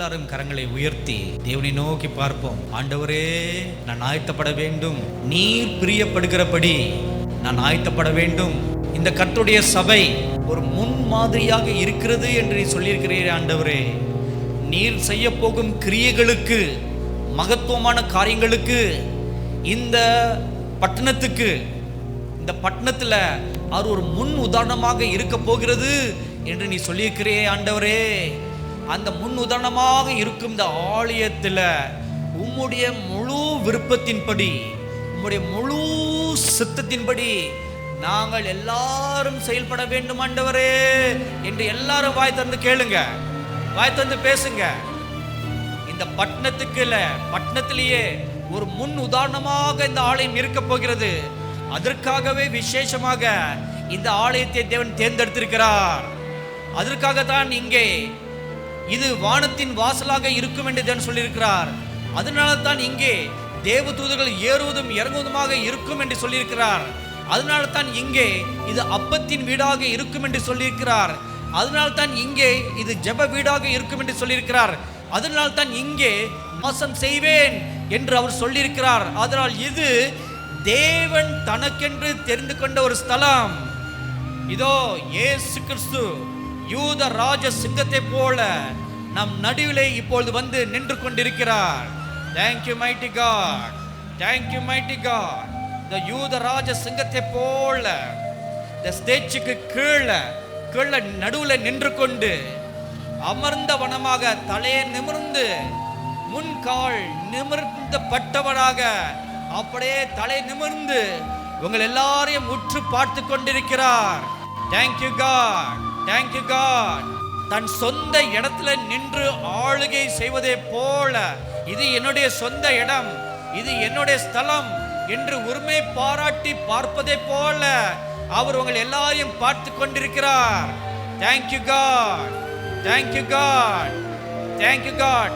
எல்லாரும் கரங்களை உயர்த்தி தேவனை நோக்கி பார்ப்போம். ஆண்டவரே, நான் ஆயத்தப்பட வேண்டும். நீர் பிரியப்படுகிறபடி நான் ஆயத்தப்பட வேண்டும். இந்த கர்த்தருடைய சபை ஒரு முன்மாதிரியாக இருக்கிறது என்று நீ சொல்லியிருக்கிறீரே ஆண்டவரே. நீர் செய்ய போகும் கிரியைகளுக்கு, மகத்துவமான காரியங்களுக்கு, இந்த பட்டணத்துக்கு, இந்த பட்டணத்தில் அவர் ஒரு முன் உதாரணமாக இருக்க போகிறது என்று நீ சொல்லியிருக்கிறே ஆண்டவரே. அந்த முன் உதாரணமாக இருக்கும் இந்த ஆலயத்தில் உம்முடைய முழு விருப்பத்தின்படி, உம்முடைய முழு சித்தத்தின்படி நாங்கள் எல்லாரும் செயல்பட வேண்டும் ஆண்டவரே என்று எல்லாரும் வாய் தந்து கேளுங்க, வாய் தந்து பேசுங்க. இந்த பட்டணத்துக்கு இல்ல, பட்டணத்திலேயே ஒரு முன் உதாரணமாக இந்த ஆலயம் இருக்க போகிறது. அதற்காகவே விசேஷமாக இந்த ஆலயத்தை தேவன் தேர்ந்தெடுத்திருக்கிறார். அதற்காகத்தான் இங்கே இது வானத்தின் வாசலாக இருக்கும் என்று தேவன் சொல்லியிருக்கிறார். அதனால தான் இங்கே தேவதூதர்கள் ஏறுவதும் இறங்குவதுமாக இருக்கும் என்று சொல்லியிருக்கிறார். அதனால தான் இங்கே இது அப்பத்தின் வீடாக இருக்கும் என்று சொல்லியிருக்கிறார். அதனால தான் இங்கே இது ஜெப வீடாக இருக்கும் என்று சொல்லியிருக்கிறார். அதனால தான் இங்கே வாசம் செய்வேன் என்று அவர் சொல்லியிருக்கிறார். அதனால் இது தேவன் தனக்கென்று தெரிந்து கொண்ட ஒரு ஸ்தலம். இதோ இயேசு கிறிஸ்து யூத ராஜ சிங்கத்தை போல நம் நடுவிலே இப்பொழுது வந்து நின்று கொண்டிருக்கிறார். Thank you mighty God, thank you mighty God. இந்த யூத ராஜ சிங்கத்தை போல இந்த ஸ்டேஜுக்கு கீழே நடுவில் நின்று கொண்டு அமர்ந்த வனமாக தலையை நிமிர்ந்து முன்கால் நிமிர்ந்த பட்டவனாக அப்படியே தலை நிமிர்ந்து உங்கள் எல்லாரையும் உற்று பார்த்து கொண்டிருக்கிறார். Thank you God, thank you God. தன் சொந்த இடத்துல நின்று ஆளுகை செய்வதே போல, இது என்னுடைய சொந்த இடம், இது என்னுடைய ஸ்தலம் என்று உரிமை பாராட்டி பார்ப்பதை போல அவர் உங்கள் எல்லாரையும் பார்த்து கொண்டிருக்கிறார். Thank you God, thank you God, thank you God.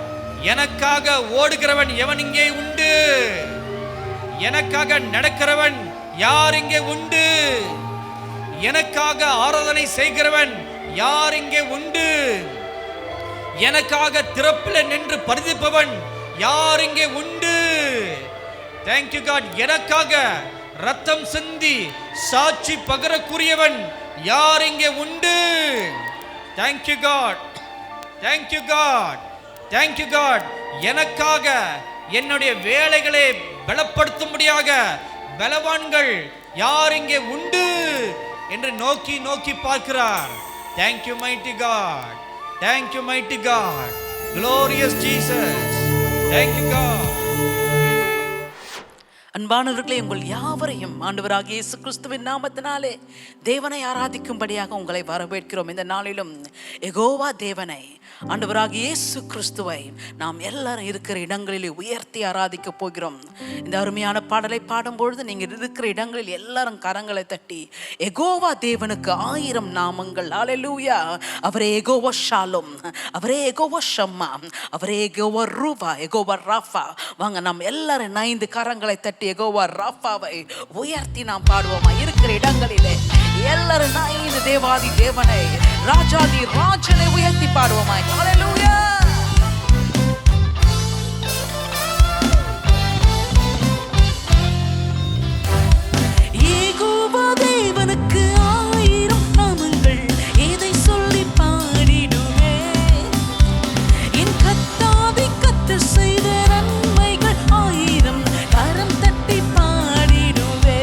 எனக்காக ஓடுகிறவன் எவன் இங்கே உண்டு? எனக்காக நடக்கிறவன் யார் இங்கே உண்டு? எனக்காக ஆராதனை செய்கிறவன் யார் இங்கே உண்டு? எனக்காக திறப்பில் நின்று பரிதிப்பவன் யார் இங்கே உண்டு? Thank you God. எனக்காக ரத்தம் சிந்தி சாட்சி பகரக்கூடியவன் யார் இங்கே உண்டு? Thank you God, thank you God, thank you God. எனக்காக என்னுடைய வேலைகளை பலப்படுத்தும்படியாக பலவான்கள் யார் இங்கே உண்டு என்று நோக்கி நோக்கி பார்க்கிறார். Thank you mighty God, thank you mighty God, glorious Jesus, thank you God. அன்பானவர்களே, உங்கள் யாவரையும் ஆண்டவராகிய இயேசு கிறிஸ்துவின் நாமத்தினாலே தேவனை ஆராதிக்கும்படியாக உங்களை வரவேற்கிறோம். இந்த நாளிலும் யெகோவா தேவனை, ஆண்டவராகிய இயேசு கிறிஸ்துவை நாம் எல்லாரும் இருக்கிற இடங்களில் உயர்த்தி ஆராதிக்க போகிறோம். இந்த அருமையான பாடலை பாடும்பொழுது நீங்கள் இருக்கிற இடங்களில் எல்லாரும் கரங்களை தட்டி யெகோவா தேவனுக்கு 1000 நாமங்கள். ஹல்லேலூயா. அவரே யெகோவா ஷாሎም, அவரே யெகோவா ஷம்மா, அவரே யெகோவா ரூவா, யெகோவா ராஃபா. வாங்க நாம் எல்லாரும் 9 கரங்களை தட்டி யெகோவா ராஃபாவை உயர்த்தி நாம் பாடுவோமா? இருக்கிற இடங்களிலே எல்லாரும் 9 தேவாதி தேவனை, ராஜாதி ராஜனை உயர்த்தி பாடுவோமா? ஹல்லேலூயா. யெகோவா தேவனுக்கு 1000 நாமங்கள், இதை சொல்லி பாடிடுவே. என் கர்த்தாவே கர்த்தர் செய்த நன்மைகள் 1000 கரம் தட்டி பாடிடுவே.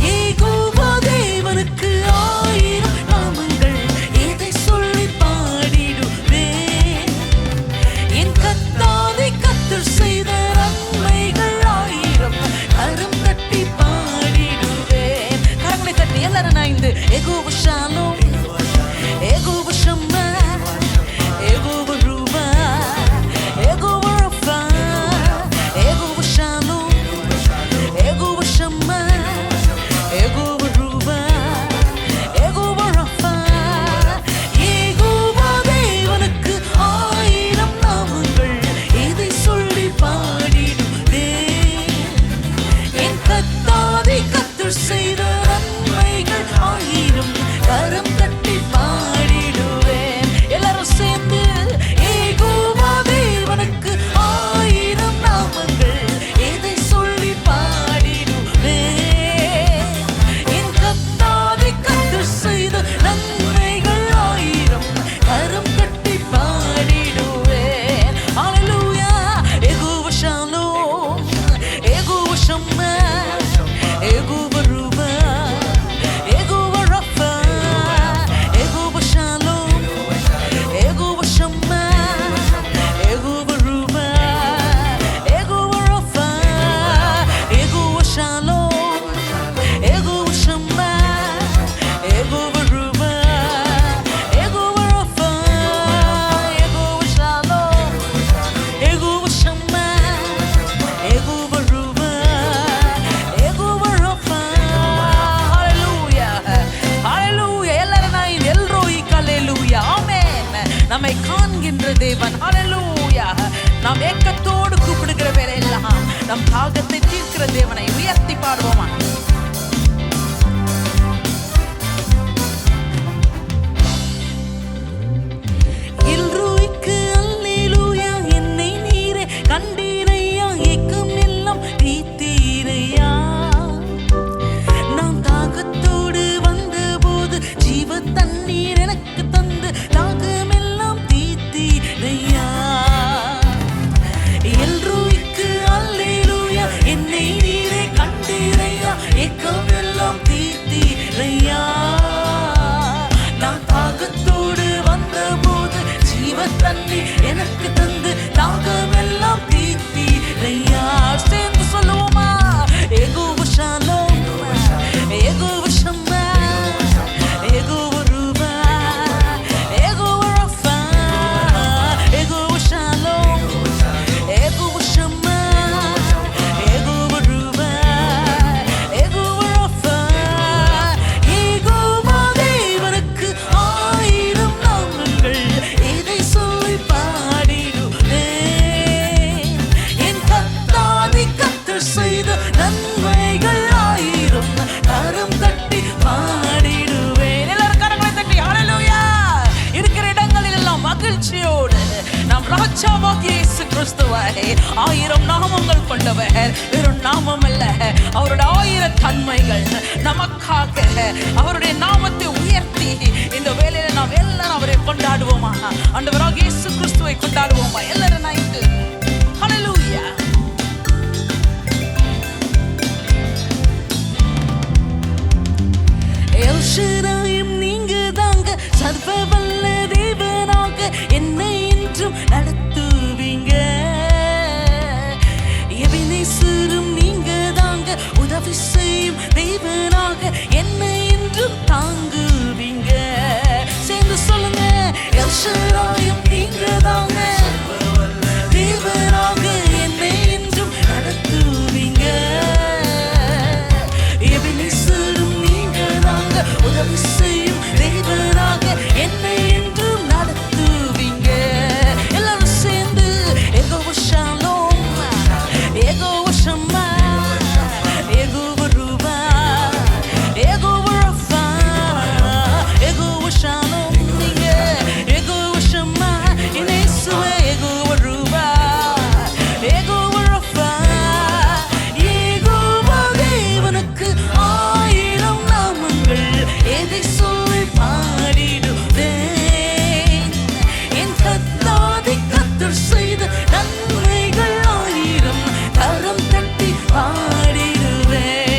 யெகோவா தேவனுக்கு 1000 நாமங்கள், இதை சொல்லி பாடிடுவே. நம் தாகத்தை தீர்க்கிற தேவனை உயர்த்தி பாடுவோமா? கண்டீரையா ஏக்கம் எல்லாம் தீத்தீரையா. நான் தாகத்தோடு வந்த போது ஜீவ தண்ணீர் எனக்கு தந்து தாகமெல்லாம் தீத்தீரையா. எல்ரோய்க்கு அல்லேலூயா, என்னை நீரே கண்டீரையா ஏக்கம் எல்லாம் தீத்தீரையா. நான் தாகத்தோடு வந்த போது ஜீவ தண்ணீர் எனக்கு தந்து தாகமெல்லாம் தீத்தீரையா. சேர்ந்து சொல்லுவோமா? யெகோவா ஷாலோம், யெகோவா ஷம்மா, யெகோவா ரூபா, யெகோவா ரஃபா, யெகோவா ஷாலோம், யெகோவா ஷம்மா, யெகோவா ரூபா, யெகோவா ரஃபா. யெகோவா தேவனுக்கு 1000 நாமங்கள், இதை சொல்லி செய்த நன்மைகள் 1000 கரம் தட்டி பாடிடுவேன். எல்லாரும் கரங்களை தட்டி ஹல்லேலூயா. இருக்கிற இடங்களில் எல்லாம் மகிழ்ச்சியோடு நாம் ராஜாவாகிய இயேசு கிறிஸ்துவை 1000 நாமங்கள் கொண்டவர். வெறும் நாமம் அல்ல, அவருடைய 1000 தன்மைகள் நமக்காக அவருடைய நாமத்தை உயர்த்தி இந்த வேளையில நாம் எல்லாரும் அவரை கொண்டாடுவோமா? ஆண்டவராகிய இயேசு கிறிஸ்துவை கொண்டாடுவோமா? எல்லாரும் நைட்டு ஹல்லேலூயா. எல்ஷடாயும் நீங்க தாங்க, சர்வ வல்ல தேவனாக என்னை என்றும் நடத்துவீங்க. எபினேசரும் நீங்க தாங்க, உதவி செய்யும் தேவனாக என்னை என்றும் தாங்குவீங்க. சேர்ந்து சொல்லுங்க, எல்ஷடாயும் நீங்க தாங்க, தேவனாக என்னை என்றும் நடத்துவீங்க. எபினேசரும் உதவி செய்யும் தேவனாக என்னை என்றும் நடத்துவீங்க. எல்லாரும் சேர்ந்து யெகோவா ஷாலோம், யெகோவா ஷம்மா, யெகோவா ரூபா, யெகோவா ரஃபா, யெகோவா ஷாலோம். நீங்க யெகோவா ஷம்மா, இயேசுவே யெகோவா ரூபா, யெகோவா ரஃபா. யெகோவா தேவனுக்கு 1000 நாமங்கள், எதை சொல்லி பாடிடுவேன். என் கர்த்தாவே கர்த்தர் செய்த நன்மைகள் 1000 கரம் தட்டி பாடிடுவேன்.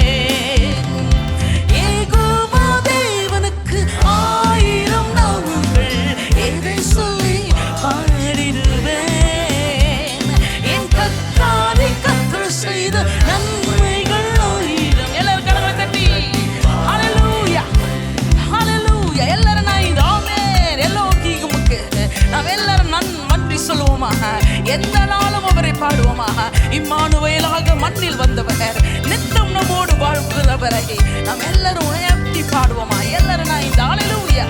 யெகோவா தேவனுக்கு 1000 நாமங்கள், எதை சொல்லி பாடிடுவேன். என் கர்த்தாவே கர்த்தர் செய்த நன்மைகள் 1000. எல்லாரும் கரங்களை தட்டி ஹல்லேலூயா, ஹல்லேலூயா. எல்லாரும் ஆமென். எல்லோருக்குமுக்கு நாம் எல்லாரும் நன்றி சொல்லுவோமா? எந்த நாளும் அவரை பாடுவோமா? இம்மானுவேலாக மண்ணில் வந்தவர், நித்தம் நம்மோடு வாழ்கிறவரை நாம் எல்லாரும் உயர்த்தி பாடுவோமா? எல்லாரும் ஹல்லேலூயா.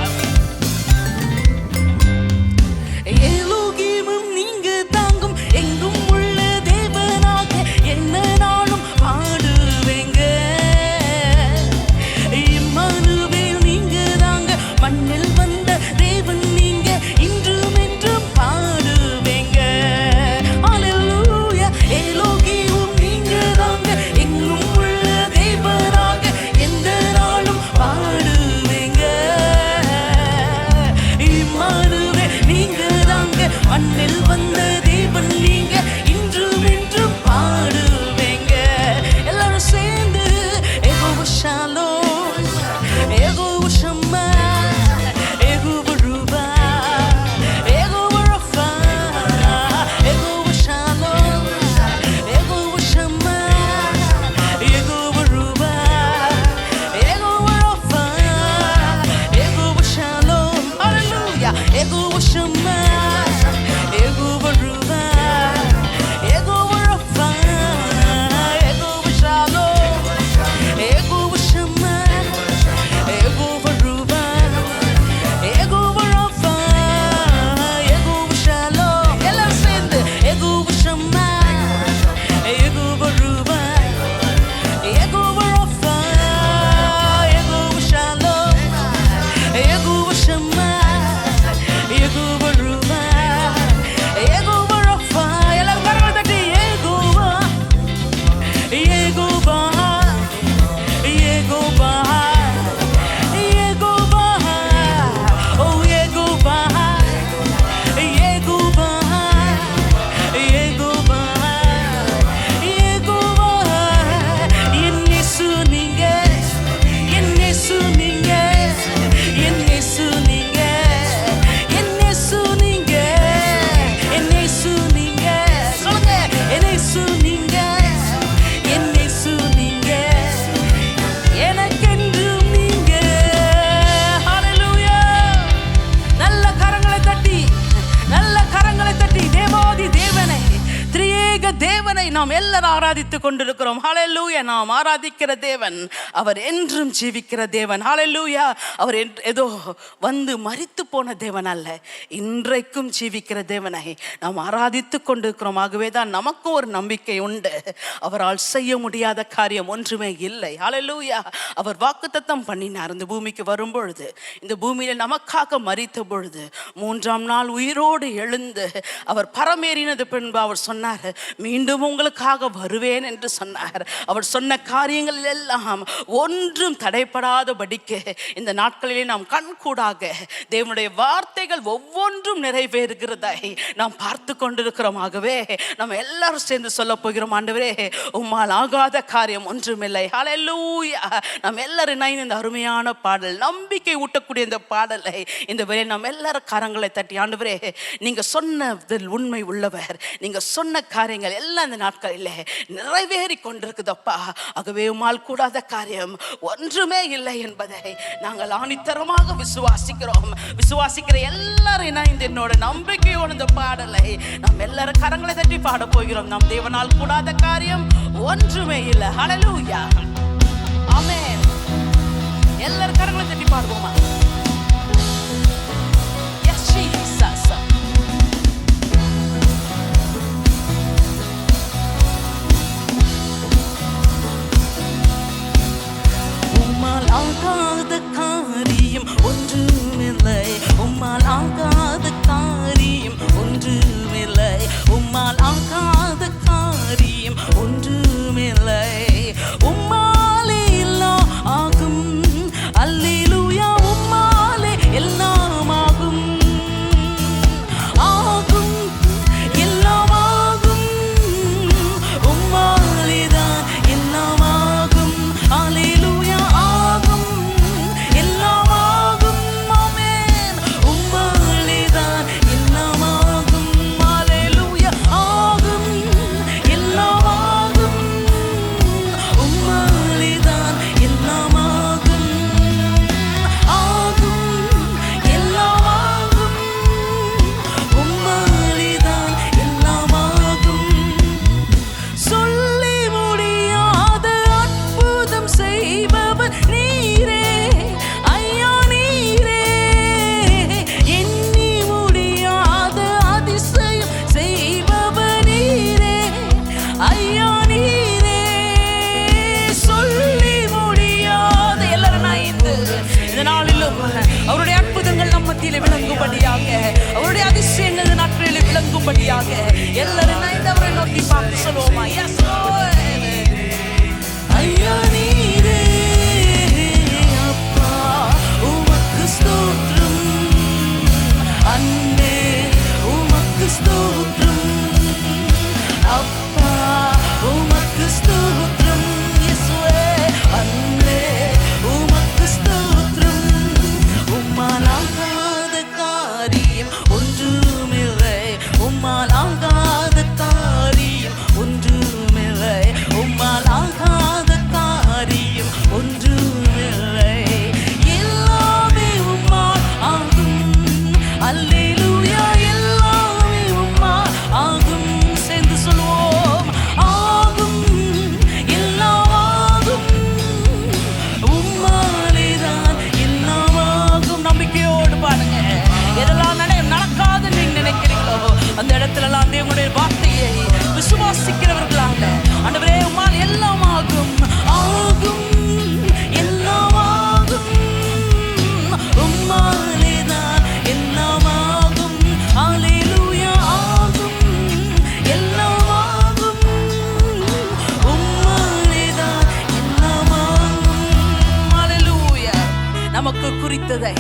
எலோகிமும் நீங்க தாங்கும், எங்கும் உள்ள தேவனாக என்ன நாளும் பாடுவேங்க. இம்மானுவேல் நீங்க தாங்க, மண்ணில் வந்த தேவன் நீங்க, இன்றும் என்றும் பாடுவேங்க. ஹல்லேலூயா. எலோகிமும் நீங்க தாங்க, எங்கும் உள்ள தேவனாக எந்த நாளும் பாடுவேங்க. இம்மானுவேல் நீங்க தாங்க, மண்ணில் வந்த தேவன் நீங்க, எல்லாரும் ஆராதித்துக் கொண்டிருக்கிறோம். ஹல்லேலூயா. நாம் ஆராதிக்கிற தேவன் அவர் என்றும் ஜீவிக்கிற தேவன். ஹல்லேலூயா. அவர் ஏதோ வந்து மரித்து போன தேவன் அல்ல, இன்றைக்கும் ஜீவிக்கிற தேவனை நாம் ஆராதித்துக் கொண்டிருக்கிறோம். ஆகவே தான் நமக்கும் ஒரு நம்பிக்கை உண்டு. அவரால் செய்ய முடியாத காரியம் ஒன்றுமே இல்லை. ஹல்லேலூயா. அவர் வாக்குத்தத்தம் பண்ணினார். இந்த பூமிக்கு வரும் பொழுது, இந்த பூமியில நமக்காக மரித்த பொழுது, 3ஆம் நாள் உயிரோடு எழுந்து அவர் பரமேறினது பின்பு அவர் சொன்னார், மீண்டும் உங்களுக்காக வருவேன் என்று சொன்னார். அவர் சொன்ன காரியங்கள் எல்லாம் ஒன்றும் தடைப்படாதபடிக்கு இந்த நாட்களிலே நாம் கண்கூடாக தேவனுடைய வார்த்தைகள் ஒவ்வொன்றும் நிறைவேறுகிறதை நாம் பார்த்து கொண்டிருக்கிறோம். ஆகவே நம்ம எல்லாரும் சேர்ந்து சொல்ல போகிறோம், ஆண்டவரே உம்மால் ஆகாத காரியம் ஒன்றுமில்லை. ஹல்லேலூயா. நாம் எல்லாரும் இணைந்து இந்த அருமையான பாடல், நம்பிக்கை ஊட்டக்கூடிய இந்த பாடலை இந்த வேளை நாம் எல்லாரும் கரங்களை தட்டி, ஆண்டவரே நீங்க சொன்னதில் உண்மை உள்ளவர், நீங்க சொன்ன காரியங்கள் எல்லாம் இந்த நாட்களில் நிறைவேறி கொண்டிருக்குதப்பா. ஆகவே உம்மால் கூடாத காரியம் ஒன்றுமே இல்லை என்பதை நாங்கள் ஆணித்தரமாக விசுவாசிக்கிறோம். விசுவாசிக்கிற எல்லாரும் இணைந்து என்னோட நம்பிக்கையோடு இந்த பாடலை நாம் எல்லாரும் கரங்களை தட்டி பாட போகிறோம். நம் தேவனால் கூடாத காரியம் ஒன்றுமே இல்லை. ஹல்லேலூயா. ஆமென். எல்லாரும் கரங்களை தட்டி பாடுவோமா? Yes Jesus. உம்மால் ஆகாத காரியம் ஒன்றுமில்லை. உம்மால் ஆகாத காரியம் ஒன்றுமில்லை. உம்மால் ஆகாத காரியம் ஒன்றுமில்லை. உம்மாலே எல்லாம் ஆகும். அல்லேலூயா. உம்மாலே எல்லாம் ஆகும். ஆகும், எல்லாம் ஆகும். உம்மாலே தான் எல்லாம் ஆகும். அல்லேலூயா. ஆகும், எல்லாம் ஆகும். ஆமென். உம்மாலே தான் எல்லாம் ஆகும். அல்லேலூயா. ஆகும், எல்லாம் ஆகும். உம்மாலே தான் எல்லாம் ஆகும். ஆகும், எல்லாம் ஆகும். உம்மாலே தான் எல்லாம் ஆகும். சொல்லி முடியாத அற்புதம் செய்பவர் நீரே ஐயா, நீரே. எண்ணி முடியாத அதிசயம் செய்பவர் நீரே ஐயா, நீரே. சொல்லி முடியாத எல்லாரும் நாய்ந்து இந்த நாளிலும் அவருடைய அற்புதங்கள் நம் மத்தியிலே விளங்கும்படியாக, அவருடைய அதிசயங்கள் இந்த நாட்களில் விளங்கும்படியாக எல்லாரும் நாய்ந்து அவரை நோக்கி பார்த்து சொல்லுவோமா? எஸ் ஐயா, நீரே. அப்பா உமக்கு ஸ்தோத்திரம். அன்பே உமக்கு ஸ்தோத்திரம். அப்பா உமக்கு ஸ்தோத்திரம். இயேசுவே அன்பே உமக்கு ஸ்தோத்திரம். உம்மால் ஆகாத காரியம் ஒன்றுமில்லை. உம்மால் ஆகாத காரியம் ஒன்றுமில்லை. உம்மால் ஆகாத காரியம் ஒன்றுமில்லை. எல்லாமே உம்மால் ஆகும். அல்லேலூயா. எல்லாமே உம்மால் ஆகும். சேர்ந்து சொல்லுவோம். ஆகும், எல்லாம் ஆகும். உம்மாலே தான் எல்லாம் ஆகும். நம்பிக்கையோடு பாருங்க. எதெல்லாம் நடக்காது நீங்க நினைக்கிறீங்களோ அந்த இடத்துலலாம் தேவனுடைய வார்த்தையை விசுவாசிக்கிறவர்களாக, ஆண்டவரே உம்மால் எல்லாம் ஆகும். ஆகும், எல்லாம் ஆகும். உம்மாலே தான் எல்லாம் ஆகும். அல்லேலூயா. ஆகும், எல்லாம் ஆகும். உம்மாலே தான் எல்லாம் ஆகும். அல்லேலூயா. நமக்கு குறித்ததை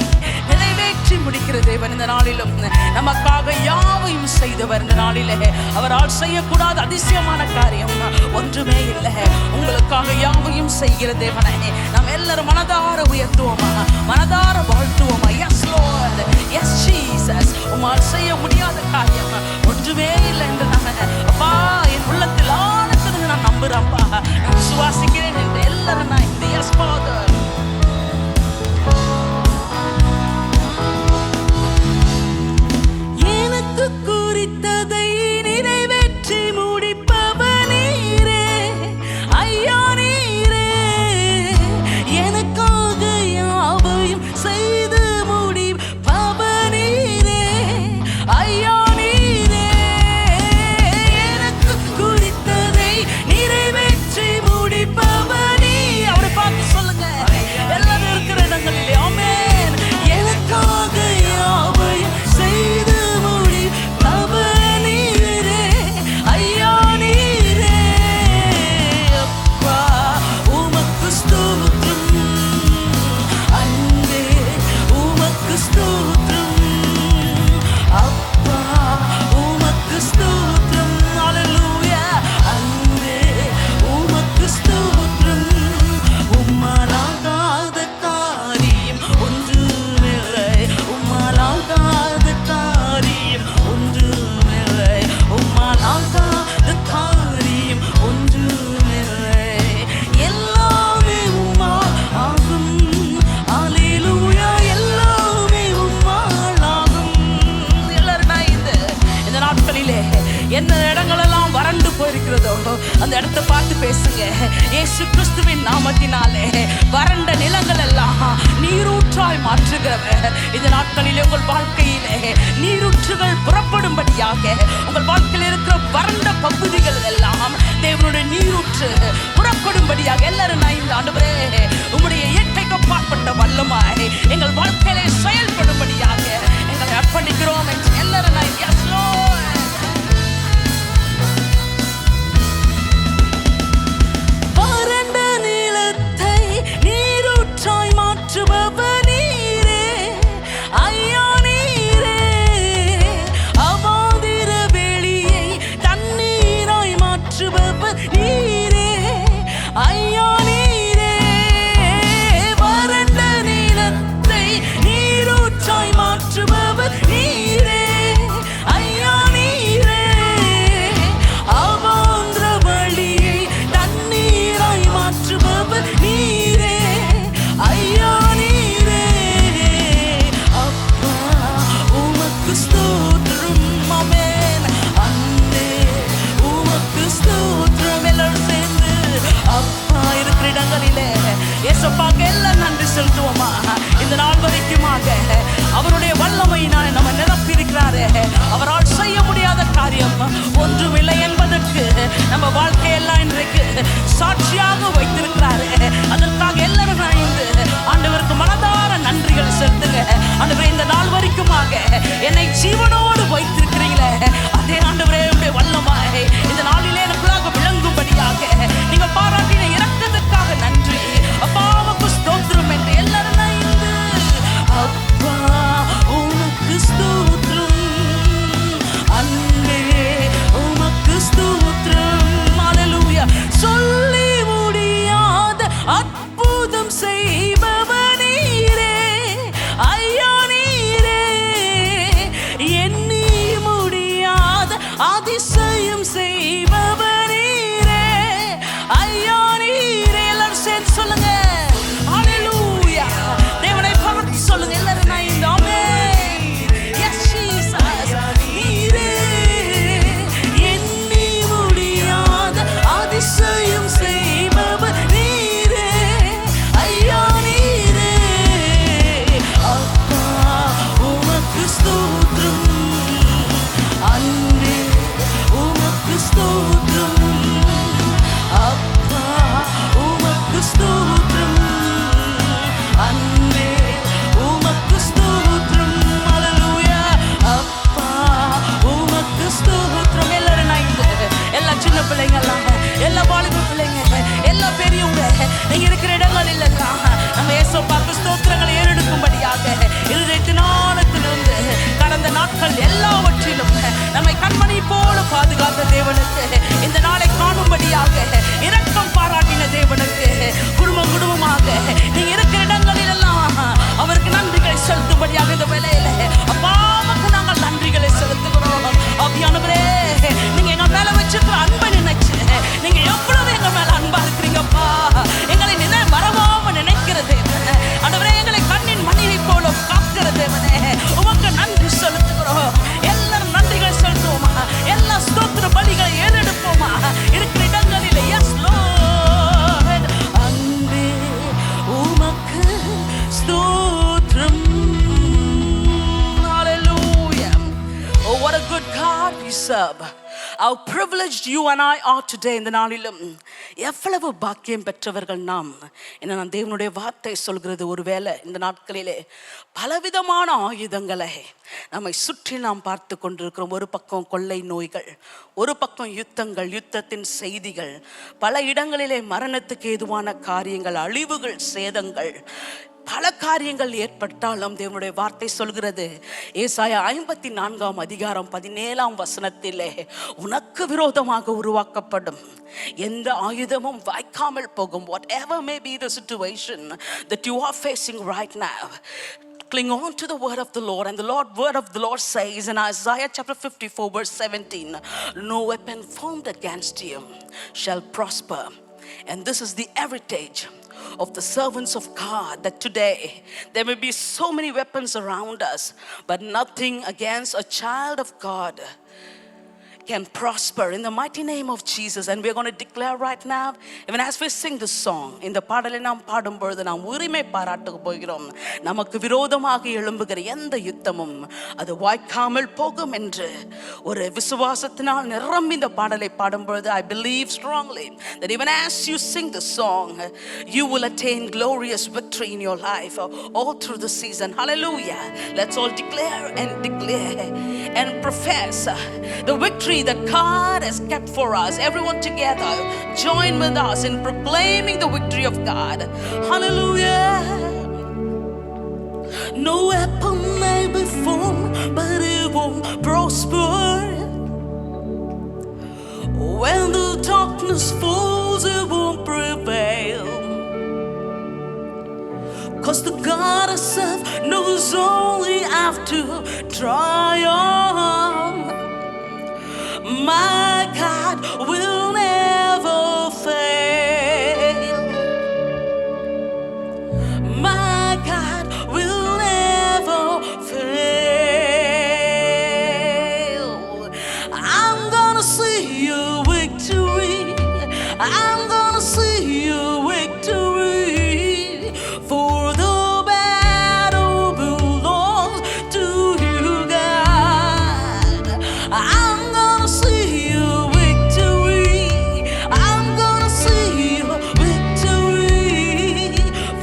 நிறைவேற்றி முடிக்கிற தேவன் இந்த நாளிலும் நமக்காக யாவையும் செய்தவர். இந்த நாளிலே அவரால் செய்யக்கூடாத அதிசயமான காரியம் ஒன்றுமே இல்லை. உங்களுக்காக யாவையும் செய்கிற தேவனை நாம் எல்லாரும் மனதார உயர்த்துவோமா? மனதார வாழ்த்துவோமா? Yes lord. Yes Jesus. உம்மால் செய்ய முடியாத காரியம் ஒன்றுமே இல்லை என்று நான் அப்பா என் உள்ளத்தில் ஆனத்தில் நான் நம்புறேன்ப்பா, நான் விசுவாசிக்கிறேன் என்று எல்லாரும் நான் இந்த எஸ் ஃபாதர். எனக்கு குறித்ததை நிறைவேற்றி முடிப்பவர் நீரே பார்த்து பேசுங்க. இயேசு கிறிஸ்துவின் நாமத்தினாலே வறண்ட நிலங்கள் எல்லாம் நீரூற்றாய் மாற்றுகிறவர். இந்த நாட்களிலே உங்கள் வாழ்க்கையிலே நீரூற்றுகள் புறப்படும்படியாக, உங்கள் வாழ்க்கையில் இருக்கிற வறண்ட பகுதிகள் எல்லாம் தேவனுடைய நீரூற்று புறப்படும்படியாக எல்லாரும் நான் இந்த ஆண்டவரே உம்முடைய இயற்கைக்கு அப்பாற்பட்ட வல்லமாய் எங்கள் வாழ்க்கையிலே செயல்படும்படியாக எங்களை அர்ப்பணிக்கிறோம் என்று எல்லாரும் நான் yes Lord. வறண்ட நிலத்தை நீரூற்றாய் மாற்றுபவர் நீரே ஐயா நீரே. அவாந்திர வெளியை தண்ணீராய் மாற்றுபவர் நீரே ஐயா நீரே. வறண்ட நிலத்தை நீரூற்றாய் மாற்றுபவர் நீரே ஐயா நீரே. அவாந்திர வழியை தண்ணீராய் மாற்றுபவர் நீரே ஐயா நீரே. அப்பா உமக்கு ஸ்தோத்திரம். ஆமென். அன்பே உமக்கு ஸ்தோத்திரம். எல்லாரும் சேர்ந்து அப்பா இருக்கிற இடங்களிலே ஏசப்பாக்கு எல்லாம் நன்றி செலுத்துவோமா? இந்த நாள் வரைக்குமாக அவருடைய வல்லமையினால் நம்ம நிரப்பி இருக்கிறாரு. அவரால் செய்ய முடியாத காரியம் ஒன்றுமில்லை என்பதற்கு நம்ம வாழ்க்கையெல்லாம் இன்றைக்கு சாட்சியாக வைத்திருக்கிறாரு. அதற்காக எல்லாரும் இணைந்து ஆண்டவருக்கு மனதார நன்றிகள் செலுத்துங்க. ஆண்டவரே இந்த நாள் வரைக்குமாக என்னை ஜீவனோடு வைத்திருக்கிறீங்களே, அதே ஆண்டவரே உடைய வல்லமாய் இந்த நாளிலே எனக்குள்ளாக விளங்கும்படியாக நீங்க பாராட்டின இரக்கத்துக்காக நன்றி. அப்பாவுக்கு ஸ்தோத்திரம் என்று எல்லாரும் இணைந்து அப்பா உமக்கு ஸ்தோத்திரம். அன்பே உமக்கு ஸ்தோத்திரம். ஹல்லேலூயா. சொல்லி முடியாத அற்புதம் செய்பவர் நீரே ஐயா நீரே. எண்ணி முடியாத அதிசயம் செய்பவர் நீரே ஐயா நீரே. எல்லாரும் சேர்ந்து சொல்லுங்க ஹல்லேலூயா. தேவனை பார்த்து சொல்லுங்க எல்லாரும் நான் இந்த Yes Jesus. நீரே எண்ணி முடியாத அதிசயம் செய்பவர் நீரே ஐயா நீரே. அப்பா உமக்கு ஸ்தோத்திரம். அன்பே உமக்கு ஸ்தோத்திரம். அப்பா உமக்கு ஸ்தோத்திரம். அன்பே உமக்கு ஸ்தோத்திரம். ஹல்லேலூயா. அப்பா உமக்கு ஸ்தோத்திரம். எல்லாரும் நைந்து எல்லா சின்ன பிள்ளைங்க எல்லாம், எல்லா வாலிப பிள்ளைங்க, எல்லா பெரியவங்க நீங்க இருக்கிற இடங்களில் எல்லாம் நம்ம ஏசப்பாக்கு ஸ்தோத்திரங்களை ஏறெடுக்கும்படியாக இருதயத்தின் ஆழத்திலிருந்து கடந்த நாட்கள் எல்லாவற்றிலும் நம்மை கண்மணி போல பாதுகாத்த தேவனுக்கு, இந்த நாளை காணும்படியாக இரக்கம் பாராட்டின தேவனுக்கு குடும்பம் குடும்பமாக நீங்க இருக்கிற இடங்களில் எல்லாம் அவருக்கு நன்றிகளை செலுத்தும்படியாக இந்த வேளையில அப்பாவுக்கு நாங்கள் நன்றிகளை செலுத்துகிறோம். ஆவியானவரே நீங்க எங்க மேல வச்சிருக்கிற அன்பை நினைச்சு நீங்க எவ்வளவு எங்க மேல அன்பா இருக்கிறீங்கப்பா. எங்களை மறவாம நினைக்கிற தேவன் ஆண்டவரே, எங்களை கண்ணின் மணியை போல காக்கிற தேவனே உமக்கு நன்றி செலுத்துகிறோம். எல்லாரும் நன்றிகள் செலுத்துவோமா? எல்லா ஸ்தோத்திர பலிகளை ஏறெடுப்போமா? இருக்கிற இடங்களில் எஸ் லார்ட். அன்பே உமக்கு ஸ்தோத்திரம். Hallelujah. Oh, what a good God we serve. How privileged you and I are today. இந்த நாளிலும் எவ்வளவு பாக்கியம் பெற்றவர்கள் நாம். என்ன நான் தேவனுடைய வார்த்தை சொல்கிறது, ஒருவேளை இந்த நாட்களிலே பலவிதமான ஆயுதங்களை நம்மை சுற்றி நாம் பார்த்து கொண்டிருக்கிறோம். ஒரு பக்கம் கொள்ளை நோய்கள், ஒரு பக்கம் யுத்தங்கள், யுத்தத்தின் செய்திகள், பல இடங்களிலே மரணத்துக்கு ஏதுவான காரியங்கள், அழிவுகள், சேதங்கள், பல காரியங்கள் ஏற்பட்டாலும் தேவனுடைய வார்த்தை சொல்கிறது ஏசாயா 54 அதிகாரம் 17 வசனத்திலே, உனக்கு விரோதமாக உருவாக்கப்படும் எந்த ஆயுதமும் வாய்க்காமல் போகும். whatever may be the situation that you are facing right now, cling on to the word of the Lord. And the word of the Lord says in Isaiah chapter 54 verse 17, no weapon formed against you shall prosper. And this is the heritage of the servants of God, that today there may be so many weapons around us, but nothing against a child of God. can prosper in the mighty name of Jesus. And we're going to declare right now, even as we sing this song, இந்த பாடலை நாம் பாடும் பொழுது நாம் உரிமை பாராட்ட போகிறோம். நமக்கு விரோதமாக எழும்புகிற எந்த யுத்தமும் அது வாய்க்காமல் போகும் என்று ஒரு விசுவாசத்தினால் நிரம்பி இந்த பாடலை பாடும் பொழுது I believe strongly that even as you sing the song, you will attain glorious victory in your life all through the season. Hallelujah. Let's all declare and profess the victory that God has kept for us. Everyone together join with us in proclaiming the victory of God. Hallelujah. No weapon may be formed, but it won't prosper. When the darkness falls, it won't prevail. 'Cause the God I serve knows only after triumph. My God will never fail. My God will never fail. I'm gonna see your victory. I'm gonna see your victory. For the battle belongs to you, God. I'm gonna see your victory. I'm gonna see your victory.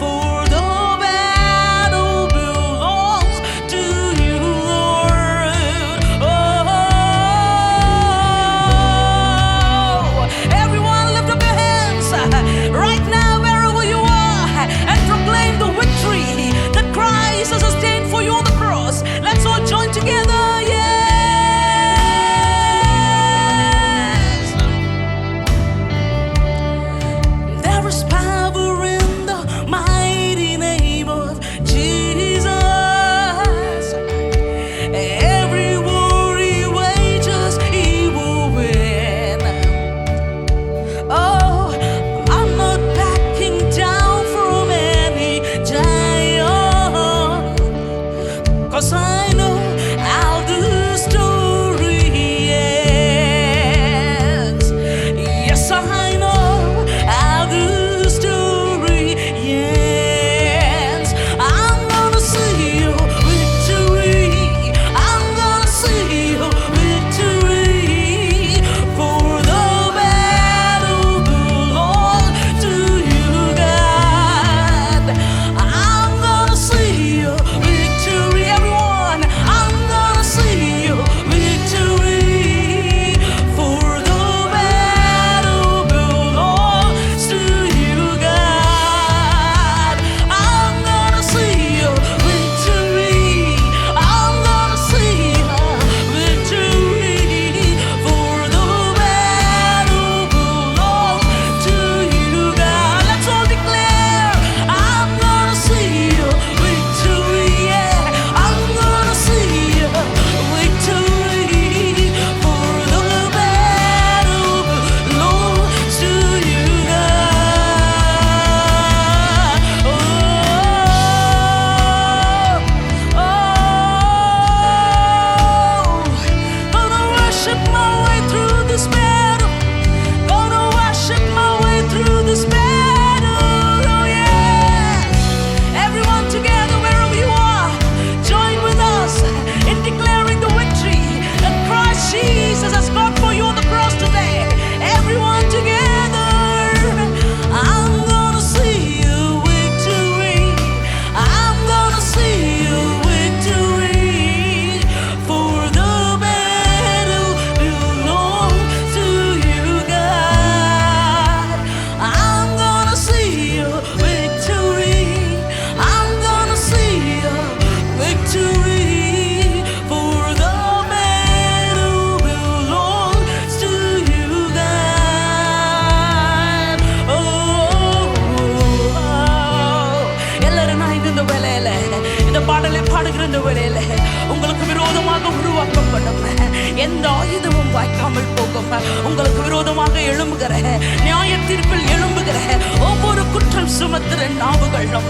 For the battle belongs to you, Lord. Oh, everyone lift up your hands right now wherever you are and proclaim the victory that Christ has sustained for you on the cross. Let's all join together. Yes. There is power in the mighty name of Jesus. Every war he wages, he will win. Oh, I'm not backing down from any giant, 'cause I know how the story ends. Yes, I know how the story ends. I'm gonna see your victory. I'm gonna see your victory. For the battle belongs to you, God. I'm gonna see your victory. Everyone, I'm gonna see your victory. For the battle belongs to you, God. I'm gonna see your victory. I'm gonna see your victory. For the battle belongs to you, God. Let's all declare, I'm gonna see your victory. Yeah, I'm gonna see your victory. For the battle belongs to you, God. Oh, gonna worship my way through this battle. Gonna worship my way through this battle. Oh yes. Everyone together wherever you are, join with us in declaring the victory that Christ Jesus has got for you on the cross today. Everyone together. I'm gonna see your victory. I'm gonna see your victory. For the battle belongs to you, God. I'm gonna see your victory. I'm gonna see your victory. For the battle belongs to you, God. எல்லாரும் நான் இந்த வேளையில இந்த பாடலை பாடுகிற இந்த வேளையில உங்களுக்கு விரோதமாக உருவாக்கப்படும் எந்த ஆயுதமும் வாய்க்காமல் போகும். உங்களுக்கு விரோதமாக எழும்புகிற நியாய தீர்ப்பில் எழும்புகிற ஒவ்வொரு குற்றம் சுமத்துற நாவுகள் புத்தகங்களும்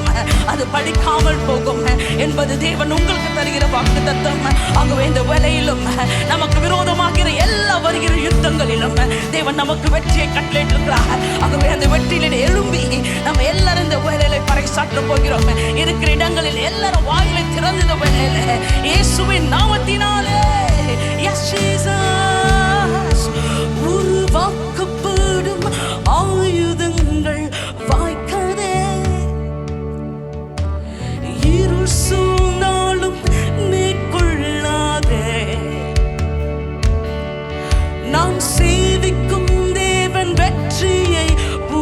அது படிக்காமல் போகும் என்பது தேவன் உங்களுக்கு தருகிற வாக்குத்தத்தம். ஆகவே இந்த வேளையிலும் நமக்கு விரோதமாகிற எல்லா வருகிற யுத்தங்களிலும் தேவன் நமக்கு வெற்றியை கட்டளையிட்டிருக்கிறார். ஆகவே அந்த வெற்றியிலே எழும்பி நம்ம எல்லாரும் இந்த வேளையில பறைசாற்ற போகிறோம். இருக்கிற இடங்களில் எல்லாரும் வாயிலை திறந்த வேளையில இயேசுவின் நாமத்தினாலே Yes Jesus உருவாக்கப்படும் ஆயுதங்கள் வாய்க்கதே, இருள் சூழ்ந்தாலும் மேற்கொள்ளாதே, நான் சேவிக்கும் தேவன் வெற்றியை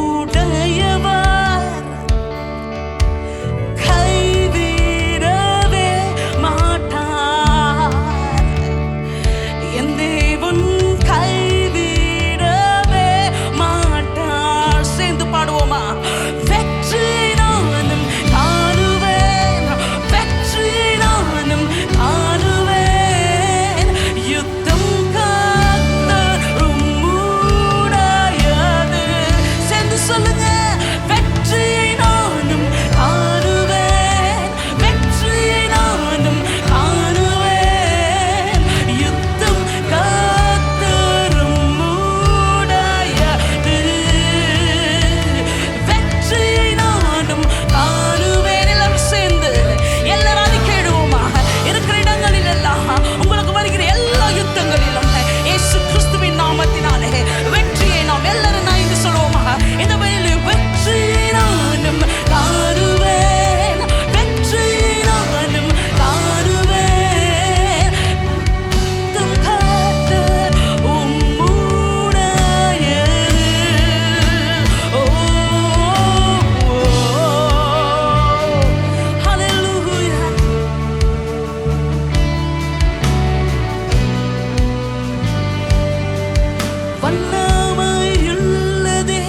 உடையவர், கைவிடவே மாட்டார், என் தேவன் கைவிடவே மாட்டார். சேர்ந்து பாடுவோமா? வெற்றியை நானும் காணுவேன், வெற்றியை நானும் காணுவேன், யுத்தம் கர்த்தரும் உடையது. சேர்ந்து சொல்லுங்க, வெற்றியை நானும் காணுவேன், வெற்றியை நானும் காணுவேன், யுத்தம் கர்த்தரும் உடையது, வெற்றியை நானும் காணுவேன். எல்லாரும் சேர்ந்து எல்லாரும் கேடுவோமா? இருக்கிற இடங்களில் எல்லாம் உங்களுக்கு வருகிற எல்லா யுத்தங்களிலும் இயேசு கிறிஸ்துவின் நாமத்தினாலே வெற்றியை நாம் எல்லாரும் நான் என்று சொல்லுவோமா? இந்த வேளையில் வெற்றியை நானும் காணுவேன், வெற்றியை நானும் காணுவேன், யுத்தம் கர்த்தர் உம்முடையது. ஓ ஹல்லேலூயா. வல்லமையுள்ளதே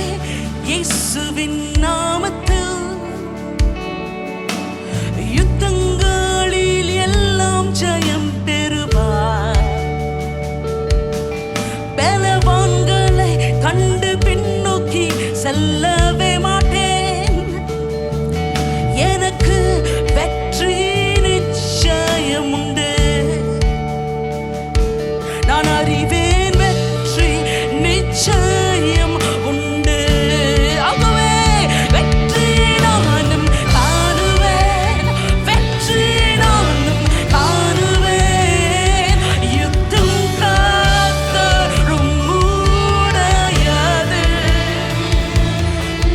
இயேசுவின் நாமத்தில், யுத்தங்களில் எல்லாம் ஜெயம் பெறுவார், பலவான்களை கண்டு பின்னோக்கி செல்லவே மாட்டேன், எனக்கு வெற்றி நிச்சயம் உண்டு, நான் அறிவேன் வெற்றி நிச்சயம் உண்டு. ஆகவே வெற்றியை நானும் காணுவேன், வெற்றியை நானும் காணுவேன், யுத்தம் கர்த்தரும் உடையது,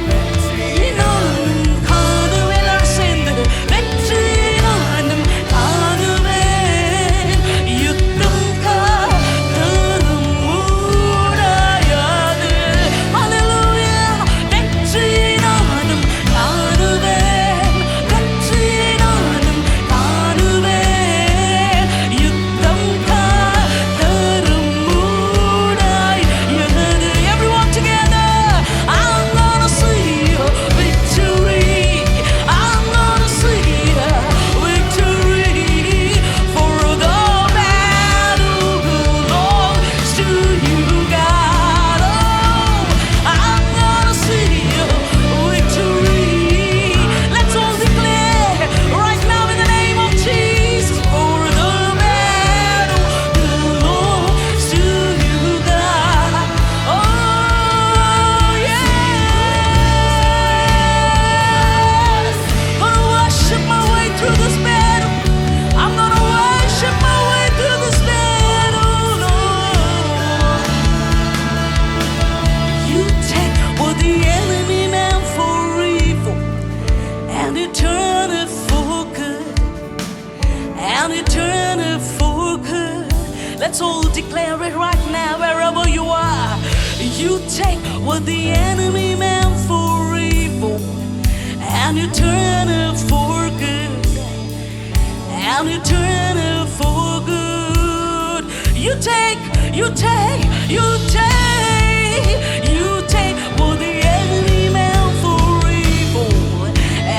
வெற்றியை நானும் காணுவேன். எல்லாரும் சேர்ந்து வெற்றியை நானும் காணுவேன், யுத்தம் கர்த்தரும் உடையது. ஹல்லேலூயா. வெற்றியை நானும் காணுவேன், வெற்றியை நானும் காணுவேன், யுத்தம் கர்த்தரும் உடையது. Everyone together. I'm gonna see a victory. I'm gonna see a victory, for the battle belongs to you, God. Oh, I'm gonna see a victory. Let's all declare right now in the name of Jesus, for the battle belongs to you, God. Oh yes, gonna worship my way through this battle. I'm gonna worship my way through this battle, Lord. You take what the enemy meant for evil, and you turn it for good, and you turn it for good. Let's all declare it right now, wherever you are. You take what the enemy meant for evil, and you turn it for good, and you turn it for good. You take what the enemy meant for evil,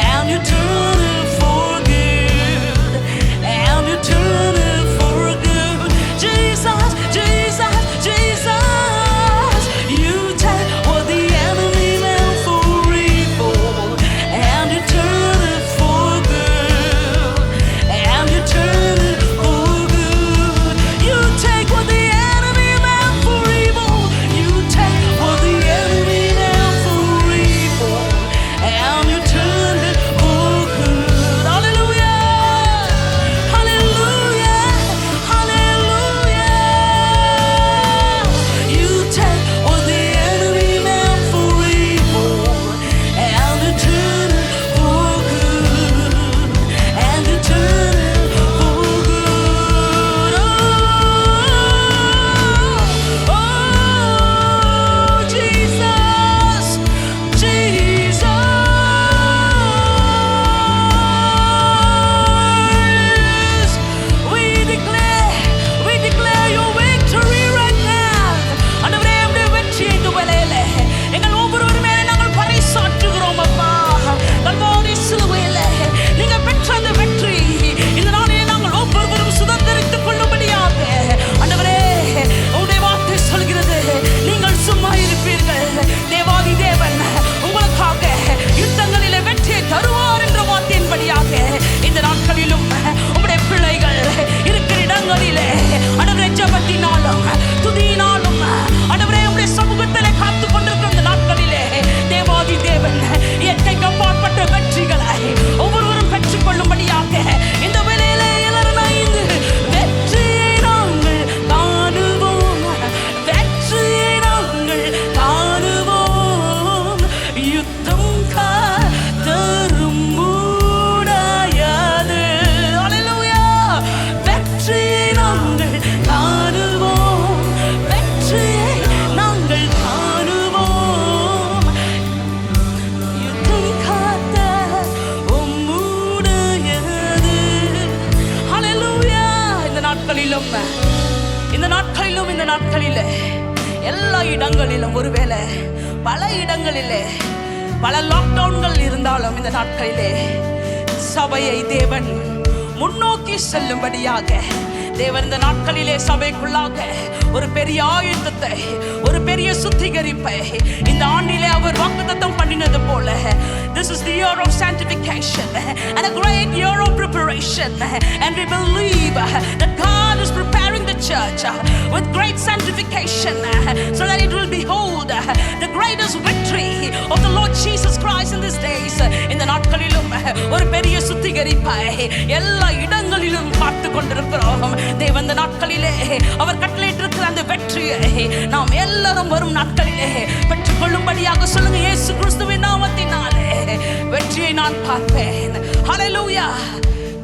and you turn it for good, and you turn it for good. Jesus, Jesus, Jesus. You take what the enemy meant for evil, and you turn இடங்களிலும், ஒருவேளை பல இடங்களிலே பல லாக்டவுன்கள் இருந்தாலும் இந்த நாட்களிலே சபையை தேவன் முன்னோக்கி செல்லும்படியாக தேவன் இந்த நாட்களிலே சபைக்குள்ளாக ஒரு பெரிய ஆயுதத்தை, ஒரு பெரிய சுத்திகரிப்பை இந்த ஆண்டிலே அவர் வாக்குத்தத்தம் பண்ணினது போல, this is the year of sanctification and a great year of preparation, and we believe that God is preparing the church with great sanctification so that it will behold the greatest victory of the Lord Jesus Christ in these days. இந்த நாட்களிலும் ஒரு பெரிய சுத்திகரிப்பை எல்லா இடங்களிலும் பார்த்து கொண்டிருக்கிறோம். தேவன் இந்த நாட்களிலே அவர் கட்டளையிட்டிருக்கிற அந்த வெற்றியை நாம் எல்லாரும் வரும் நாட்களிலே பெற்றுக்கொள்ளும்படியாக சொல்லுங்க. இயேசு கிறிஸ்துவின் நாமத்தினாலே வெற்றியை நான் பார்ப்பேன். Hallelujah.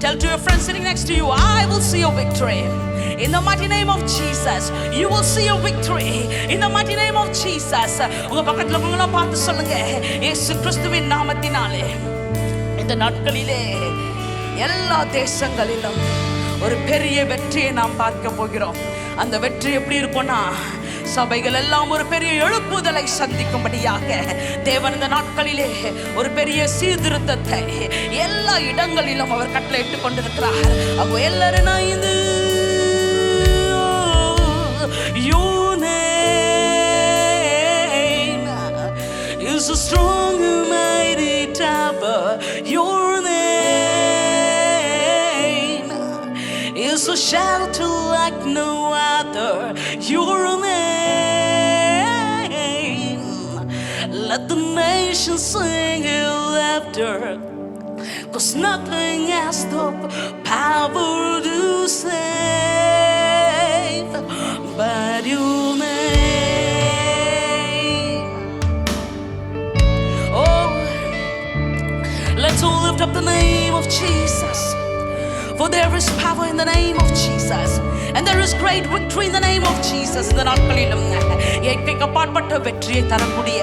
Tell to your friend sitting next to you, I will see your victory. In the mighty name of Jesus, you will see your victory. In the mighty name of Jesus. உங்க பக்கத்துல இருக்கவங்கள பார்த்து சொல்லுங்க, இயேசு கிறிஸ்துவின் நாமத்தினாலே இந்த நாட்களிலே எல்லா தேசங்களிலும் ஒரு பெரிய வெற்றியை நாம் பார்க்க போகிறோம். அந்த வெற்றி எப்படி இருக்கும்னா, சபைகள் எல்லாம் ஒரு பெரிய எழுப்புதலை சந்திக்கும்படியாக தேவன் இந்த நாட்களிலே ஒரு பெரிய சீர்திருத்தத்தை எல்லா இடங்களிலும் அவர் கட்டளையிட்டுக் கொண்டிருக்கிறார். அப்போ எல்லாரும் நான் இது your name is a strong and mighty tower. Your name is a shelter like no other. Your name, let the nations sing your laughter, 'cause nothing has the power to save but your name. Oh, let's all lift up the name of Jesus, for there is power in the name of Jesus, and there is great victory in the name of Jesus. இந்த நாட்களிலும் ஏற்கப்பட்ட வெற்றியை தரக்கூடிய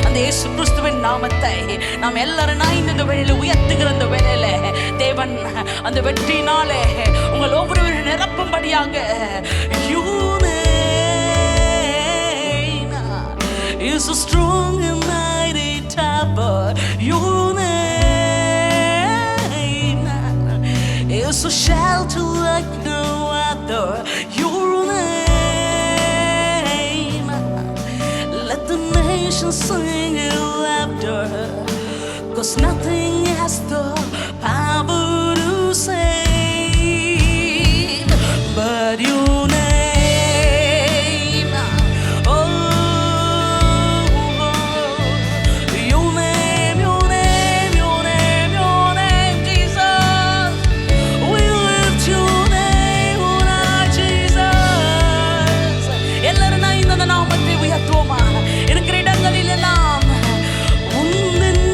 அந்த இயேசு கிறிஸ்துவின் நாமத்தை நாம் எல்லாரும் இந்த வேளையில உயர்த்துகிற இந்த வேளையில தேவன் அந்த வெற்றியினாலே உங்கள் ஒவ்வொருவரும் நிரப்பும்படியாக your name is a strong and mighty tower. Your name is a shelter like no other. Your name, let the nations sing your laughter, 'cause nothing has the power to save but your name. Oh, your name, your name, your name, your name, Jesus. We lift your name on high, Jesus. எல்லாரும் நான் இந்த நாமத்தை உயர்த்துவோமா? இருக்கிற இடங்களில் எல்லாம் உன்னின்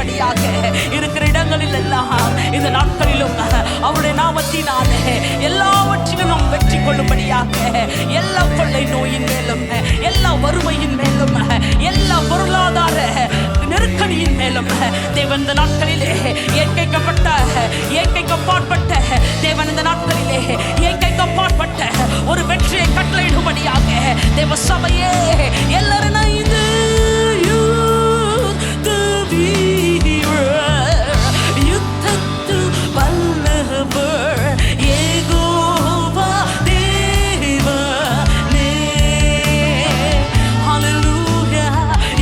கொள்ளும்படியாக இருக்கிற இடங்களில் எல்லாம் இந்த நாட்களிலும் அவருடைய நாமத்தினாலே எல்லாவற்றிலும் நாம் வெற்றி கொள்ளும்படியாக எல்லா கொள்ளை நோயின் மேலும், எல்லா வறுமையின் மேலும், எல்லா பொருளாதார நெருக்கடியின் மேலும் தேவன் இந்த நாட்களிலே ஏற்கைக்கப்பாற்பட்ட தேவன் இந்த நாட்களிலே ஏற்கைக்கப்பாற்பட்ட ஒரு வெற்றியை கட்டளையிடும்படியாக தேவ சபையே எல்லாரும் இணைந்து யுத்தத்தில் வல்லவர் யெகோவா தேவனே. ஹல்லேலூயா.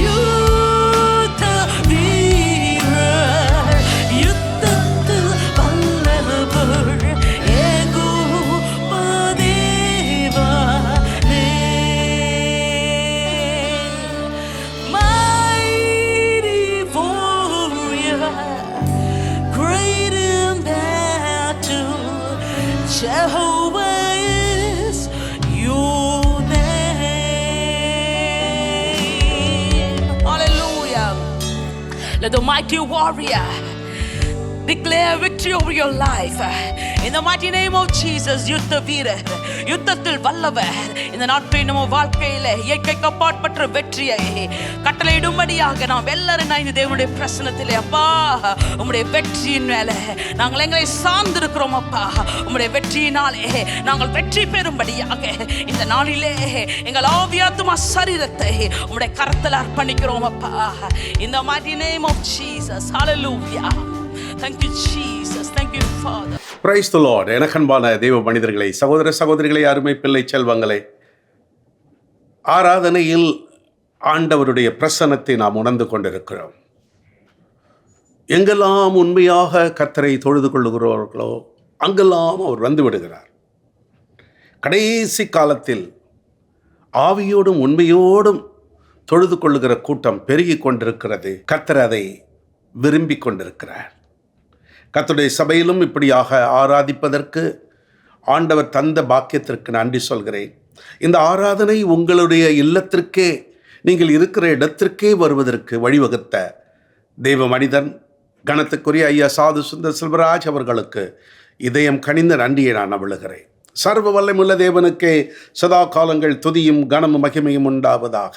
யுத்த வீரர், யுத்தத்தில் வல்லவர் யெகோவா தேவனே. Mighty warrior, great in battle, Jehovah is your name. Hallelujah. Let the mighty warrior declare victory over your life. In the mighty name of Jesus, யுத்த வீரர், யுத்தத்தில் வல்லவர், இந்த நாட்களில் நம்ம வாழ்க்கையில இயற்கைக்கு அப்பாற்பட்ட வெற்றியை கட்டளையிடும்படியாக நாம் எல்லாரும் இணைந்து தேவனுடைய பிரசன்னத்திலே அப்பா உம்முடைய வெற்றியின் மேல நாங்கள் எங்களை சார்ந்திருக்கிறோம் அப்பா. உம்முடைய வெற்றியினாலே நாங்கள் வெற்றி பெறும்படியாக இந்த நாளிலே எங்கள் ஆவியாத்மா சரீரத்தை உம்முடைய கரத்தில் அர்ப்பணிக்கிறோம் அப்பா. In the mighty name of Jesus. Hallelujah. Thank you Jesus. Thank you Father. Praise the Lord. எனக்கன்பான தேவ மனிதர்களே, சகோதர சகோதரிகளே, அருமை பிள்ளை செல்வங்களே, ஆராதனையில் ஆண்டவருடைய பிரசன்னத்தை நாம் உணர்ந்து கொண்டிருக்கிறோம். எங்கெல்லாம் உண்மையாக கர்த்தரை தொழுது கொள்ளுகிறவர்களோ அங்கெல்லாம் அவர் வந்து விடுகிறார். கடைசி காலத்தில் ஆவியோடும் உண்மையோடும் தொழுது கொள்ளுகிற கூட்டம் பெருகி கொண்டிருக்கிறது. கர்த்தர் அதை விரும்பி கொண்டிருக்கிறார். கர்த்தருடைய சபையிலும் இப்படியாக ஆராதிப்பதற்கு ஆண்டவர் தந்த பாக்கியத்திற்கு நன்றி சொல்கிறேன். இந்த ஆராதனை உங்களுடைய இல்லத்திற்கே, நீங்கள் இருக்கிற இடத்திற்கே வருவதற்கு வழிவகுத்த தெய்வ மனிதன் கணத்துக்குரிய ஐயா சாது சுந்தர் செல்வராஜ் அவர்களுக்கு இதயம் கனிந்த நன்றியை நான் விழுகிறேன். சர்வ வல்லமுள்ள தேவனுக்கே சதா காலங்கள் துதியும் கனமும் மகிமையும் உண்டாவதாக.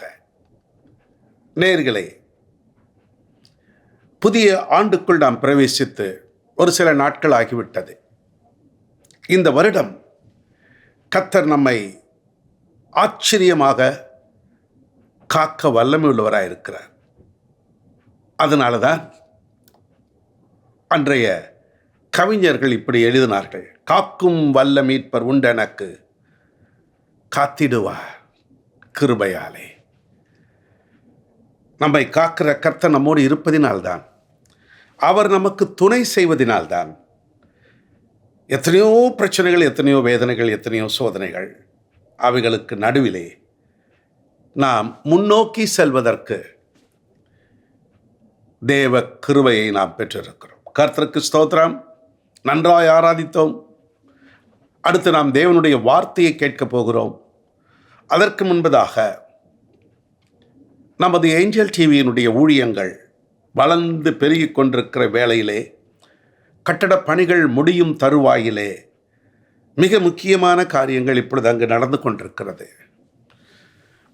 நேயர்களே, புதிய ஆண்டுக்குள் நாம் பிரவேசித்து ஒரு சில நாட்கள் ஆகிவிட்டது. இந்த வருடம் கர்த்தர் நம்மை ஆச்சரியமாக காக்க வல்லமை உள்ளவராக இருக்கிறார். அதனால தான் அன்றைய கவிஞர்கள் இப்படி எழுதினார்கள்: காக்கும் வல்ல மீட்பர் உண்டெனக்கு, காத்திடுவார் கிருபையாலே. நம்மை காக்கிற கர்த்தர் நம்மோடு இருப்பதினால்தான், அவர் நமக்கு துணை செய்வதினால்தான் எத்தனையோ பிரச்சனைகள், எத்தனையோ வேதனைகள், எத்தனையோ சோதனைகள், அவைகளுக்கு நடுவிலே நாம் முன்னோக்கி செல்வதற்கு தேவ கிருபையை நாம் பெற்றிருக்கிறோம். கர்த்தருக்கு ஸ்தோத்திரம். நன்றாய் ஆராதித்தோம். அடுத்து நாம் தேவனுடைய வார்த்தையை கேட்கப் போகிறோம். அதற்கு முன்பதாக நமது ஏஞ்சல் டிவியினுடைய ஊழியங்கள் வளர்ந்து பெருகி கொண்டிருக்கிற வேளையிலே, கட்டடப் பணிகள் முடியும் தருவாயிலே மிக முக்கியமான காரியங்கள் இப்பொழுது அங்கு நடந்து கொண்டிருக்கிறது.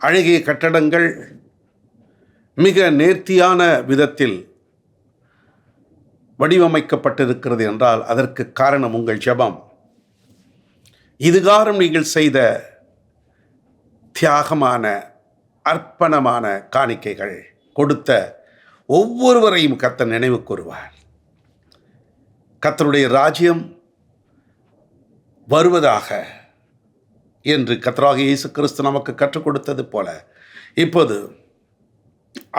அழகிய கட்டடங்கள் மிக நேர்த்தியான விதத்தில் வடிவமைக்கப்பட்டிருக்கிறது என்றால் அதற்கு காரணம் உங்கள் ஜெபம். இதுகாரம் நீங்கள் செய்த தியாகமான அர்ப்பணமான காணிக்கைகள், கொடுத்த ஒவ்வொருவரையும் கர்த்தர் நினைவு கூறுவார். கர்த்தருடைய ராஜ்யம் வருவதாக என்று கர்த்தராகிய இயேசு கிறிஸ்து நமக்கு கற்றுக் கொடுத்தது போல, இப்போது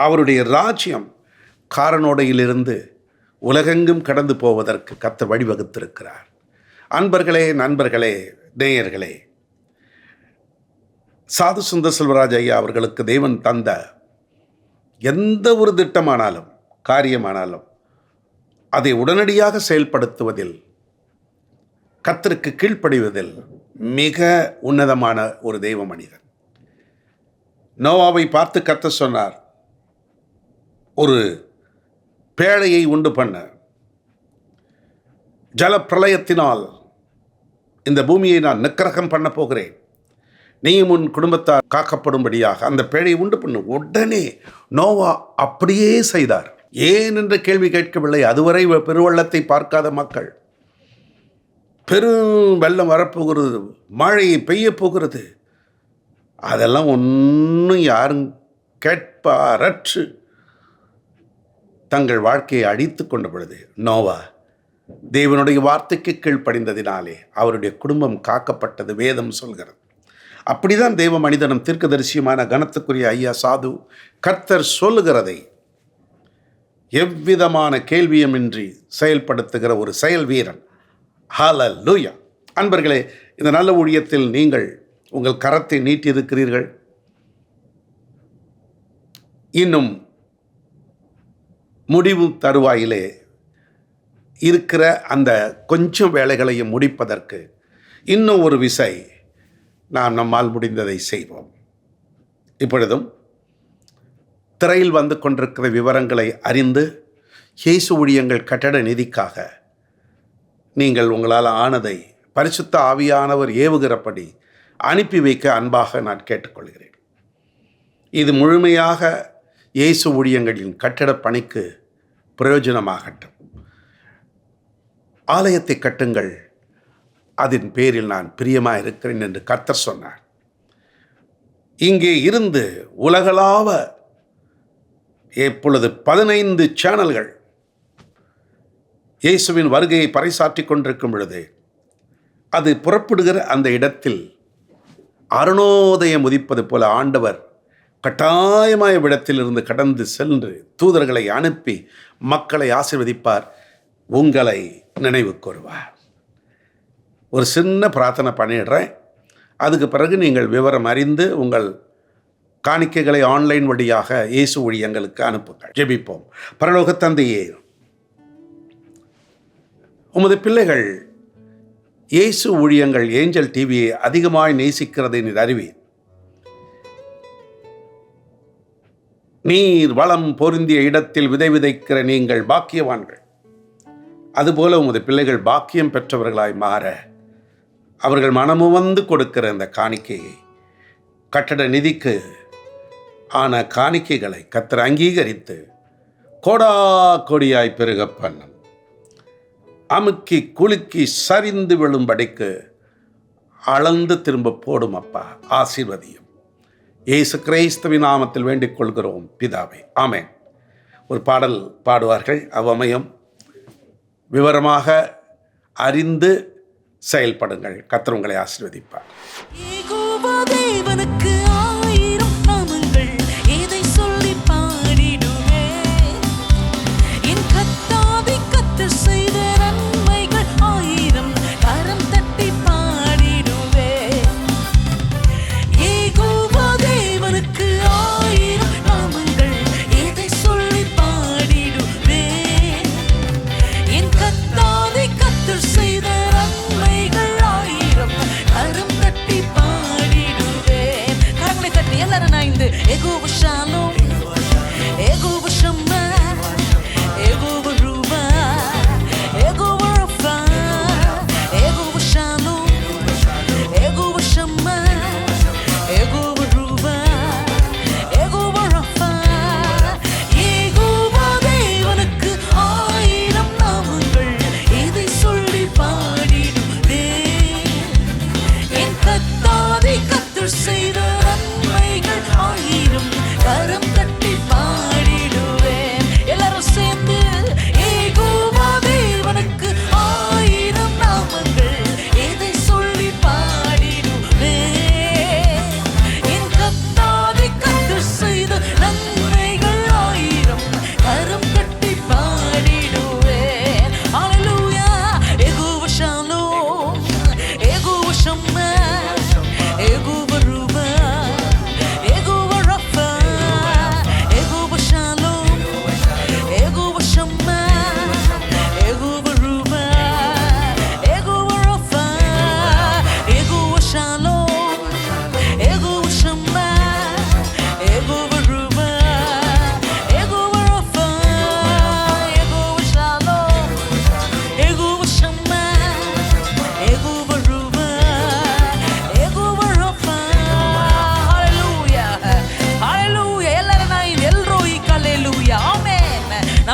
அவருடைய ராஜ்யம் காரணோடையிலிருந்து உலகெங்கும் கடந்து போவதற்கு கர்த்தர் வழிவகுத்திருக்கிறார். அன்பர்களே, நண்பர்களே, நேயர்களே, சாது சுந்தர் செல்வராஜ் ஐயா அவர்களுக்கு தேவன் தந்த எந்த ஒரு திட்டமானாலும், காரியமானாலும் அதை உடனடியாக செயல்படுத்துவதில், கர்த்தருக்கு கீழ்ப்படிவதில் மிக உன்னதமான ஒரு தெய்வ மனிதன். நோவாவை பார்த்து கர்த்தர் சொன்னார், ஒரு பேழையை உண்டு பண்ண, ஜலப்பிரளயத்தினால் இந்த பூமியை நான் நிக்கிரகம் பண்ண போகிறேன், நீயும் உன் குடும்பத்தார் காக்கப்படும்படியாக அந்த பேழையை உண்டு பண்ணு. உடனே நோவா அப்படியே செய்தார். ஏன் என்ற கேள்வி கேட்கவில்லை. அதுவரை பெருவெள்ளத்தை பார்க்காத மக்கள், பெரும் வெள்ளம் வரப்போகிறது, மழை பெய்ய போகிறது, அதெல்லாம் ஒன்றும் யாரும் கேட்பாரற்று தங்கள் வாழ்க்கையை அழித்து கொண்ட பொழுது நோவா தேவனுடைய வார்த்தைக்கு கீழ்ப்படிந்ததினாலே அவருடைய குடும்பம் காக்கப்பட்டது வேதம் சொல்கிறது. அப்படிதான் தேவ மனிதனும் தீர்க்கதரிசியுமான கனத்துக்குரிய ஐயா சாது கர்த்தர் சொல்லுகிறதை எவ்விதமான கேள்வியுமின்றி செயல்படுத்துகிற ஒரு செயல் வீரன். ஹல்லேலூயா. அன்பர்களே, இந்த நல்ல ஊழியத்தில் நீங்கள் உங்கள் கரத்தை நீட்டியிருக்கிறீர்கள். இன்னும் முடிவு தருவாயிலே இருக்கிற அந்த கொஞ்சம் வேலைகளையும் முடிப்பதற்கு இன்னும் ஒரு விசை நாம் நம்மால் முடிந்ததை செய்வோம். இப்பொழுதும் திரையில் வந்து கொண்டிருக்கிற விவரங்களை அறிந்து இயேசு ஊழியங்கள் கட்டட நிதிக்காக நீங்கள் உங்களால் ஆனதை பரிசுத்த ஆவியானவர் ஏவுகிறபடி அனுப்பி வைக்க அன்பாக நான் கேட்டுக்கொள்கிறேன். இது முழுமையாக இயேசு ஊழியங்களின் கட்டடப் பணிக்கு பிரயோஜனமாகட்டும். ஆலயத்தை கட்டுங்கள், அதன் பேரில் நான் பிரியமாக இருக்கிறேன் என்று கர்த்தர் சொன்னார். இங்கே இருந்து உலகளாவ இப்பொழுது 15 சேனல்கள் இயேசுவின் வருகையை பறைசாற்றி கொண்டிருக்கும் பொழுது அது புறப்படுகிற அந்த இடத்தில் அருணோதயம் உதிப்பது போல ஆண்டவர் கட்டாயமாய விடத்திலிருந்து கடந்து சென்று தூதர்களை அனுப்பி மக்களை ஆசீர்வதிப்பார், உங்களை நினைவு கூறுவார். ஒரு சின்ன பிரார்த்தனை பண்ணிடுறேன். அதுக்கு பிறகு நீங்கள் விவரம் அறிந்து உங்கள் காணிக்கைகளை ஆன்லைன் வழியாக இயேசு ஊழியங்களுக்கு அனுப்புங்கள். ஜெபிப்போம். பரலோக தந்தையே, உமது பிள்ளைகள் இயேசு ஊழியங்கள் ஏஞ்சல் டிவியை அதிகமாய் நேசிக்கிறதை நீர் அறிவீர். நீர் வளம் பொருந்திய இடத்தில் விதை விதைக்கிற நீங்கள் பாக்கியவான்கள். அதுபோல உமது பிள்ளைகள் பாக்கியம் பெற்றவர்களாய் மாற அவர்கள் மனமுவந்து கொடுக்கிற இந்த காணிக்கையை, கட்டட நிதிக்கு ஆன காணிக்கைகளை கர்த்தர் அங்கீகரித்து கோடா கொடியாய் பெருக பண்ணும். அமுக்கி குலுக்கி சரிந்து விழும்படிக்கு அளந்து திரும்ப போடும் அப்பா, ஆசீர்வதியும். இயேசு கிறிஸ்துவின் நாமத்தில் வேண்டிக் கொள்கிறோம் பிதாவே, ஆமென். ஒரு பாடல் பாடுவார்கள், அவ்வமயம் விவரமாக அறிந்து செயல்படுங்கள். கர்த்தர் உங்களை ஆசீர்வதிப்பார். செய்த நன்மைகள் ஆயிரம் கரம் தட்டி பாடிடுவேன்.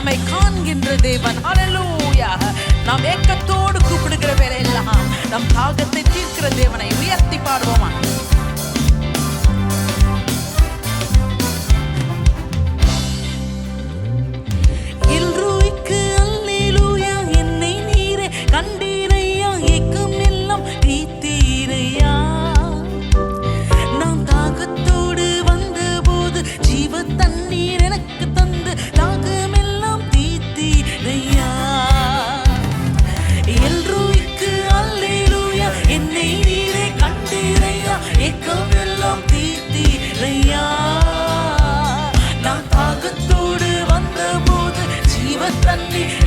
நம்மை காண்கின்ற தேவன். ஹல்லேலூயா. நாம் ஏக்கத்தோடு கூப்பிடுகிற வேலையெல்லாம் நம் தாகத்தை தீர்க்கிற தேவனை உயர்த்தி பாடுவோமா?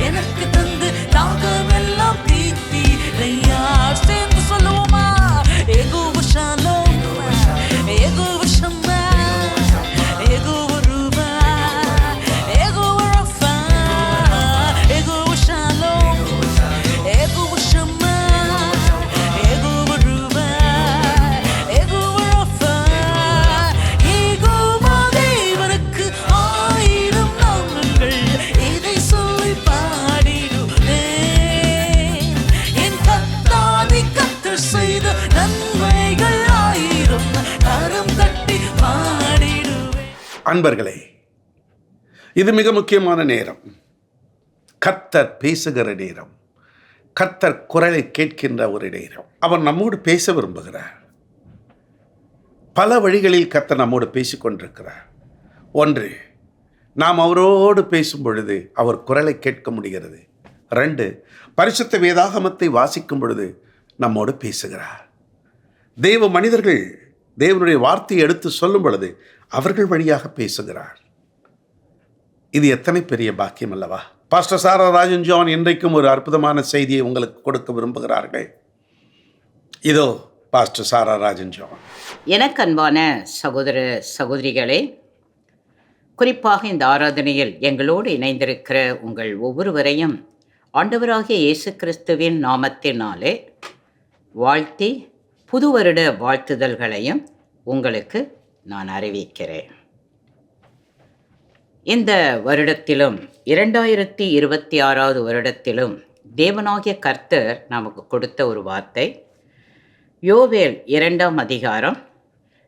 எனக்கு தந்து தாகமெல்லாம் தீர்த்தீரையா. சேர்ந்து சொல்லுவோமா? யெகோவா ஷாலோம், யெகோவா ஷம்மா, யெகோவா ரூபா, யெகோவா ரஃபா, யெகோவா ஷாலோம், யெகோவா ஷம்மா, யெகோவா ரூபா, யெகோவா ரஃபா. யெகோவா தேவனுக்கு 1000 நாமங்கள், இதை சொல்லி பாடிடுவேன். என் கர்த்தாதி கர்த்தர் செய்த நன்மைகள் 1000 கரம் தட்டி பாடிடுவேன். அன்பர்களே, இது மிக முக்கியமான நேரம். கர்த்தர் பேசுகிற நேரம், கர்த்தர் குரலை கேட்கின்ற ஒரு நேரம். அவர் நம்மோடு பேச விரும்புகிறார். பல வழிகளில் கர்த்தர் நம்மோடு பேசிக்கொண்டிருக்கிறார். ஒன்று, நாம் அவரோடு பேசும் பொழுது அவர் குரலை கேட்க முடிகிறது. 2, பரிசுத்த வேதாகமத்தை வாசிக்கும் பொழுது நம்மோடு பேசுகிறார். தேவ மனிதர்கள் தேவனுடைய வார்த்தையை எடுத்து சொல்லும் பொழுது அவர்கள் வழியாக பேசுகிறார். இது எத்தனை பெரிய பாக்கியம் அல்லவா? பாஸ்டர் சாரா ராஜன் ஜான் இன்றைக்கும் ஒரு அற்புதமான செய்தியை உங்களுக்கு கொடுக்க விரும்புகிறார்கள். இதோ பாஸ்டர் சாரா ராஜன் ஜான். எனக்கு அன்பான சகோதர சகோதரிகளே, குறிப்பாக இந்த ஆராதனையில் எங்களோடு இணைந்திருக்கிற உங்கள் ஒவ்வொருவரையும் ஆண்டவராகிய இயேசு கிறிஸ்துவின் நாமத்தினாலே வாழ்த்தி புது வருட வாழ்த்துதல்களையும் உங்களுக்கு நான் அறிவிக்கிறேன். இந்த வருடத்திலும் 2026 வருடத்திலும் தேவனாகிய கர்த்தர் நமக்கு கொடுத்த ஒரு வார்த்தை, யோவேல் 2ஆம் அதிகாரம்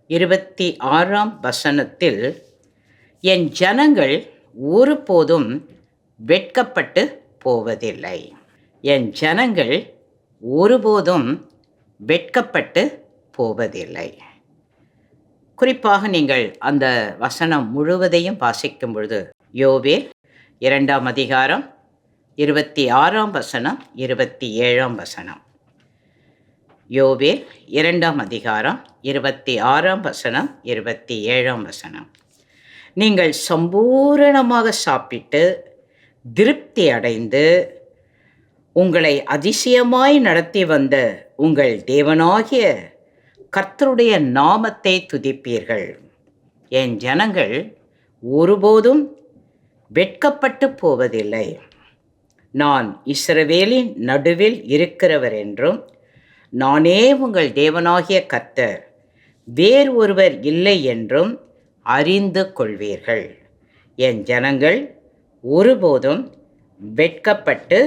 26ஆம் வசனத்தில், என் ஜனங்கள் ஒருபோதும் வெட்கப்பட்டு போவதில்லை. என் ஜனங்கள் ஒருபோதும் வெட்கப்பட்டு போவதில்லை. குறிப்பாக நீங்கள் அந்த வசனம் முழுவதையும் வாசிக்கும் பொழுது, யோவேல் 2ஆம் அதிகாரம் 26ஆம் வசனம் 27ஆம் வசனம், யோவேல் 2ஆம் அதிகாரம் 26ஆம் வசனம் 27ஆம் வசனம், நீங்கள் சம்பூரணமாக சாப்பிட்டு திருப்தி அடைந்து உங்களை அதிசயமாய் நடத்தி வந்த உங்கள் தேவனாகிய கர்த்தருடைய நாமத்தை துதிப்பீர்கள். என் ஜனங்கள் ஒருபோதும் வெட்கப்பட்டு போவதில்லை. நான் இஸ்ரவேலின் நடுவில் இருக்கிறவர் என்றும், நானே உங்கள் தேவனாகிய கர்த்தர், வேறு ஒருவர் இல்லை என்றும் அறிந்து கொள்வீர்கள். என் ஜனங்கள் ஒருபோதும் வெட்கப்பட்டு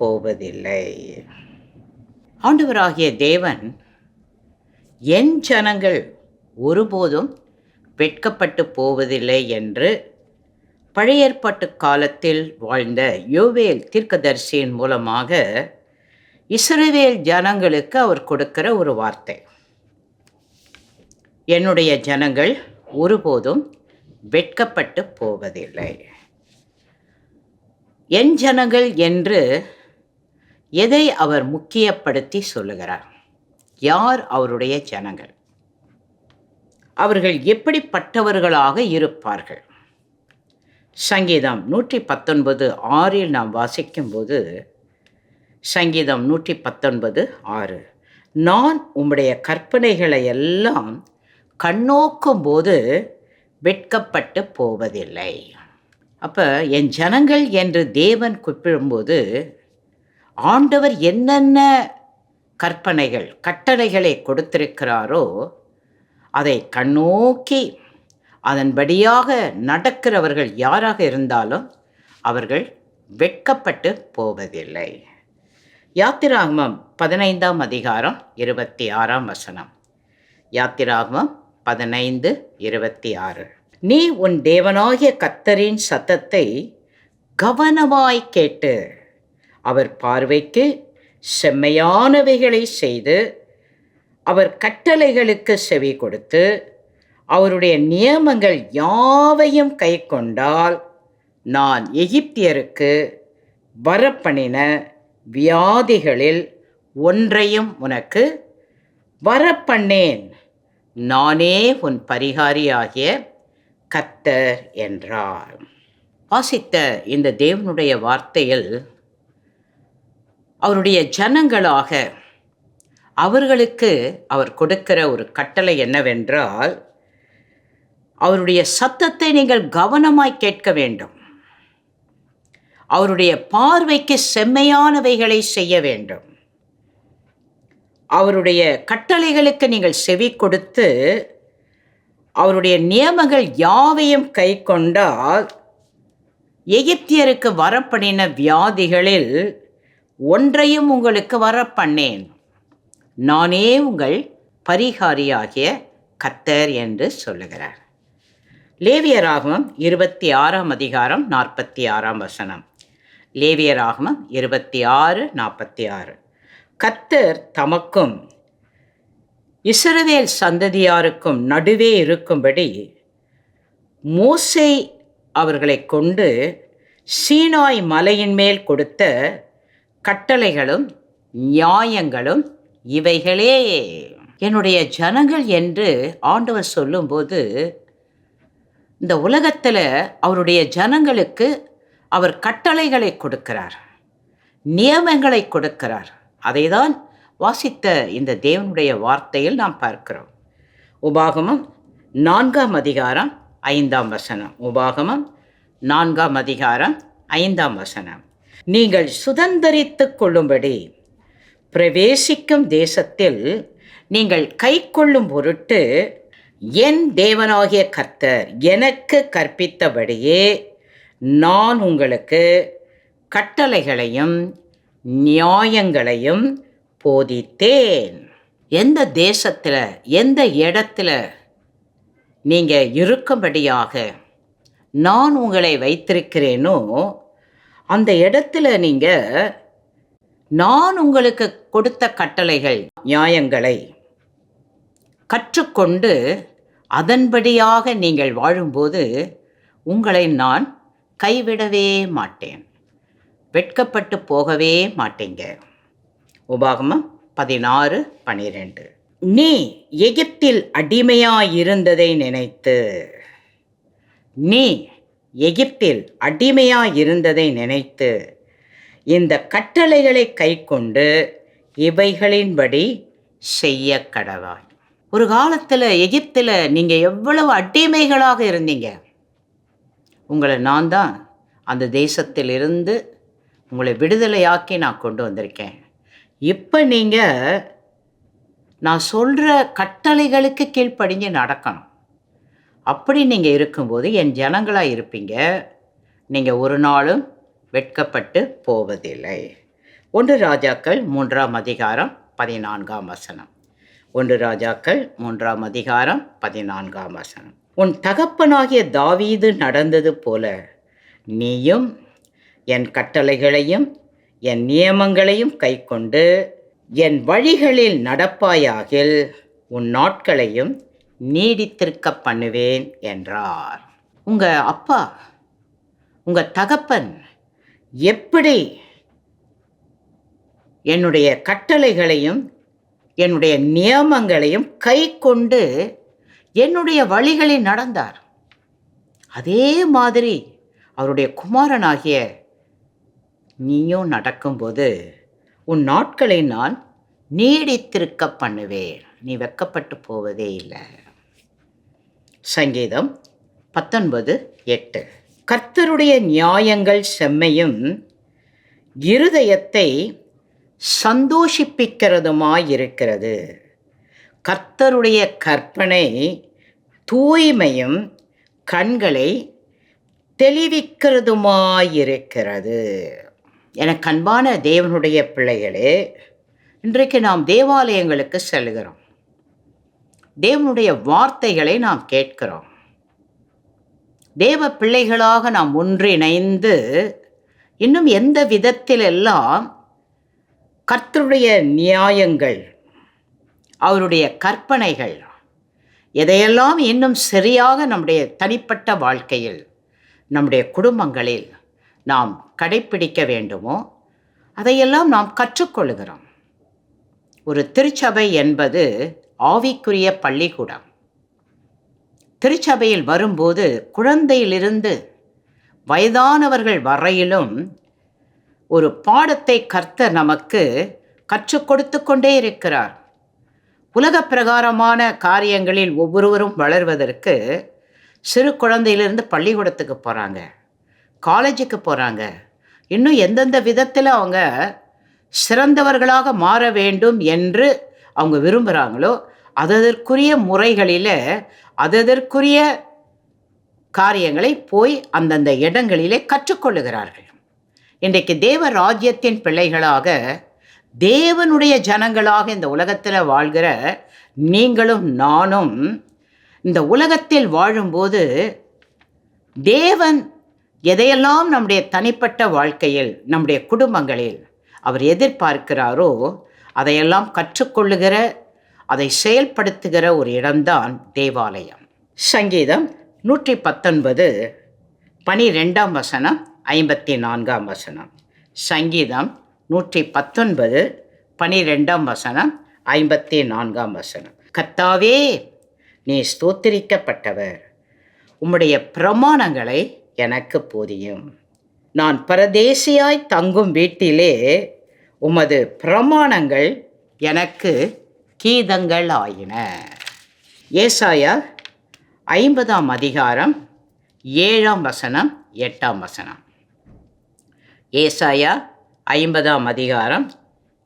போவதில்லை. ஆண்டவராகிய தேவன் என் ஜனங்கள் ஒருபோதும் வெட்கப்பட்டு போவதில்லை என்று பழைய ஏற்பாட்டு காலத்தில் வாழ்ந்த யோவேல் தீர்க்கதரிசியின் மூலமாக இஸ்ரவேல் ஜனங்களுக்கு அவர் கொடுக்கிற ஒரு வார்த்தை. என்னுடைய ஜனங்கள் ஒருபோதும் வெட்கப்பட்டு போவதில்லை. என் ஜனங்கள் என்று எதை அவர் முக்கியப்படுத்தி சொல்லுகிறார்? யார் அவருடைய ஜனங்கள்? அவர்கள் எப்படிப்பட்டவர்களாக இருப்பார்கள்? சங்கீதம் 119:6 நாம் வாசிக்கும்போது, சங்கீதம் 119:6, நான் உம்முடைய கற்பனைகளை எல்லாம் கண்ணோக்கும் போது வெட்கப்பட்டு போவதில்லை. அப்போ என் ஜனங்கள் என்று தேவன் குறிப்பிடும்போது, ஆண்டவர் என்னென்ன கற்பனைகள் கட்டளைகளை கொடுத்திருக்கிறாரோ அதை கண்ணோக்கி அதன்படியாக நடக்கிறவர்கள் யாராக இருந்தாலும் அவர்கள் வெட்கப்பட்டு போவதில்லை. யாத்திராகமம் 15ஆம் அதிகாரம் 26ஆம் வசனம். யாத்திராகமம் 15:26. நீ உன் தேவனாகிய கர்த்தரின் சத்தத்தை கவனமாய் கேட்டு அவர் பார்வைக்கு செம்மையானவைகளை செய்து அவர் கட்டளைகளுக்கு செவி கொடுத்து அவருடைய நியமங்கள் யாவையும் கை கொண்டால் நான் எகிப்தியருக்கு வரப்பண்ணின வியாதிகளில் ஒன்றையும் உனக்கு வரப்பண்ணேன். நானே உன் பரிகாரியாகிய கர்த்தர் என்றார். வாசித்த இந்த தேவனுடைய வார்த்தையில் அவருடைய ஜனங்களாக அவர்களுக்கு அவர் கொடுக்கிற ஒரு கட்டளை என்னவென்றால், அவருடைய சத்தத்தை நீங்கள் கவனமாய் கேட்க வேண்டும். அவருடைய பார்வைக்கு செம்மையானவைகளை செய்ய வேண்டும். அவருடைய கட்டளைகளுக்கு நீங்கள் செவி கொடுத்து அவருடைய நியமங்கள் யாவையும் கை கொண்டால் எகிப்தியருக்கு வரப்பண்ணின வியாதிகளில் ஒன்றையும் உங்களுக்கு வரப்பண்ணேன். நானே உங்கள் பரிகாரியாகிய கர்த்தர் என்று சொல்லுகிறார். லேவியராகமம் 26ஆம் அதிகாரம் 46ஆம் வசனம். லேவியராகமம் 26:46. கர்த்தர் தமக்கும் இஸ்ரவேல் சந்ததியாருக்கும் நடுவே இருக்கும்படி மோசே அவர்களை கொண்டு சீனாய் மலையின் மேல் கொடுத்த கட்டளைகளும் நியாயங்களும் இவைகளே. என்னுடைய ஜனங்கள் என்று ஆண்டவர் சொல்லும்போது, இந்த உலகத்தில் அவருடைய ஜனங்களுக்கு அவர் கட்டளைகளை கொடுக்கிறார், நியமங்களை கொடுக்கிறார். அதை தான் வாசித்த இந்த தேவனுடைய வார்த்தையில் நாம் பார்க்கிறோம். உபாகமம் 4ஆம் அதிகாரம் 5ஆம் வசனம். உபாகமம் 4ஆம் அதிகாரம் 5ஆம் வசனம். நீங்கள் சுதந்தரித்துக் கொள்ளும்படி பிரவேசிக்கும் தேசத்தில் நீங்கள் கை கொள்ளும் பொருட்டு என் தேவனாகிய கர்த்தர் எனக்கு கற்பித்தபடியே நான் உங்களுக்கு கட்டளைகளையும் நியாயங்களையும் போதித்தேன். எந்த தேசத்தில் எந்த இடத்துல நீங்கள் இருக்கும்படியாக நான் உங்களை வைத்திருக்கிறேனோ அந்த இடத்துல நீங்கள் நான் உங்களுக்கு கொடுத்த கட்டளைகள் நியாயங்களை கற்றுக்கொண்டு அதன்படியாக நீங்கள் வாழும்போது உங்களை நான் கைவிடவே மாட்டேன், வெட்கப்பட்டு போகவே மாட்டீங்க. உபாகமம் 16:12. நீ எகிப்தில் அடிமையாயிருந்ததை நினைத்து, நீ எகிப்தில் அடிமையாயிருந்ததை நினைத்து இந்த கட்டளைகளை கை கொண்டு இவைகளின்படி செய்ய கடவாய். ஒரு காலத்தில் எகிப்தில் நீங்கள் எவ்வளவு அடிமைகளாக இருந்தீங்க. உங்களை நான் தான் அந்த தேசத்திலிருந்து உங்களை விடுதலையாக்கி நான் கொண்டு வந்திருக்கேன். இப்போ நீங்கள் நான் சொல்கிற கட்டளைகளுக்கு கீழ்ப்படிஞ்சு நடக்கணும். அப்படி நீங்கள் இருக்கும்போது என் ஜனங்களாக இருப்பீங்க. நீங்கள் ஒரு நாளும் வெட்கப்பட்டு போவதில்லை. 1 ராஜாக்கள் 3ஆம் அதிகாரம் 14ஆம் வசனம். 1 ராஜாக்கள் 3ஆம் அதிகாரம் 14ஆம் வசனம். உன் தகப்பனாகிய தாவீது நடந்தது போல நீயும் என் கட்டளைகளையும் என் நியமங்களையும் கை கொண்டு என் வழிகளில் நடப்பாயாகில் உன் நாட்களையும் நீடித்திருக்க பண்ணுவேன் என்றார். உங்கள் அப்பா, உங்கள் தகப்பன் எப்படி என்னுடைய கட்டளைகளையும் என்னுடைய நியமங்களையும் கை கொண்டு என்னுடைய வழிகளில் நடந்தார், அதே மாதிரி அவருடைய குமாரனாகிய நீயும் நடக்கும்போது உன் நாட்களை நான் நீடித்திருக்க பண்ணுவேன், நீ வெட்கப்பட்டு போவதே இல்லை. சங்கீதம் 19:8. கர்த்தருடைய நியாயங்கள் செம்மையும் இருதயத்தை சந்தோஷிப்பிக்கிறதுமாயிருக்கிறது. கர்த்தருடைய கற்பனை தூய்மையும் கண்களை தெளிவிக்கிறதுமாயிருக்கிறது. எனக்கு அன்பான தேவனுடைய பிள்ளைகளே, இன்றைக்கு நாம் தேவாலயங்களுக்கு செல்கிறோம். தேவனுடைய வார்த்தைகளை நாம் கேட்கிறோம். தேவ பிள்ளைகளாக நாம் ஒன்றிணைந்து இன்னும் எந்த விதத்திலெல்லாம் கர்த்தருடைய நியாயங்கள், அவருடைய கற்பனைகள், எதையெல்லாம் இன்னும் சரியாக நம்முடைய தனிப்பட்ட வாழ்க்கையில், நம்முடைய குடும்பங்களில் நாம் கடைப்பிடிக்க வேண்டுமோ அதையெல்லாம் நாம் கற்றுக்கொள்கிறோம். ஒரு திருச்சபை என்பது ஆவிக்குரிய பள்ளிக்கூடம். திருச்சபையில் வரும்போது குழந்தையிலிருந்து வயதானவர்கள் வரையிலும் ஒரு பாடத்தை கர்த்தர் நமக்கு கற்றுக் கொடுத்து கொண்டே இருக்கிறார். உலக பிரகாரமான காரியங்களில் ஒவ்வொருவரும் வளர்வதற்கு சிறு குழந்தையிலிருந்து பள்ளிக்கூடத்துக்கு போகிறாங்க, காலேஜுக்கு போகிறாங்க. இன்னும் எந்தெந்த விதத்தில் அவங்க சிறந்தவர்களாக மாற வேண்டும் என்று அவங்க விரும்புகிறாங்களோ அதற்குரிய முறைகளில் அதற்குரிய காரியங்களை போய் அந்தந்த இடங்களிலே கற்றுக்கொள்ளுகிறார்கள். இன்றைக்கு தேவ ராஜ்யத்தின் பிள்ளைகளாக, தேவனுடைய ஜனங்களாக இந்த உலகத்தில் வாழ்கிற நீங்களும் நானும் இந்த உலகத்தில் வாழும்போது தேவன் எதையெல்லாம் நம்முடைய தனிப்பட்ட வாழ்க்கையில், நம்முடைய குடும்பங்களில் அவர் எதிர்பார்க்கிறாரோ அதையெல்லாம் கற்றுக்கொள்ளுகிற, அதை செயல்படுத்துகிற ஒரு இடம்தான் தேவாலயம். சங்கீதம் 119 12ஆம் வசனம் 54ஆம் வசனம். சங்கீதம் 119 12ஆம் வசனம் 54ஆம் வசனம். கர்த்தாவே, நீ ஸ்தோத்திரிக்கப்பட்டவர், உம்முடைய பிரமாணங்களை எனக்கு போதியும். நான் பரதேசியாய் தங்கும் வீட்டிலே உமது பிரமாணங்கள் எனக்கு கீதங்கள் ஆயின. ஏசாயா 50ஆம் அதிகாரம் 7ஆம் வசனம் 8ஆம் வசனம். ஏசாயா 50ஆம் அதிகாரம்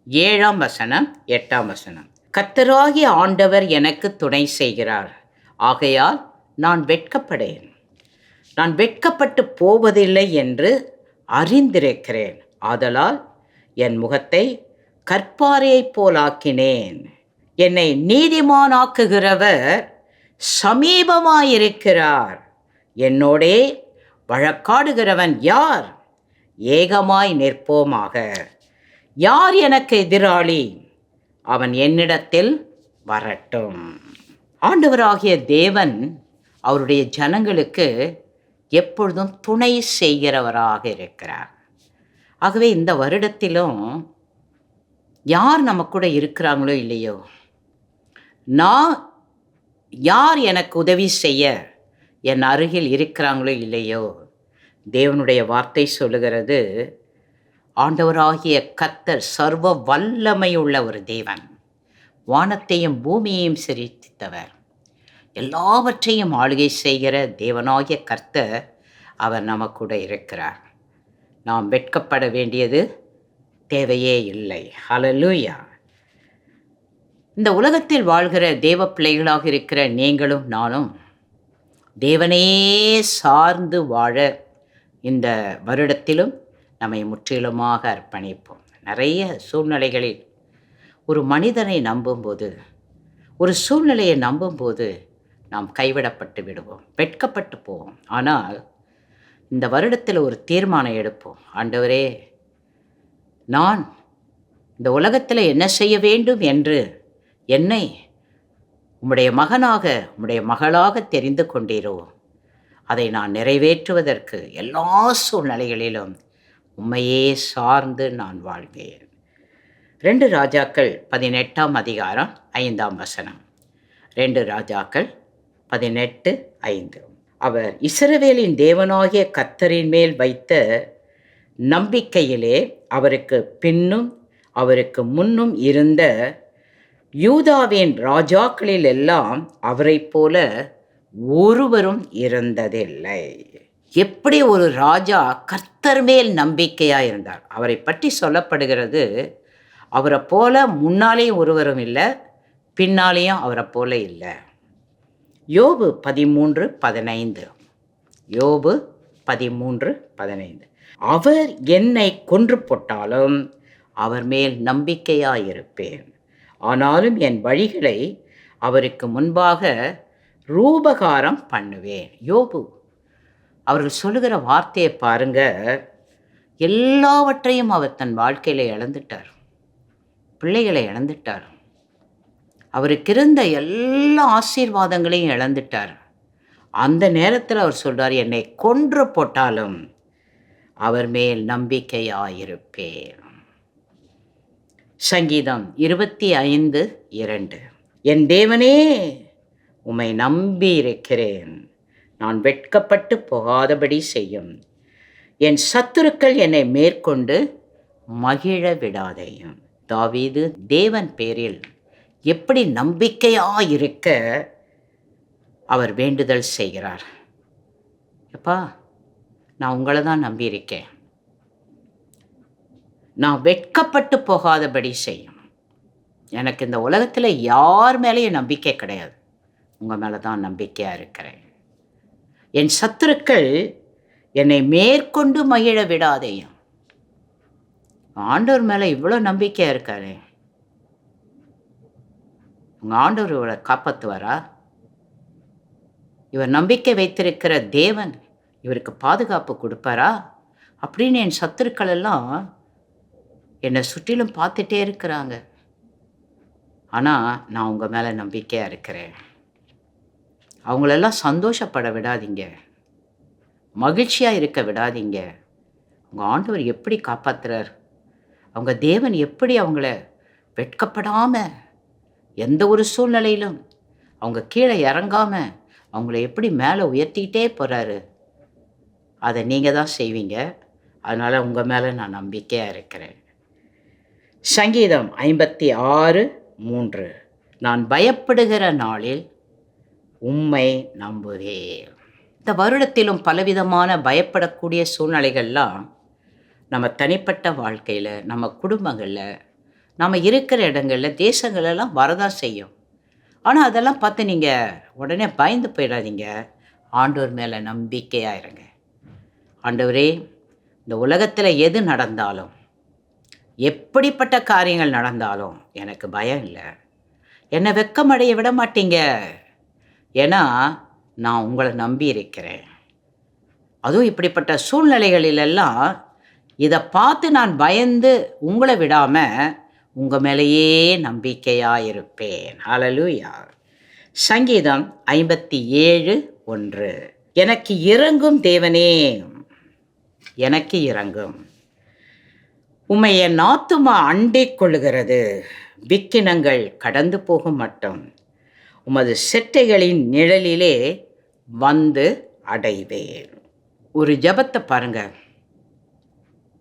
7ஆம் வசனம் 8ஆம் வசனம். கர்த்தராகிய ஆண்டவர் எனக்கு துணை செய்கிறார், ஆகையால் நான் வெட்கப்படேன். நான் வெட்கப்பட்டு போவதில்லை என்று அறிந்திருக்கிறேன். ஆதலால் என் முகத்தை கற்பாறையைப் போலாக்கினேன். என்னை நீதிமானாக்குகிறவர் சமீபமாயிருக்கிறார். என்னோடே வழக்காடுகிறவன் யார்? ஏகமாய் நிற்போமாக. யார் எனக்கு எதிராளி? அவன் என்னிடத்தில் வரட்டும். ஆண்டவராகிய தேவன் அவருடைய ஜனங்களுக்கு எப்பொழுதும் துணை செய்கிறவராக இருக்கிறார். ஆகவே இந்த வருடத்திலும் யார் நம்ம கூட இருக்கிறாங்களோ இல்லையோ, நான் யார் எனக்கு உதவி செய்ய என் அருகில் இருக்கிறாங்களோ இல்லையோ, தேவனுடைய வார்த்தை சொல்லுகிறது, ஆண்டவராகிய கர்த்தர் சர்வ வல்லமையுள்ள ஒரு தேவன், வானத்தையும் பூமியையும் சிருஷ்டித்தவர், எல்லாவற்றையும் ஆளுகை செய்கிற தேவனாகிய கர்த்தர் அவர் நமக்கூட இருக்கிறார். நாம் வெட்கப்பட வேண்டியது தேவையே இல்லை. ஹல்லேலூயா. இந்த உலகத்தில் வாழ்கிற தேவ பிள்ளைகளாக இருக்கிற நீங்களும் நானும் தேவனையே சார்ந்து வாழ இந்த வருடத்திலும் நம்மை முற்றிலுமாக அர்ப்பணிப்போம். நிறைய சூழ்நிலைகளில் ஒரு மனிதனை நம்பும்போது, ஒரு சூழ்நிலையை நம்பும்போது நாம் கைவிடப்பட்டு விடுவோம், வெட்கப்பட்டு போவோம். ஆனால் இந்த வருடத்தில் ஒரு தீர்மானம் எடுப்போம். ஆண்டவரே, நான் இந்த உலகத்தில் என்ன செய்ய வேண்டும் என்று என்னை உம்முடைய மகனாக, உம்முடைய மகளாக தெரிந்து கொண்டீரோ, அதை நான் நிறைவேற்றுவதற்கு எல்லா சூழ்நிலைகளிலும் உம்மையே சார்ந்து நான் வாழ்வேன். 2 ராஜாக்கள் 18ஆம் அதிகாரம் 5ஆம் வசனம். 2 ராஜாக்கள் 18:5. அவர் இஸ்ரவேலின் தேவனாகிய கர்த்தரின் மேல் வைத்த நம்பிக்கையிலே அவருக்கு பின்னும் அவருக்கு முன்னும் இருந்த யூதாவின் ராஜாக்களில் எல்லாம் அவரைப் போல ஒருவரும் இருந்ததில்லை. எப்படி ஒரு ராஜா கர்த்தர் மேல் நம்பிக்கையாக இருந்தார். அவரை பற்றி சொல்லப்படுகிறது, அவரை போல முன்னாலேயும் ஒருவரும் இல்லை, பின்னாலேயும் அவரை போல இல்லை. யோபு 13:15. யோபு 13:15. அவர் என்னை கொன்று போட்டாலும் அவர் மேல் நம்பிக்கையாயிருப்பேன். ஆனாலும் என் வழிகளை அவருக்கு முன்பாக ரூபகாரம் பண்ணுவேன். யோபு அவர்கள் சொல்லுகிற வார்த்தையை பாருங்க. எல்லாவற்றையும் அவர் தன் வாழ்க்கையில் இழந்துட்டார். பிள்ளைகளை இழந்துட்டார். அவருக்கு இருந்த எல்லா ஆசீர்வாதங்களையும் இழந்துட்டார். அந்த நேரத்தில் அவர் சொல்றார், என்னை கொன்று போட்டாலும் அவர் மேல் நம்பிக்கையாயிருப்பேன். சங்கீதம் 25:2. என் தேவனே, உம்மை நம்பி இருக்கிறேன். நான் வெட்கப்பட்டு போகாதபடி செய்யும். என் சத்துருக்கள் என்னை மேற்கொண்டு மகிழ விடாதையும். தாவீது தேவன் பேரில் எப்படி நம்பிக்கையாயிருக்க அவர் வேண்டுதல் செய்கிறார். அப்பா, நான் உங்களை தான் நம்பியிருக்கேன். நான் வெட்கப்பட்டு போகாதபடி செய்யும். எனக்கு இந்த உலகத்தில் யார் மேலேயும் நம்பிக்கை கிடையாது. உங்கள் மேலே தான் நம்பிக்கையாக இருக்கிறேன். என் சத்துருக்கள் என்னை மேற்கொண்டு மகிழ விடாதேயும். ஆண்டவர் மேலே இவ்வளோ நம்பிக்கையாக இருக்காரு. உங்கள் ஆண்டவர் இவரை காப்பாற்றுவாரா? இவர் நம்பிக்கை வைத்திருக்கிற தேவன் இவருக்கு பாதுகாப்பு கொடுப்பாரா அப்படின்னு என் சத்துருக்கள் எல்லாம் என்னை சுற்றிலும் பார்த்துட்டே இருக்கிறாங்க. ஆனால் நான் உங்கள் மேலே நம்பிக்கையாக இருக்கிறேன். அவங்களெல்லாம் சந்தோஷப்பட விடாதீங்க, மகிழ்ச்சியாக இருக்க விடாதீங்க. உங்கள் ஆண்டவர் எப்படி காப்பாற்றுறார், அவங்க தேவன் எப்படி அவங்கள வெட்கப்படாமல் எந்த ஒரு சூழ்நிலையிலும் அவங்க கீழே இறங்காமல் அவங்கள எப்படி மேலே உயர்த்திக்கிட்டே போகிறாரு, அதை நீங்கள் தான் செய்வீங்க. அதனால் உங்கள் மேலே நான் நம்பிக்கையாக இருக்கிறேன். சங்கீதம் 56:3. நான் பயப்படுகிற நாளில் உம்மை நம்புவேன். இந்த வருடத்திலும் பலவிதமான பயப்படக்கூடிய சூழ்நிலைகள்லாம் நம்ம தனிப்பட்ட வாழ்க்கையில், நம்ம குடும்பங்களில், நம்ம இருக்கிற இடங்களில், தேசங்களெல்லாம் வரதான் செய்யும். ஆனால் அதெல்லாம் பார்த்து நீங்கள் உடனே பயந்து போயிடாதீங்க. ஆண்டவர் மேலே நம்பிக்கையாக இருங்க. ஆண்டவரே, இந்த உலகத்தில் எது நடந்தாலும், எப்படிப்பட்ட காரியங்கள் நடந்தாலும் எனக்கு பயம் இல்லை. என்னை வெட்கமடைய விட மாட்டீங்க. ஏன்னா நான் உங்களை நம்பி இருக்கிறேன். அதுவும் இப்படிப்பட்ட சூழ்நிலைகளிலெல்லாம் இதை பார்த்து நான் பயந்து உங்களை விடாமல் உங்கள் மேலேயே நம்பிக்கையாக இருப்பேன். ஹல்லேலூயா. சங்கீதம் 57:1. எனக்கு இரங்கும் தேவனே, எனக்கு இரங்கும். உம்மை என் ஆத்துமா அண்டிக் கொள்ளுகிறது. விக்கினங்கள் கடந்து போகும் மட்டும் உமது செட்டைகளின் நிழலிலே வந்து அடைவேன். ஒரு ஜெபத்தை பாருங்க,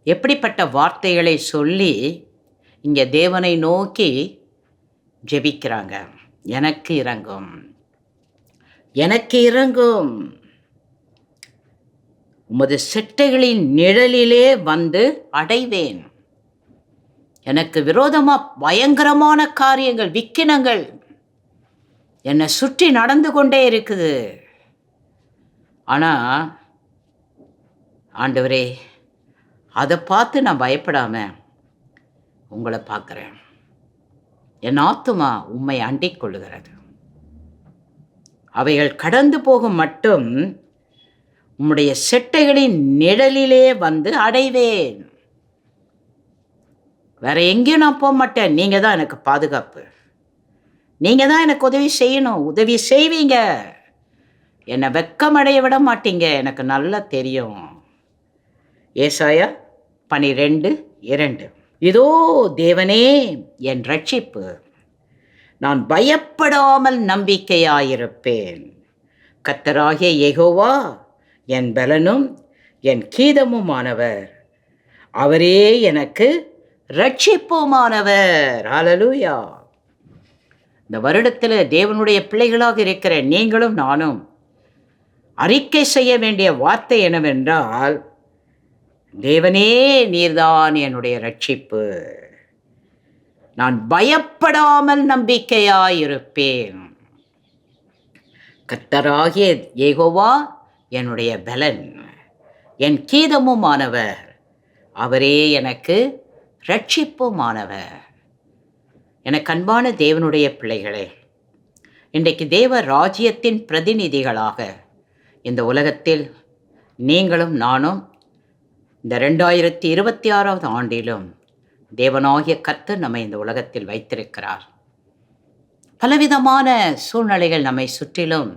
எப்படிப்பட்ட வார்த்தைகளை சொல்லி இங்கே தேவனை நோக்கி ஜெபிக்கிறாங்க. எனக்கு இரங்கும், எனக்கு இரங்கும். உமது செட்டைகளின் நிழலிலே வந்து அடைவேன். எனக்கு விரோதமாக பயங்கரமான காரியங்கள், விக்கினங்கள் என்னை சுற்றி நடந்து கொண்டே இருக்குது. ஆனால் ஆண்டவரே, அதை பார்த்து நான் பயப்படாமல் உங்களை பார்க்குறேன். என் ஆத்துமா உம்மை அண்டிக் கொள்ளுகிறது. அவைகள் கடந்து போகும் மட்டும் உம்முடைய செட்டைகளின் நிழலிலே வந்து அடைவேன். வேற எங்கேயும் நான் போக மாட்டேன். நீங்கள் தான் எனக்கு பாதுகாப்பு. நீங்கள் தான் எனக்கு உதவி செய்யணும். உதவி செய்வீங்க. என்னை வெட்கமடைய விட மாட்டீங்க. எனக்கு நல்லா தெரியும். ஏசாயா 12:2. இதோ தேவனே என் ரட்சிப்பு, நான் பயப்படாமல் நம்பிக்கையாயிருப்பேன். கர்த்தராகிய யெகோவா என் பலனும் என் கீதமுமானவர். அவரே எனக்கு ரட்சிப்புமானவர். ஹல்லேலூயா. இந்த வருடத்தில் தேவனுடைய பிள்ளைகளாக இருக்கிற நீங்களும் நானும் அறிக்கை செய்ய வேண்டிய வார்த்தை என்னவென்றால், தேவனே நீர்தான் என்னுடைய ரட்சிப்பு. நான் பயப்படாமல் நம்பிக்கையாயிருப்பேன். கர்த்தராகிய யெகோவா என்னுடைய பலன். என் கீதமுமானவர், அவரே எனக்கு இரட்சிப்புமானவர். எனக்கு அன்பான தேவனுடைய பிள்ளைகளே, இன்றைக்கு தேவ ராஜ்யத்தின் பிரதிநிதிகளாக இந்த உலகத்தில் நீங்களும் நானும் இந்த 2026 ஆண்டிலும் தேவனாகிய கர்த்தர் நம்மை இந்த உலகத்தில் வைத்திருக்கிறார். பலவிதமான சூழ்நிலைகள் நம்மை சுற்றிலும்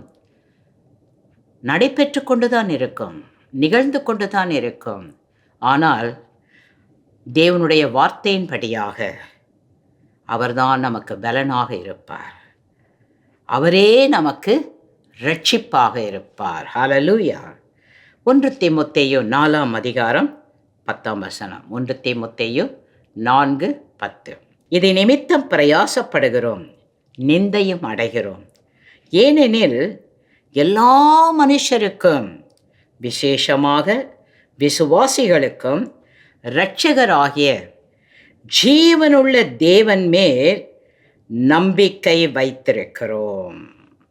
நடைபெற்று கொண்டுதான் இருக்கும், நிகழ்ந்து கொண்டுதான் இருக்கும். ஆனால் தேவனுடைய வார்த்தையின்படியாக அவர்தான் நமக்கு பலனாக இருப்பார். அவரே நமக்கு இரட்சிப்பாக இருப்பார். ஹல்லேலூயா. 1 தீமோத்தேயு 4:10. 1 தீமோத்தேயு 4:10. இதை நிமித்தம் பிரயாசப்படுகிறோம், நிந்தையும் அடைகிறோம். ஏனெனில் எல்லா மனுஷருக்கும், விசேஷமாக விசுவாசிகளுக்கும் இரட்சகராகிய ஜீவனுள்ள தேவன் மேல் நம்பிக்கை வைத்திருக்கிறோம்.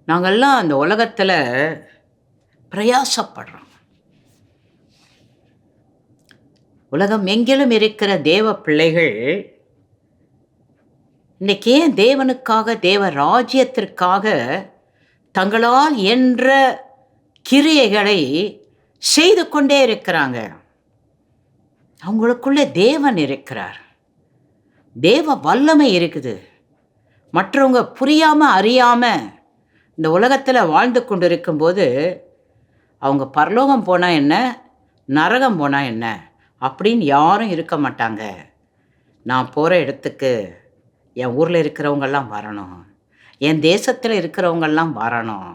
நாங்கள்லாம் அந்த உலகத்தில் பிரயாசப்படுறோம். உலகம் எங்கிலும் இருக்கிற தேவ பிள்ளைகள் இன்றைக்கி ஏன் தேவனுக்காக, தேவ ராஜ்யத்திற்காக தங்களால் என்ற கிரியைகளை செய்து கொண்டே இருக்கிறாங்க. அவங்களுக்குள்ளே தேவன் இருக்கிறார், தேவ வல்லமை இருக்குது. மற்றவங்க புரியாமல் அறியாமல் இந்த உலகத்தில் வாழ்ந்து கொண்டு இருக்கும்போது அவங்க பரலோகம் போனால் என்ன, நரகம் போனால் என்ன அப்படின்னு யாரும் இருக்க மாட்டாங்க. நான் போகிற இடத்துக்கு என் ஊரில் இருக்கிறவங்கெல்லாம் வரணும், என் தேசத்தில் இருக்கிறவங்கெல்லாம் வரணும்.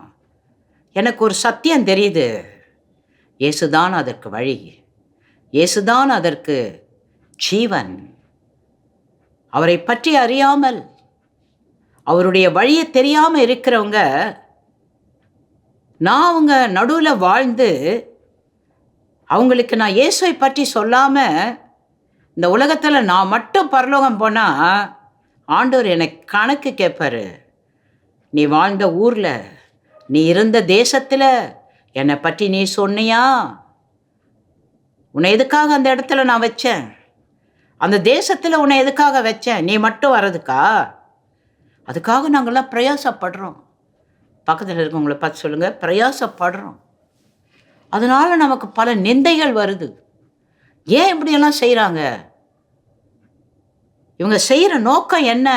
எனக்கு ஒரு சத்தியம் தெரியுது, இயேசுதான் அதற்கு வழி, இயேசுதான் அதற்கு ஜீவன். அவரை பற்றி அறியாமல், அவருடைய வழியை தெரியாமல் இருக்கிறவங்க, நான் அவங்க நடுவில் வாழ்ந்து அவங்களுக்கு நான் இயேசுவை பற்றி சொல்லாமல் இந்த உலகத்தில் நான் மட்டும் பரலோகம் போனால் ஆண்டவர் எனக்கு கணக்கு கேட்பார். நீ வாழ்ந்த ஊரில், நீ இருந்த தேசத்தில் என்னை பற்றி நீ சொன்னியா? உன்னை எதுக்காக அந்த இடத்துல நான் வச்சேன்? அந்த தேசத்தில் உன்னை எதுக்காக வச்சேன்? நீ மட்டும் வர்றதுக்கா? அதுக்காக நாங்கள்லாம் பிரயாசப்படுறோம். பக்கத்தில் இருக்கவங்கள பார்த்து சொல்லுங்கள், பிரயாசப்படுறோம். அதனால் நமக்கு பல நிந்தைகள் வருது. ஏன் இப்படியெல்லாம் செய்கிறாங்க? இவங்க செய்கிற நோக்கம் என்ன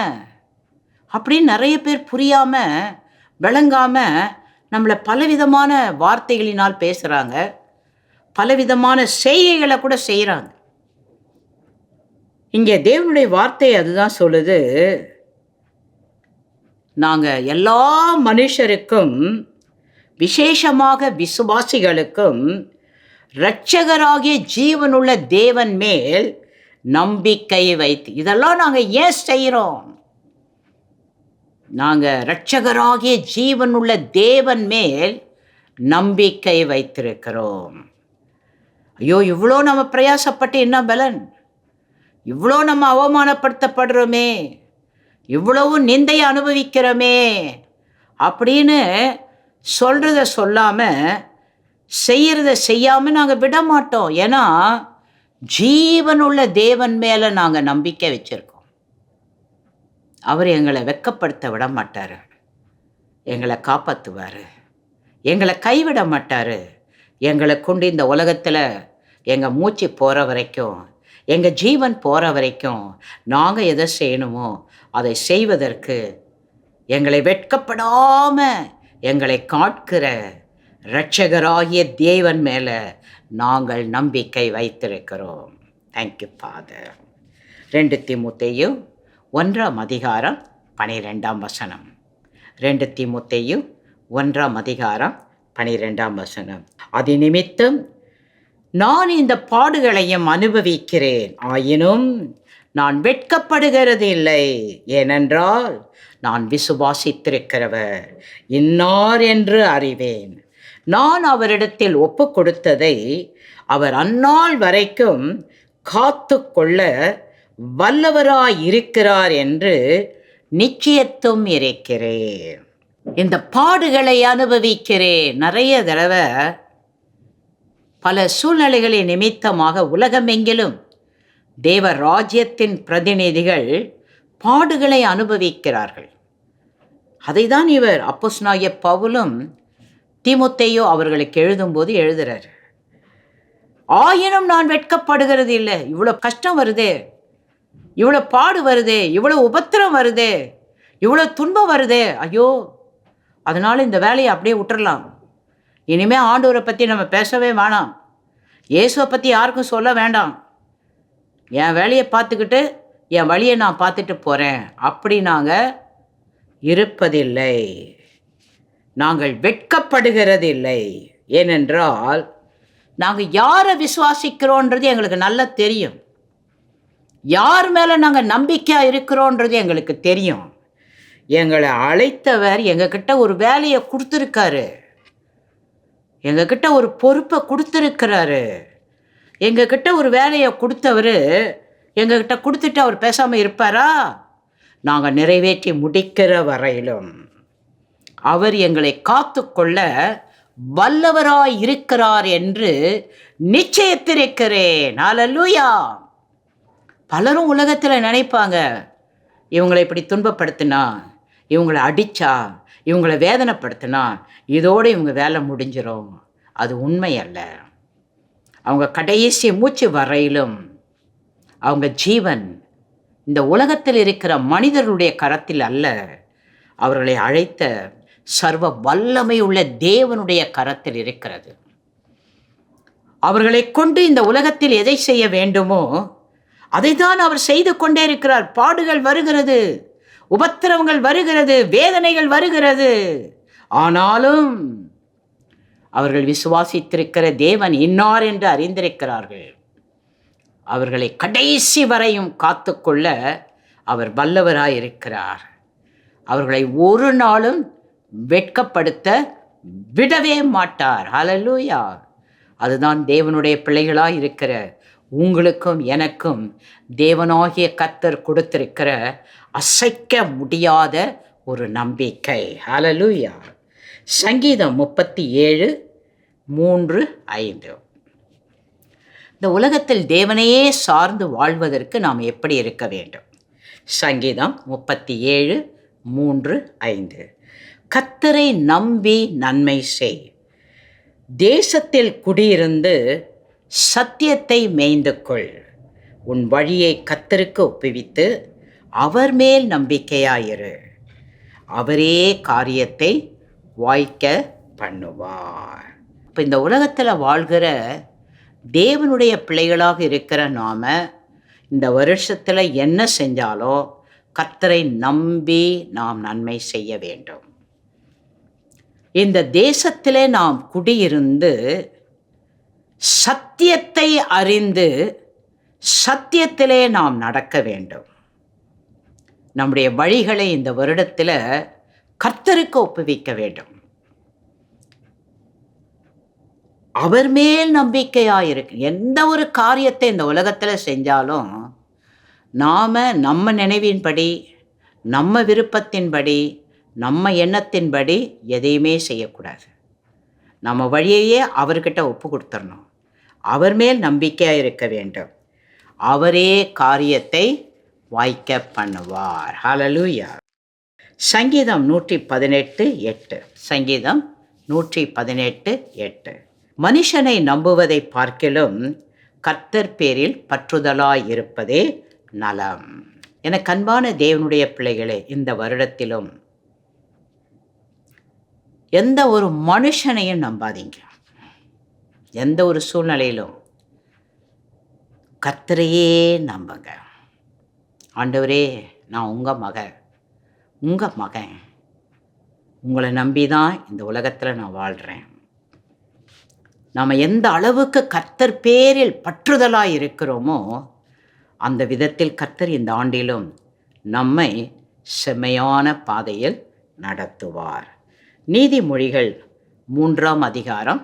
அப்படின்னு நிறைய பேர் புரியாமல், விளங்காமல் நம்மளை பலவிதமான வார்த்தைகளினால் பேசுகிறாங்க, பலவிதமான செய்கைகளை கூட செய்கிறாங்க. இங்கே தேவனுடைய வார்த்தை அதுதான் சொல்லுது, நாங்கள் எல்லா மனுஷருக்கும், விசேஷமாக விசுவாசிகளுக்கும் இரட்சகராகிய ஜீவனுள்ள தேவன் மேல் நம்பிக்கை வைத்து. இதெல்லாம் நாங்கள் ஏன் செய்கிறோம்? நாங்கள் இரட்சகராகிய ஜீவனுள்ள தேவன் மேல் நம்பிக்கை வைத்திருக்கிறோம். ஐயோ, இவ்வளோ நம்ம பிரயாசப்பட்டு என்ன பலன்? இவ்வளோ நம்ம அவமானப்படுத்தப்படுறோமே, இவ்வளவு நிந்தையை அனுபவிக்கிறோமே அப்படின்னு சொல்கிறத சொல்லாமல், செய்கிறத செய்யாமல் நாங்கள் விட மாட்டோம். ஏன்னா ஜீவனுள்ள தேவன் மேலே நாங்கள் நம்பிக்கை வச்சுருக்கோம். அவர் எங்களை வெட்கப்படுத்த விட மாட்டார், எங்களை காப்பாற்றுவார், எங்களை கைவிட மாட்டார். எங்களை கொண்டு இந்த உலகத்தில் எங்கள் மூச்சு போகிற வரைக்கும், எங்கள் ஜீவன் போகிற வரைக்கும் நாங்கள் எதை செய்யணுமோ அதை செய்வதற்கு எங்களை வெட்கப்படாமல் எங்களை காட்கிற இரட்சகராகிய தேவன் மேலே நாங்கள் நம்பிக்கை வைத்திருக்கிறோம். Thank you father. 2 தீமோத்தேயு 1:12. 2 தீமோத்தேயு 1:12. அது நிமித்தம் நான் இந்த பாடுகளையும் அனுபவிக்கிறேன், ஆயினும் நான் வெட்கப்படுகிறது இல்லை. ஏனென்றால் நான் விசுவாசித்திருக்கிறவர் இன்னார் என்று அறிவேன். நான் அவரிடத்தில் ஒப்பு கொடுத்ததை அவர் அந்நாள் வரைக்கும் காத்து கொள்ள வல்லவராயிருக்கிறார் என்று நிச்சயத்தும் இருக்கிறேன். இந்த பாடுகளை அனுபவிக்கிறேன். நிறைய தடவை பல சூழ்நிலைகளின் நிமித்தமாக உலகமெங்கிலும் தேவ ராஜ்யத்தின் பிரதிநிதிகள் பாடுகளை அனுபவிக்கிறார்கள். அதைதான் இவர் அப்போஸ்தலனாகிய பவுலும் தீமோத்தேயு அவர்களுக்கு எழுதும்போது எழுதுறார். ஆயினும் நான் வெட்கப்படுகிறது இல்லை. இவ்வளோ கஷ்டம் வருதே, இவ்வளோ பாடு வருதே, இவ்வளோ உபத்திரம் வருதே, இவ்வளோ துன்பம் வருதே, ஐயோ, அதனால இந்த வேலையை அப்படியே விட்டுறலாம். இனிமேல் ஆண்டவரை பற்றி நம்ம பேசவே வேணாம், இயேசுவை பற்றி யாருக்கும் சொல்ல வேண்டாம், என் வேலையை பார்த்துக்கிட்டு என் வழியை நான் பார்த்துட்டு போகிறேன் அப்படி நாங்கள் இருப்பதில்லை. நாங்கள் வெட்கப்படுகிறதில்லை. ஏனென்றால் நாங்கள் யாரை விசுவாசிக்கிறோன்றது எங்களுக்கு நல்லா தெரியும். யார் மேலே நாங்கள் நம்பிக்கையாக இருக்கிறோன்றது எங்களுக்கு தெரியும். எங்களை அழைத்தவர் எங்ககிட்ட ஒரு வேலையை கொடுத்துருக்காரு, எங்ககிட்ட ஒரு பொறுப்பை கொடுத்துருக்கிறாரு. எங்ககிட்ட ஒரு வேலையை கொடுத்தவர் எங்ககிட்ட கொடுத்துட்டு அவர் பேசாமல் இருப்பாரா? நாங்கள் நிறைவேற்றி முடிக்கிற வரையிலும் அவர் எங்களை காத்து கொள்ள வல்லவராய் இருக்கிறார் என்று நிச்சயத்திருக்கிறேன். ஹல்லேலூயா. பலரும் உலகத்தில் நினைப்பாங்க, இவங்களை இப்படி துன்பப்படுத்தினா, இவங்களை அடித்தா, இவங்களை வேதனைப்படுத்தினா இதோடு இவங்க வேலை முடிஞ்சிடும். அது உண்மை அல்ல. அவங்க கடைசி மூச்சு வரையிலும் அவங்க ஜீவன் இந்த உலகத்தில் இருக்கிற மனிதர்களுடைய கரத்தில் அல்ல, அவர்களை அழைத்த சர்வ வல்லமை உள்ள தேவனுடைய கரத்தில் இருக்கிறது. அவர்களை கொண்டு இந்த உலகத்தில் எதை செய்ய வேண்டுமோ அதைத்தான் அவர் செய்து கொண்டே இருக்கிறார். பாடுகள் வருகிறது, உபத்திரவங்கள் வருகிறது, வேதனைகள் வருகிறது. ஆனாலும் அவர்கள் விசுவாசித்திருக்கிற தேவன் இன்னார் என்று அறிந்திருக்கிறார்கள். அவர்களை கடைசி வரையும் காத்துக்கொள்ள அவர் வல்லவராயிருக்கிறார். அவர்களை ஒரு நாளும் வெட்கப்படுத்த விடவே மாட்டார். ஹல்லேலூயா. அதுதான் தேவனுடைய பிள்ளைகளாக இருக்கிற உங்களுக்கும் எனக்கும் தேவனாகிய கர்த்தர் கொடுத்திருக்கிற அசைக்க முடியாத ஒரு நம்பிக்கை. ஹல்லேலூயா. சங்கீதம் 37:3-5. இந்த உலகத்தில் தேவனையே சார்ந்து வாழ்வதற்கு நாம் எப்படி இருக்க வேண்டும்? சங்கீதம் 37:3-5. கர்த்தரை நம்பி நன்மை செய், தேசத்தில் குடியிருந்து சத்தியத்தை மேய்ந்து கொள், உன் வழியை கர்த்தருக்கு ஒப்புவித்து அவர் மேல் நம்பிக்கையாயிரு, அவரே காரியத்தை வாய்க்க பண்ணுவார். இப்போ இந்த உலகத்தில் வாழ்கிற தேவனுடைய பிள்ளைகளாக இருக்கிற நாம் இந்த வருஷத்தில் என்ன செஞ்சாலும் கர்த்தரை நம்பி நாம் நன்மை செய்ய வேண்டும். இந்த தேசத்திலே நாம் குடியிருந்து சத்தியத்தை அறிந்து சத்தியத்திலே நாம் நடக்க வேண்டும். நம்முடைய வழிகளை இந்த வருடத்தில் கர்த்தருக்கு ஒப்புவிக்க வேண்டும். அவர் மேல் நம்பிக்கையாயிருக்கு. எந்த ஒரு காரியத்தை இந்த உலகத்தில் செஞ்சாலும் நாம் நம்ம நினைவின்படி, நம்ம விருப்பத்தின்படி, நம்ம எண்ணத்தின்படி எதையுமே செய்யக்கூடாது. நம்ம வழியையே அவர்கிட்ட ஒப்பு கொடுத்துடணும். அவர் மேல் நம்பிக்கையாக இருக்க வேண்டும். அவரே காரியத்தை வாய்க்க பண்ணுவார். ஹல்லேலூயா. சங்கீதம் 118:8. சங்கீதம் 118:8. மனுஷனை நம்புவதை பார்க்கிலும் கர்த்தர் பேரில் பற்றுதலாய் இருப்பதே நலம். எனக்கு அன்பான தேவனுடைய பிள்ளைகளே, இந்த வருடத்திலும் எந்த ஒரு மனுஷனையும் நம்பாதீங்க. எந்த ஒரு சூழ்நிலையிலும் கர்த்தரையே நம்புங்க. ஆண்டவரே, நான் உங்கள் மகன், உங்களை நம்பி தான் இந்த உலகத்தில் நான் வாழ்கிறேன். நாம் எந்த அளவுக்கு கர்த்தர் பேரில் பற்றுதலாக இருக்கிறோமோ அந்த விதத்தில் கர்த்தர் இந்த ஆண்டிலும் நம்மை செம்மையான பாதையில் நடத்துவார். நீதிமொழிகள் 3:5-6.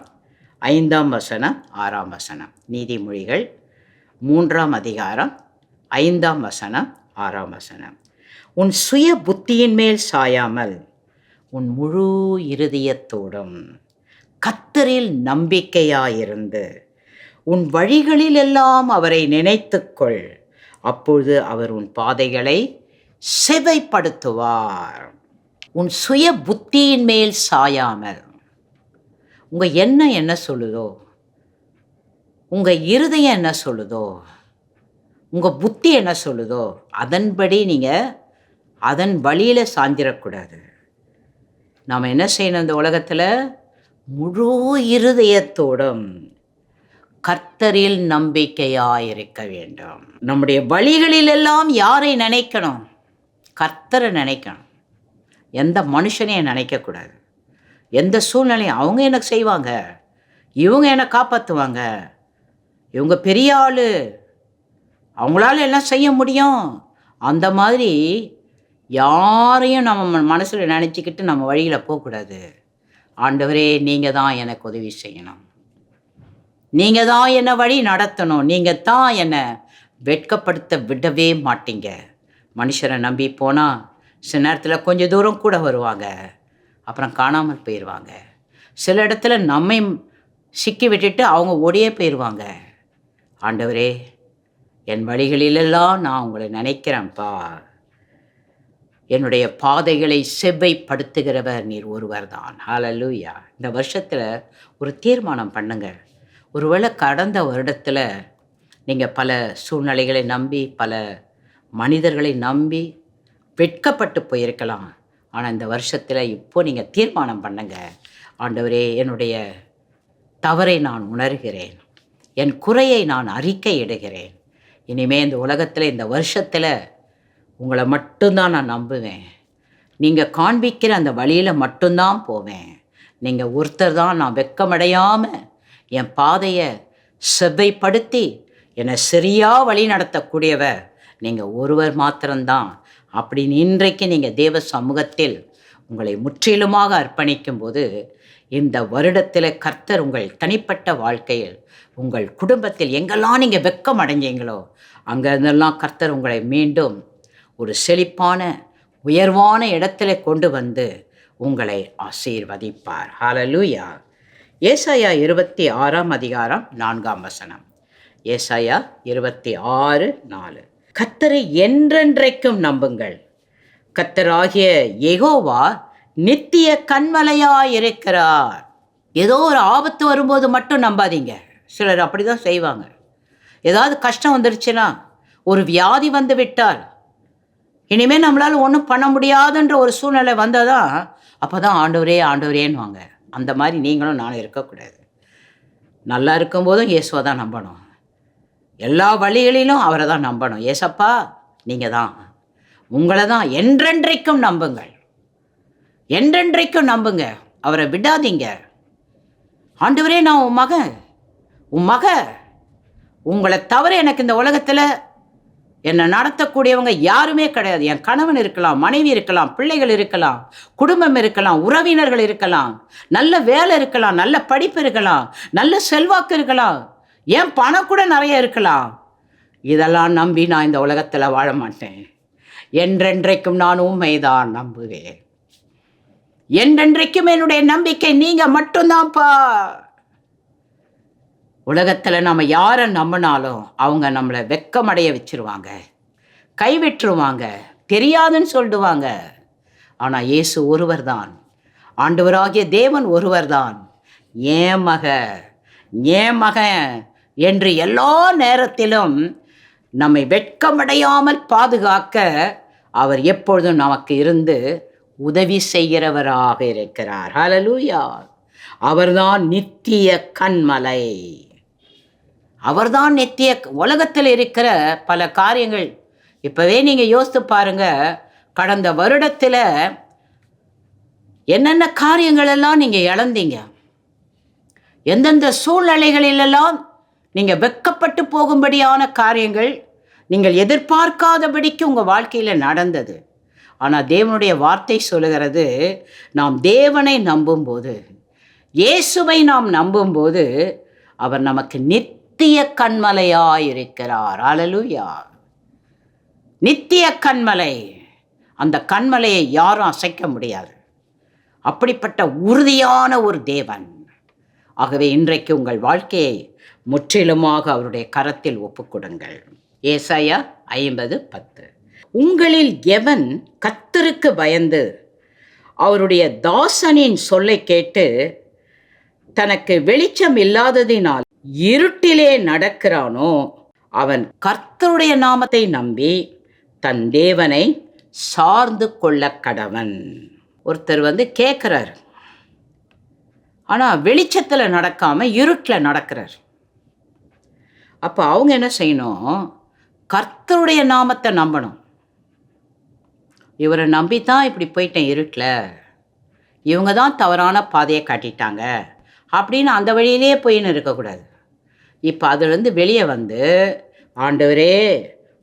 நீதிமொழிகள் 3:5-6. உன் சுய புத்தியின் மேல் சாயாமல் உன் முழு இருதயத்தோடும் கர்த்தரில் நம்பிக்கையாயிருந்து உன் வழிகளில் எல்லாம் அவரை நினைத்துக்கொள், அப்பொழுது அவர் உன் பாதைகளை செவைப்படுத்துவார். உன் சுய புத்தியின் மேல் சாயாமல், உங்கள் எண்ணம் என்ன சொல்லுதோ, உங்கள் இருதயம் என்ன சொல்லுதோ, உங்கள் புத்தி என்ன சொல்லுதோ, அதன்படி நீங்கள் அதன் வழியில் சாஞ்சிடக்கூடாது. நாம் என்ன செய்யணும்? இந்த உலகத்தில் முழு இருதயத்தோடும் கர்த்தரில் நம்பிக்கையாயிருக்க வேண்டும். நம்முடைய வழிகளிலெல்லாம் யாரை நினைக்கணும்? கர்த்தரை நினைக்கணும். எந்த மனுஷனையும் நினைக்கக்கூடாது. எந்த சூழ்நிலையும் அவங்க எனக்கு செய்வாங்க, இவங்க என்னை காப்பாற்றுவாங்க, இவங்க பெரிய ஆள், அவங்களால எல்லாம் செய்ய முடியும், அந்த மாதிரி யாரையும் நம்ம மனசில் நினச்சிக்கிட்டு நம்ம வழியில் போகக்கூடாது. ஆண்டவரே, நீங்கள் தான் எனக்கு உதவி செய்யணும், நீங்கள் தான் என்னை வழி நடத்தணும், நீங்கள் தான் என்னை வெட்கப்படுத்த விடவே மாட்டீங்க. மனுஷரை நம்பி போனால் சில நேரத்தில் கொஞ்சம் தூரம் கூட வருவாங்க, அப்புறம் காணாமல் போயிடுவாங்க. சில இடத்துல நம்மை சிக்கி விட்டுட்டு அவங்க ஓடியே போயிடுவாங்க. ஆண்டவரே, என் வழிகளிலெல்லாம் நான் உங்களை நினைக்கிறேன்ப்பா. என்னுடைய பாதைகளை செவ்வைப்படுத்துகிறவர் நீர் ஒருவர் தான். ஹல்லேலூயா. இந்த வருஷத்தில் ஒரு தீர்மானம் பண்ணுங்க. ஒருவேளை கடந்த வருடத்தில் நீங்கள் பல சூழ்நிலைகளை நம்பி, பல மனிதர்களை நம்பி வெட்கப்பட்டு போயிருக்கலாம். ஆனால் இந்த வருஷத்தில் இப்போ நீங்கள் தீர்மானம் பண்ணுங்க. ஆண்டவரே, என்னுடைய தவறை நான் உணர்கிறேன், என் குறையை நான் அறிக்கையிடுகிறேன். இனிமேல் இந்த உலகத்தில் இந்த வருஷத்தில் உங்களை மட்டும்தான் நான் நம்புவேன். நீங்கள் காண்பிக்கிற அந்த வழியில் மட்டும்தான் போவேன். நீங்கள் ஒருத்தர் தான். நான் வெட்கமடையாமல் என் பாதையை செவ்வைப்படுத்தி என்னை சரியாக வழி நடத்தக்கூடியவர் நீங்கள் ஒருவர் மாத்திரம்தான். அப்படின்னு இன்றைக்கு நீங்கள் தேவ சமூகத்தில் உங்களை முற்றிலுமாக அர்ப்பணிக்கும் போது, இந்த வருடத்தில் கர்த்தர் உங்கள் தனிப்பட்ட வாழ்க்கையில், உங்கள் குடும்பத்தில் எங்கெல்லாம் நீங்கள் வெட்கம் அடைஞ்சீங்களோ அங்கெல்லாம் கர்த்தர் உங்களை மீண்டும் ஒரு செழிப்பான உயர்வான இடத்துல கொண்டு வந்து உங்களை ஆசீர்வதிப்பார். ஹல்லேலூயா. ஏசாயா 26 அதிகாரம் 4 ஏசாயா 26:4. கர்த்தரை என்றென்றைக்கும் நம்புங்கள். கர்த்தராகிய யெகோவா நித்திய கன்மலையாயிருக்கிறார். ஏதோ ஒரு ஆபத்து வரும்போது மட்டும் நம்பாதீங்க. சிலர் அப்படி தான் செய்வாங்க. ஏதாவது கஷ்டம் வந்துருச்சுன்னா, ஒரு வியாதி வந்து விட்டால், இனிமேல் நம்மளால் ஒன்றும் பண்ண முடியாதுன்ற ஒரு சூழ்நிலை வந்தால் தான் அப்போ தான் ஆண்டவரே ஆண்டவரேன்னுவாங்க. அந்த மாதிரி நீங்களும் நானும் இருக்கக்கூடாது. நல்லா இருக்கும்போதும் இயேசுவை தான் நம்பணும். எல்லா வழிகளிலும் அவரை தான் நம்பணும். ஏசப்பா, நீங்கள் தான், உங்களை தான் என்றென்றைக்கும் நம்புங்கள். என்றென்றைக்கும் நம்புங்க, அவரை விடாதீங்க. ஆண்டவரே, நான் உன் மக, உங்களை தவிர எனக்கு இந்த உலகத்தில் என்னை நடத்தக்கூடியவங்க யாருமே கிடையாது. என் கணவன் இருக்கலாம், மனைவி இருக்கலாம், பிள்ளைகள் இருக்கலாம், குடும்பம் இருக்கலாம், உறவினர்கள் இருக்கலாம், நல்ல வேலை இருக்கலாம், நல்ல படிப்பு இருக்கலாம், நல்ல செல்வாக்கு இருக்கலாம், ஏன் பணம் கூட நிறைய இருக்கலாம். இதெல்லாம் நம்பி நான் இந்த உலகத்தில் வாழ மாட்டேன். என்றென்றைக்கும் நான் உண்மைதான் நம்புவேன். என்றென்றைக்கும் என்னுடைய நம்பிக்கை நீங்கள் மட்டும்தான்ப்பா. உலகத்தில் நம்ம யாரை நம்பினாலும் அவங்க நம்மளை வெட்கமடைய வச்சிருவாங்க, கைவிட்டுருவாங்க, தெரியாதுன்னு சொல்லிடுவாங்க. ஆனால் இயேசு ஒருவர் தான், ஆண்டவராகிய தேவன் ஒருவர் தான். ஏன் மகன் என்று எல்லா நேரத்திலும் நம்மை வெட்கமடையாமல் பாதுகாக்க அவர் எப்பொழுதும் நமக்கு இருந்து உதவி செய்கிறவராக இருக்கிறார். ஹல்லேலூயா. அவர்தான் நித்திய கன்மலை. அவர்தான் நித்திய. உலகத்தில் இருக்கிற பல காரியங்கள் இப்போவே நீங்கள் யோசித்து பாருங்க. கடந்த வருடத்தில் என்னென்ன காரியங்கள் எல்லாம் நீங்கள் இழந்தீங்க, எந்தெந்த சூழ்நிலைகளிலெல்லாம் நீங்கள் வெட்கப்பட்டு போகும்படியான காரியங்கள் நீங்கள் எதிர்பார்க்காதபடிக்கு உங்கள் வாழ்க்கையில் நடந்தது. ஆனால் தேவனுடைய வார்த்தை சொல்லுகிறது, நாம் தேவனை நம்பும்போது, இயேசுவை நாம் நம்பும்போது அவர் நமக்கு நித்திய கன்மலையாயிருக்கிறார். ஹல்லேலூயா. நித்திய கன்மலை. அந்த கன்மலையை யாரும் அசைக்க முடியாது. அப்படிப்பட்ட உறுதியான ஒரு தேவன். ஆகவே இன்றைக்கு உங்கள் வாழ்க்கையை முற்றிலுமாக அவருடைய கரத்தில் ஒப்புக்கொடுங்கள். ஏசாயா 50:10. உங்களில் எவன் கர்த்தருக்கு பயந்து அவருடைய தாசனின் சொல்லை கேட்டு தனக்கு வெளிச்சம் இல்லாததினால் இருட்டிலே நடக்கிறானோ அவன் கர்த்தருடைய நாமத்தை நம்பி தன் தேவனை சார்ந்து கொள்ள கடவன். ஒருத்தர் கேட்குறார், ஆனால் வெளிச்சத்தில் நடக்காமல் இருட்டில் நடக்கிறார். அப்போ அவங்க என்ன செய்யணும்? கர்த்தருடைய நாமத்தை நம்பணும். இவரை நம்பித்தான் இப்படி போயிட்டேன் இருட்டில், இவங்க தான் தவறான பாதையை காட்டிட்டாங்க அப்படின்னு அந்த வழியிலே போயின்னு இருக்கக்கூடாது. இப்போ அதுலேருந்து வெளியே ஆண்டவரே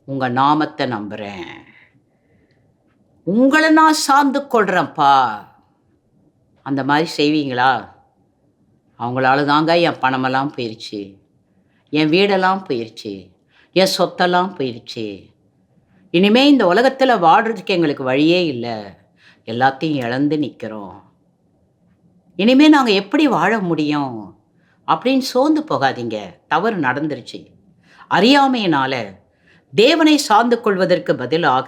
உங்கள் நாமத்தை நம்புகிறேன், உங்களை நான் சார்ந்து கொள்கிறேன்ப்பா. அந்த மாதிரி செய்வீங்களா? அவங்களால தாங்க என் பணமெல்லாம் போயிடுச்சு, என் வீடெல்லாம் போயிடுச்சு, என் சொத்தெல்லாம் போயிடுச்சு, இனிமேல் இந்த உலகத்தில் வாடுறதுக்கு எங்களுக்கு வழியே இல்லை, எல்லாத்தையும் இழந்து நிற்கிறோம், இனிமேல் நாங்கள் எப்படி வாழ முடியும் அப்படின்னு சோர்ந்து போகாதீங்க. தவறு நடந்துருச்சு. அறியாமையினால் தேவனை சார்ந்து கொள்வதற்கு பதிலாக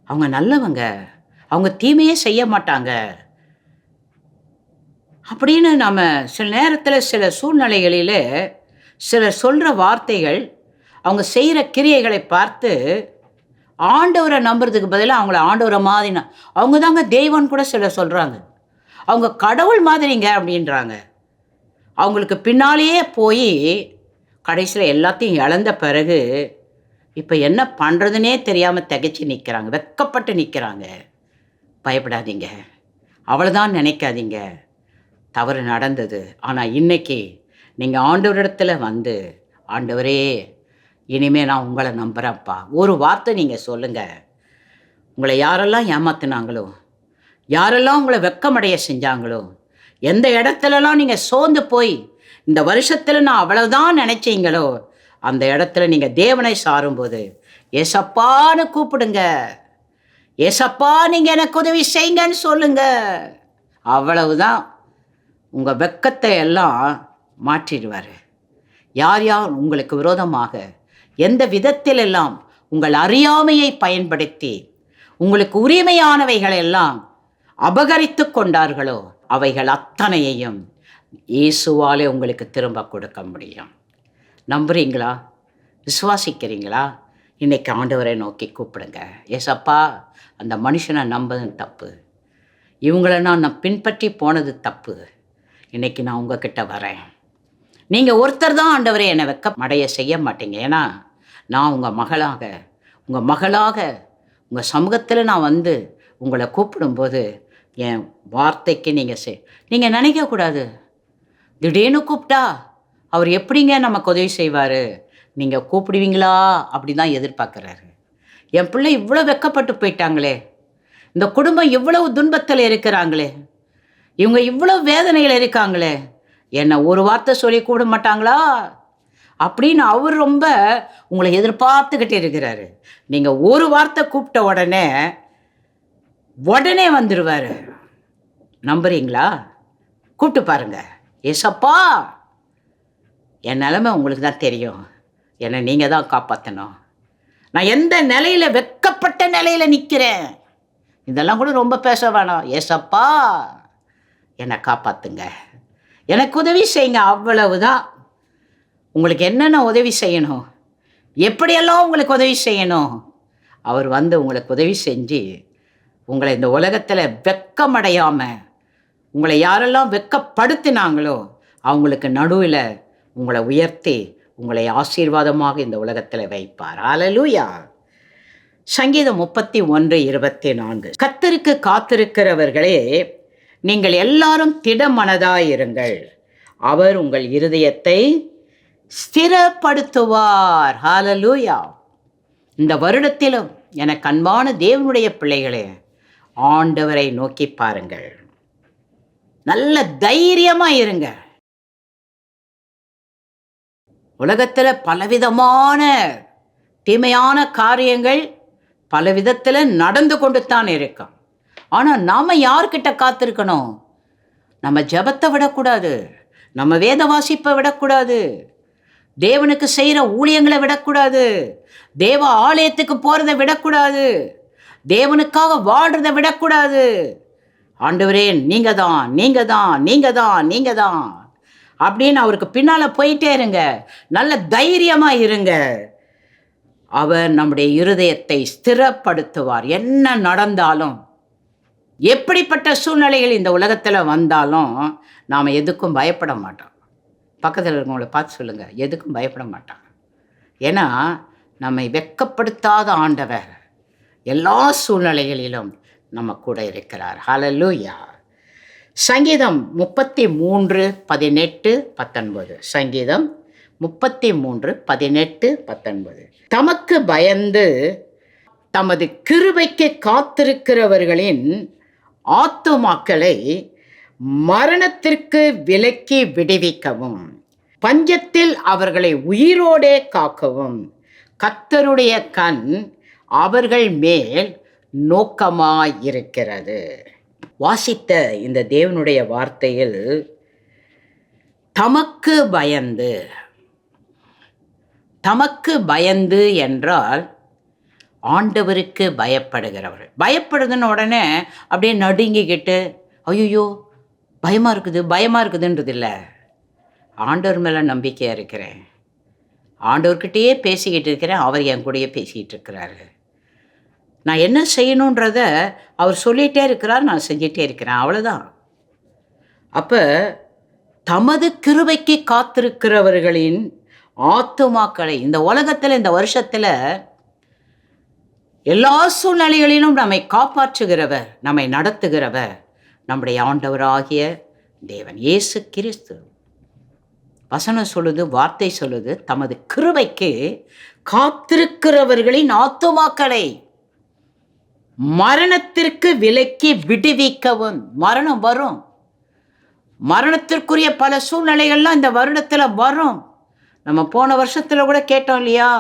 அவங்க நல்லவங்க, அவங்க தீமையே செய்ய மாட்டாங்க அப்படின்னு நம்ம சில நேரத்தில் சில சூழ்நிலைகளில் சிலர் சொல்கிற வார்த்தைகள், அவங்க செய்கிற கிரியைகளை பார்த்து ஆண்டவரை நம்புறதுக்கு பதிலாக அவங்கள ஆண்டவரை மாதிரி அவங்க தாங்க தெய்வம்னு கூட சிலர் சொல்கிறாங்க. அவங்க கடவுள் மாதிரிங்க அப்படின்றாங்க. அவங்களுக்கு பின்னாலேயே போய் கடைசியில் எல்லாத்தையும் இழந்த பிறகு இப்போ என்ன பண்ணுறதுனே தெரியாமல் திகைச்சு நிற்கிறாங்க, வெட்கப்பட்டு நிற்கிறாங்க. பயப்படாதீங்க, அவ்வளோதான் நினைக்காதீங்க. தவறு நடந்தது. ஆனால் இன்னைக்கு நீங்கள் ஆண்டவரிடத்தில் ஆண்டவரே இனிமேல் நான் உங்களை நம்புகிறேன்ப்பா ஒரு வார்த்தை நீங்கள் சொல்லுங்கள். உங்களை யாரெல்லாம் ஏமாத்துனாங்களோ, யாரெல்லாம் உங்களை வெட்கமடைய செஞ்சாங்களோ, எந்த இடத்துலலாம் நீங்கள் சோர்ந்து போய் இந்த வருஷத்தில் நான் அவ்வளவுதான் நினைச்சீங்களோ, அந்த இடத்துல நீங்கள் தேவனை சாரும்போது ஏசப்பான்னு கூப்பிடுங்க. ஏசப்பா நீங்கள் எனக்கு உதவி செய்யுங்கன்னு சொல்லுங்க. அவ்வளவுதான். உங்கள் வெட்கத்தை எல்லாம் மாற்றிடுவார். யார் யார் உங்களுக்கு விரோதமாக எந்த விதத்திலெல்லாம் உங்கள் அறியாமையை பயன்படுத்தி உங்களுக்கு உரிமையானவைகளெல்லாம் அபகரித்து கொண்டார்களோ, அவைகள் அத்தனையையும் இயேசுவாலே உங்களுக்கு திரும்ப கொடுக்க முடியும். நம்புறீங்களா? விசுவாசிக்கிறீங்களா? இன்னைக்கு ஆண்டவரை நோக்கி கூப்பிடுங்க. ஏசப்பா, அந்த மனுஷனை நம்பது தப்பு, இவங்கள நான் பின்பற்றி போனது தப்பு, இன்னைக்கு நான் உங்ககிட்ட வரேன். நீங்கள் ஒருத்தர் தான் ஆண்டவரை என்னை வெட்கமடைய செய்ய மாட்டீங்க. ஏன்னா நான் உங்கள் மகளாக உங்கள் சமூகத்தில் நான் உங்களை கூப்பிடும்போது என் வார்த்தைக்கு நீங்கள் நினைக்கக்கூடாது, திடீர்னு கூப்பிட்டா அவர் எப்படிங்க நமக்கு உதவி செய்வார், நீங்கள் கூப்பிடுவீங்களா அப்படி தான் எதிர்பார்க்குறாரு. என் பிள்ளை இவ்வளோ வெட்கப்பட்டு போயிட்டாங்களே, இந்த குடும்பம் இவ்வளவு துன்பத்தில் இருக்கிறாங்களே, இவங்க இவ்வளோ வேதனையில் இருக்காங்களே, என்னை ஒரு வார்த்தை சொல்லி கூப்பிட மாட்டாங்களா அப்படின்னு அவர் ரொம்ப உங்களை எதிர்பார்த்துக்கிட்டு இருக்கிறாரு. நீங்கள் ஒரு வார்த்தை கூப்பிட்ட உடனே வந்துடுவார். நம்புறீங்களா? கூப்பிட்டு பாருங்க. ஏசப்பா, என் நிலைமை உங்களுக்கு தான் தெரியும், என்னை நீங்கள் தான் காப்பாற்றணும், நான் எந்த நிலையில் வெட்கப்பட்ட நிலையில் நிற்கிறேன், இதெல்லாம் கூட ரொம்ப பேச வேணாம். ஏசப்பா என்னை காப்பாற்றுங்க, எனக்கு உதவி செய்யுங்க. அவ்வளவுதான். உங்களுக்கு என்னென்ன உதவி செய்யணும், எப்படியெல்லாம் உங்களுக்கு உதவி செய்யணும், அவர் உங்களுக்கு உதவி செஞ்சு உங்களை இந்த உலகத்தில் வெட்கமடையாமல் உங்களை யாரெல்லாம் வெட்கப்படுத்தினாங்களோ அவங்களுக்கு நடுவில் உங்களை உயர்த்தி உங்களை ஆசீர்வாதமாக இந்த உலகத்தில் வைப்பார். அல்லேலூயா. சங்கீதம் 31:24. கர்த்தருக்கு காத்திருக்கிறவர்களே, நீங்கள் எல்லாரும் திடமனதாயிருங்கள், அவர் உங்கள் இருதயத்தை ஸ்திரப்படுத்துவார். ஹல்லேலூயா. இந்த வருடத்திலும் எனக்கு அன்பான தேவனுடைய பிள்ளைகளே, ஆண்டவரை நோக்கி பாருங்கள், நல்ல தைரியமாக இருங்க. உலகத்தில் பலவிதமான தீமையான காரியங்கள் பல விதத்தில் நடந்து கொண்டு தான் இருக்கும். ஆனால் நாம் யார்கிட்ட காத்திருக்கணும்? நம்ம ஜெபத்தை விடக்கூடாது, நம்ம வேத வாசிப்பை விடக்கூடாது, தேவனுக்கு செய்கிற ஊழியங்களை விடக்கூடாது, தேவ ஆலயத்துக்கு போகிறத விடக்கூடாது, தேவனுக்காக வாழ்கிறத விடக்கூடாது. ஆண்டவரே நீங்கள் தான், நீங்கள் தான், நீங்கள் தான், நீங்கள் தான் அப்படின்னு அவருக்கு பின்னால் போயிட்டே இருங்க. நல்ல தைரியமாக இருங்க. அவர் நம்முடைய இருதயத்தை ஸ்திரப்படுத்துவார். என்ன நடந்தாலும், எப்படிப்பட்ட சூழ்நிலைகள் இந்த உலகத்தில் வந்தாலும் நாம் எதுக்கும் பயப்பட மாட்டோம். பக்கத்தில் இருக்கவங்கள பார்த்து சொல்லுங்கள், எதுக்கும் பயப்பட மாட்டாங்க. ஏன்னா நம்மை வெட்கப்படுத்தாத ஆண்டவர் எல்லா சூழ்நிலைகளிலும் நம்ம கூட இருக்கிறார். ஹல்லேலூயா. சங்கீதம் 33:18-19. சங்கீதம் 33:18-19. தமக்கு பயந்து தமது கிருபைக்கு காத்திருக்கிறவர்களின் ஆத்துமாக்களை மரணத்திற்கு விலக்கி விடுவிக்கவும், பஞ்சத்தில் அவர்களை உயிரோடே காக்கவும் கர்த்தருடைய கண் அவர்கள் மேல் நோக்கமாயிருக்கிறது. வாசித்த இந்த தேவனுடைய வார்த்தையில் தமக்கு பயந்து, தமக்கு பயந்து என்றால் ஆண்டவருக்கு பயப்படுகிறவர்கள். பயப்படுதுன்னு உடனே அப்படியே நடுங்கிக்கிட்டு ஐயோ பயமாக இருக்குது பயமாக இருக்குதுன்றது இல்லை. ஆண்டவர் மேலே நம்பிக்கையாக இருக்கிறேன், ஆண்டவர்கிட்டயே பேசிக்கிட்டு இருக்கிறேன், அவர் என் கூடயே பேசிக்கிட்டு இருக்கிறாரு, நான் என்ன செய்யணுன்றத அவர் சொல்லிகிட்டே இருக்கிறார், நான் செஞ்சிட்டே இருக்கிறேன், அவ்வளோதான். அப்போ தமது கிருபைக்கு காத்திருக்கிறவர்களின் ஆத்துமாக்களை, இந்த உலகத்தில் இந்த வருஷத்தில் எல்லா சூழ்நிலைகளிலும் நம்மை காப்பாற்றுகிறவர், நம்மை நடத்துகிறவர் நம்முடைய ஆண்டவராகிய தேவன் இயேசு கிறிஸ்து. வசனம் சொல்லுது, வார்த்தை சொல்லுது, தமது கிருபைக்கு காத்திருக்கிறவர்களின் ஆத்துமாக்களை மரணத்திற்கு விலக்கி விடுவிக்கவும். மரணம் வரும், மரணத்திற்குரிய பல சூழ்நிலைகள்லாம் இந்த வருடத்தில் வரும். நம்ம போன வருஷத்தில் கூட கேட்டோம் இல்லையா,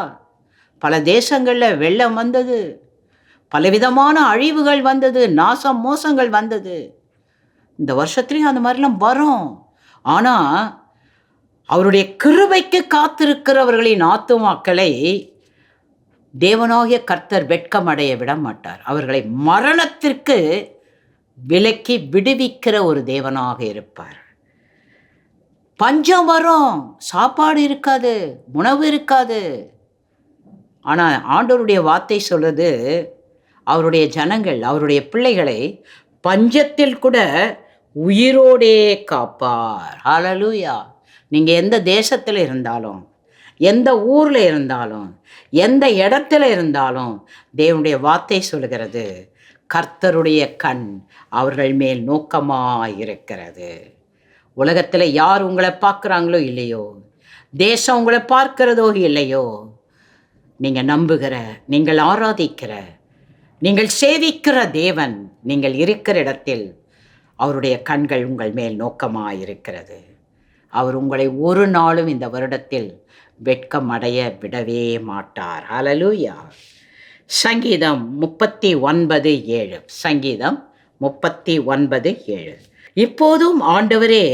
பல தேசங்களில் வெள்ளம் வந்தது, பலவிதமான அழிவுகள் வந்தது, நாசம் மோசங்கள் வந்தது. இந்த வருஷத்துலேயும் அந்த மாதிரிலாம் வரும். ஆனால் அவருடைய கிருபைக்கு காத்திருக்கிறவர்களின் ஆத்துமாக்களை தேவனாகிய கர்த்தர் வெட்கமடைய விட மாட்டார். அவர்களை மரணத்திற்கு விலக்கி விடுவிக்கிற ஒரு தேவனாக இருப்பார். பஞ்சம் வரும், சாப்பாடு இருக்காது, உணவு இருக்காது. ஆனால் ஆண்டவருடைய வார்த்தை சொல்றது, அவருடைய ஜனங்கள், அவருடைய பிள்ளைகளை பஞ்சத்தில் கூட உயிரோடே காப்பார். ஹல்லேலூயா. நீங்கள் எந்த தேசத்தில் இருந்தாலும், எந்த ஊரில் இருந்தாலும், எந்த இடத்துல இருந்தாலும் தேவனுடைய வார்த்தை சொல்கிறது, கர்த்தருடைய கண் அவர்கள் மேல் நோக்கமாயிருக்கிறது. உலகத்தில் யார் உங்களை பார்க்குறாங்களோ இல்லையோ, தேசம் உங்களை பார்க்கிறதோ இல்லையோ, நீங்கள் நம்புகிற, நீங்கள் ஆராதிக்கிற, நீங்கள் சேவிக்கிற தேவன் நீங்கள் இருக்கிற இடத்தில் அவருடைய கண்கள் உங்கள் மேல் நோக்கமாயிருக்கிறது. அவர் உங்களை ஒரு நாளும் இந்த வருடத்தில் வெட்கமடைய விடவே மாட்டார். ஹல்லேலூயா. சங்கீதம் 39:7. சங்கீதம் 39:7. இப்போதும் ஆண்டவரே,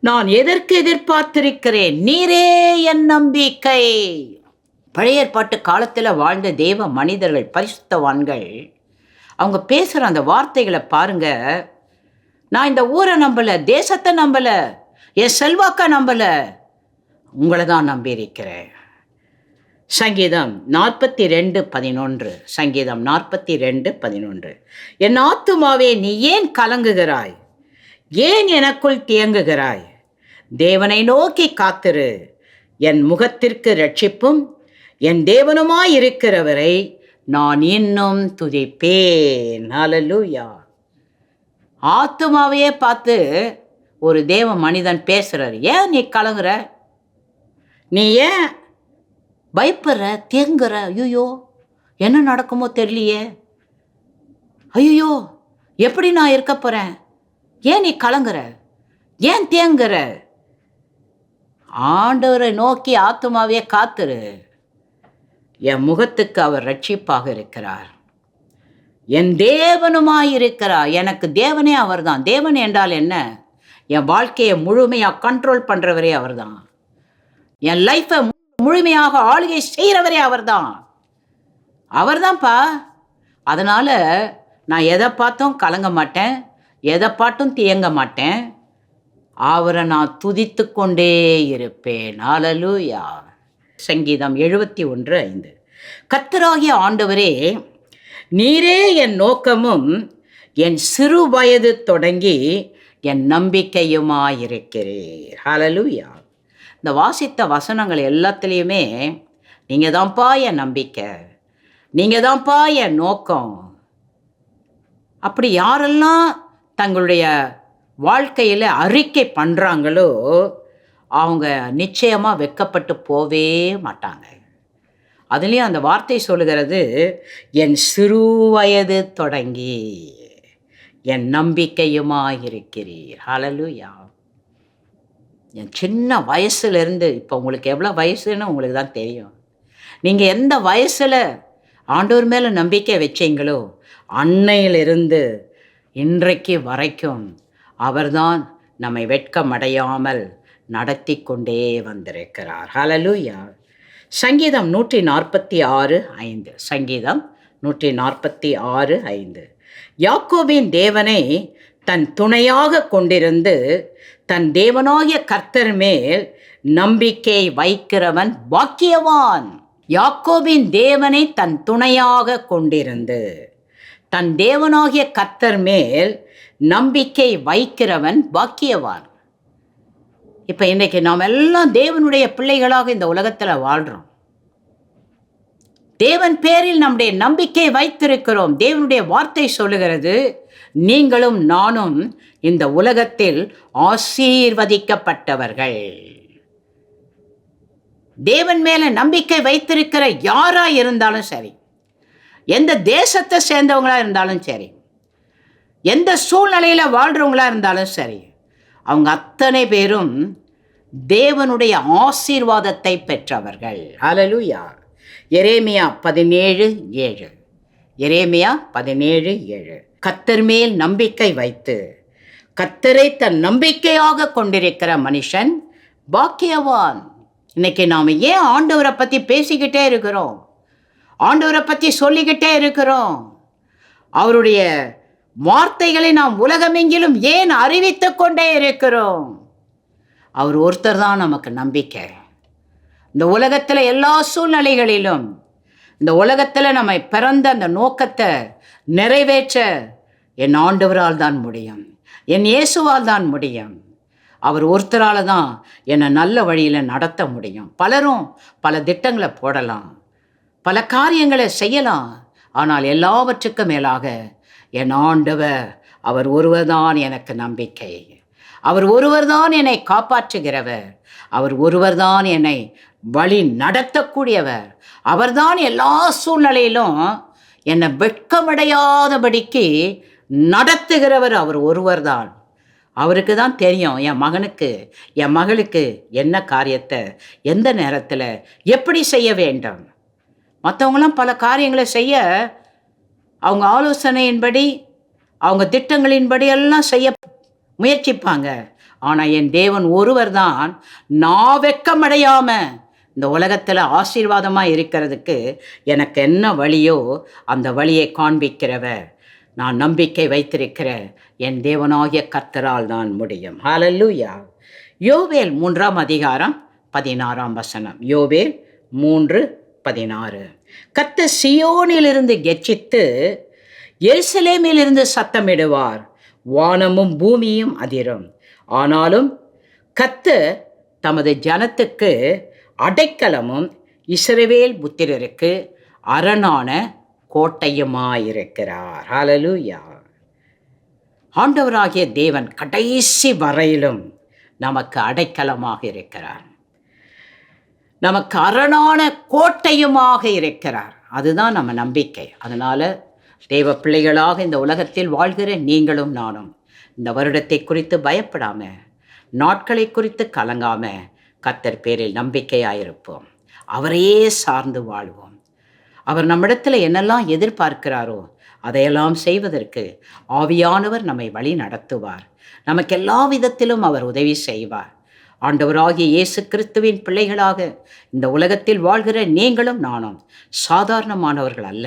நான் எதற்கு எதிர்பார்த்திருக்கிறேன், நீரே என் நம்பிக்கை. பழைய ஏற்பாட்டு காலத்தில் வாழ்ந்த தேவ மனிதர்கள், பரிசுத்தவான்கள், அவங்க பேசுகிற அந்த வார்த்தைகளை பாருங்க. நான் இந்த ஊரை நம்பலை, தேசத்தை நம்பலை, என் செல்வாக்கை நம்பலை, உங்களை தான் நம்பியிருக்கிறேன். சங்கீதம் 42:11. சங்கீதம் 42:11. என் ஆத்துமாவே நீ ஏன் கலங்குகிறாய், ஏன் எனக்குள் தியங்குகிறாய், தேவனை நோக்கி காத்திரு, என் முகத்திற்கு இரட்சிப்பும் என் தேவனுமாயிருக்கிறவரை நான் இன்னும் துதிப்பேன். ஹல்லேலூயா. ஆத்துமாவையே பார்த்து ஒரு தேவ மனிதன் பேசுகிறார். ஏன் நீ கலங்குற, நீ ஏன் பயப்படுற, தேங்குற, ஐயோ என்ன நடக்குமோ தெரியலையே, ஐயோ எப்படி நான் இருக்க போகிறேன், ஏன் நீ கலங்குற, ஏன் தேங்குற? ஆண்டவரை நோக்கி ஆத்துமாவே காத்துரு, என் முகத்துக்கு அவர் ரட்சிப்பாக இருக்கிறார், என் தேவனுமாயிருக்கிறார். எனக்கு தேவனே அவர்தான். தேவன் என்றால் என்ன? என் வாழ்க்கையை முழுமையாக கண்ட்ரோல் பண்ணுறவரே அவர் தான். என் லைஃப்பை முழுமையாக ஆளுகை செய்கிறவரே அவர் தான். அவர் தான்ப்பா. அதனால் நான் எதை பார்த்தும் கலங்க மாட்டேன், எதை பார்த்தும் தியங்க மாட்டேன். அவரை நான் துதித்து கொண்டே இருப்பேன். ஹல்லேலூயா. சங்கீதம் 71:5. கர்த்தராகிய ஆண்டவரே, நீரே என் நோக்கமும் என் சிறு வயது தொடங்கி என் நம்பிக்கையுமாயிருக்கிறீர். ஹல்லேலூயா. இந்த வாசித்த வசனங்கள் எல்லாத்துலேயுமே நீங்கள் தான்ப்பா என் நம்பிக்கை, நீங்கள் தான்ப்பா என் நோக்கம். அப்படி யாரெல்லாம் தங்களுடைய வாழ்க்கையில் அறிக்கை பண்ணுறாங்களோ அவங்க நிச்சயமாக வெட்கப்பட்டு போவே மாட்டாங்க. அதுலேயும் அந்த வார்த்தை சொல்லுகிறது, என் சிறு வயது தொடங்கி என் நம்பிக்கையுமாயிருக்கிறீர். ஹல்லேலூயா. என் சின்ன வயசுலேருந்து இப்போ உங்களுக்கு எவ்வளோ வயசுன்னு உங்களுக்கு தான் தெரியும். நீங்கள் எந்த வயசில் ஆண்டவர் மேலே நம்பிக்கை வச்சீங்களோ அன்னையிலிருந்து இன்றைக்கு வரைக்கும் அவர்தான் நம்மை வெட்கமடையாமல் நடத்தி கொண்டே வந்திருக்கிறார். ஹல்லேலூயா. சங்கீதம் 146:5. சங்கீதம் 146:5. யாக்கோபின் தேவனை தன் துணையாக கொண்டிருந்து தன் தேவனாகிய கர்த்தர் மேல் நம்பிக்கை வைக்கிறவன் பாக்கியவான். யாக்கோபின் தேவனை தன் துணையாக கொண்டிருந்து தன் தேவனாகிய கர்த்தர் மேல் நம்பிக்கை வைக்கிறவன் பாக்கியவான். இப்போ இன்றைக்கி நாம் எல்லாம் தேவனுடைய பிள்ளைகளாக இந்த உலகத்தில் வாழ்கிறோம். தேவன் பேரில் நம்முடைய நம்பிக்கை வைத்திருக்கிறோம். தேவனுடைய வார்த்தை சொல்லுகிறது, நீங்களும் நானும் இந்த உலகத்தில் ஆசீர்வதிக்கப்பட்டவர்கள். தேவன் மேலே நம்பிக்கை வைத்திருக்கிற யாராக இருந்தாலும் சரி, எந்த தேசத்தை சேர்ந்தவங்களாக இருந்தாலும் சரி, எந்த சூழ்நிலையில் வாழ்கிறவங்களா இருந்தாலும் சரி, அவங்க அத்தனை பேரும் தேவனுடைய ஆசீர்வாதத்தை பெற்றவர்கள். ஹல்லேலூயா. எரேமியா 17:7. எரேமியா 17:7. கர்த்தர் மேல் நம்பிக்கை வைத்து கர்த்தரை தன் நம்பிக்கையாக கொண்டிருக்கிற மனுஷன் பாக்கியவான். இன்னைக்கு நாம் ஏன் ஆண்டவரை பற்றி பேசிக்கிட்டே இருக்கிறோம், ஆண்டவரை பற்றி சொல்லிக்கிட்டே இருக்கிறோம்? அவருடைய வார்த்தைகளை நாம் உலகமெங்கிலும் ஏன் அறிவித்து கொண்டே இருக்கிறோம்? அவர் ஒருத்தர் தான் நமக்கு நம்பிக்கை. இந்த உலகத்தில் எல்லா சூழ்நிலைகளிலும் இந்த உலகத்தில் நம்ம பிறந்த அந்த நோக்கத்தை நிறைவேற்ற என் ஆண்டவரால் தான் முடியும், என் இயேசுவால் தான் முடியும். அவர் ஒருத்தரால் தான் என்னை நல்ல வழியில் நடத்த முடியும். பலரும் பல திட்டங்களை போடலாம், பல காரியங்களை செய்யலாம், ஆனால் எல்லாவற்றுக்கும் மேலாக என் ஆண்டவர் அவர் ஒருவர்தான் எனக்கு நம்பிக்கை. அவர் ஒருவர்தான் என்னை காப்பாற்றுகிறவர். அவர் ஒருவர்தான் என்னை வழி நடத்தக்கூடியவர். அவர்தான் எல்லா சூழ்நிலையிலும் என்னை வெட்கமடையாதபடிக்கு நடத்துகிறவர். அவர் ஒருவர்தான். அவருக்கு தான் தெரியும் என் மகனுக்கு என் மகளுக்கு என்ன காரியத்தை எந்த நேரத்தில் எப்படி செய்ய வேண்டும். மற்றவங்களாம் பல காரியங்களை செய்ய அவங்க ஆலோசனையின்படி அவங்க திட்டங்களின்படி எல்லாம் செய்ய முயற்சிப்பாங்க. ஆனால் என் தேவன் ஒருவர் தான் நான் வெட்கமடையாமல் இந்த உலகத்தில் ஆசீர்வாதமாக இருக்கிறதுக்கு எனக்கு என்ன வழியோ அந்த வழியை காண்பிக்கிறவர். நான் நம்பிக்கை வைத்திருக்கிற என் தேவனாகிய கர்த்தரால் தான் முடியும். ஹல்லேலூயா. யோவேல் 3:16. யோவேல் 3:16. கர்த்தர் சியோனிலிருந்து கெர்ச்சித்து எருசலேமிலிருந்து சத்தமிடுவார், வானமும் பூமியும் அதிரும். ஆனாலும் கர்த்தர் தமது ஜனத்துக்கு அடைக்கலமும் இஸ்ரவேல் புத்திரருக்கு அரணான கோட்டையுமாயிருக்கிறார். ஹல்லேலூயா. ஆண்டவராகிய தேவன் கடைசி வரையிலும் நமக்கு அடைக்கலமாக இருக்கிறார், நமக்கு அரணான கோட்டையுமாக இருக்கிறார். அதுதான் நம்ம நம்பிக்கை. அதனால் தேவ பிள்ளைகளாக இந்த உலகத்தில் வாழ்கிற நீங்களும் நானும் இந்த வருடத்தை குறித்து பயப்படாமல், நாட்களை குறித்து கலங்காமல் கர்த்தர் பேரில் நம்பிக்கையாயிருப்போம். அவரையே சார்ந்து வாழ்வோம். அவர் நம்மிடத்தில் என்னெல்லாம் எதிர்பார்க்கிறாரோ அதையெல்லாம் செய்வதற்கு ஆவியானவர் நம்மை வழி நடத்துவார். நமக்கு எல்லா விதத்திலும் அவர் உதவி செய்வார். ஆண்டவராகிய இயேசு கிறிஸ்துவின் பிள்ளைகளாக இந்த உலகத்தில் வாழ்கிற நீங்களும் நானும் சாதாரணமானவர்கள் அல்ல,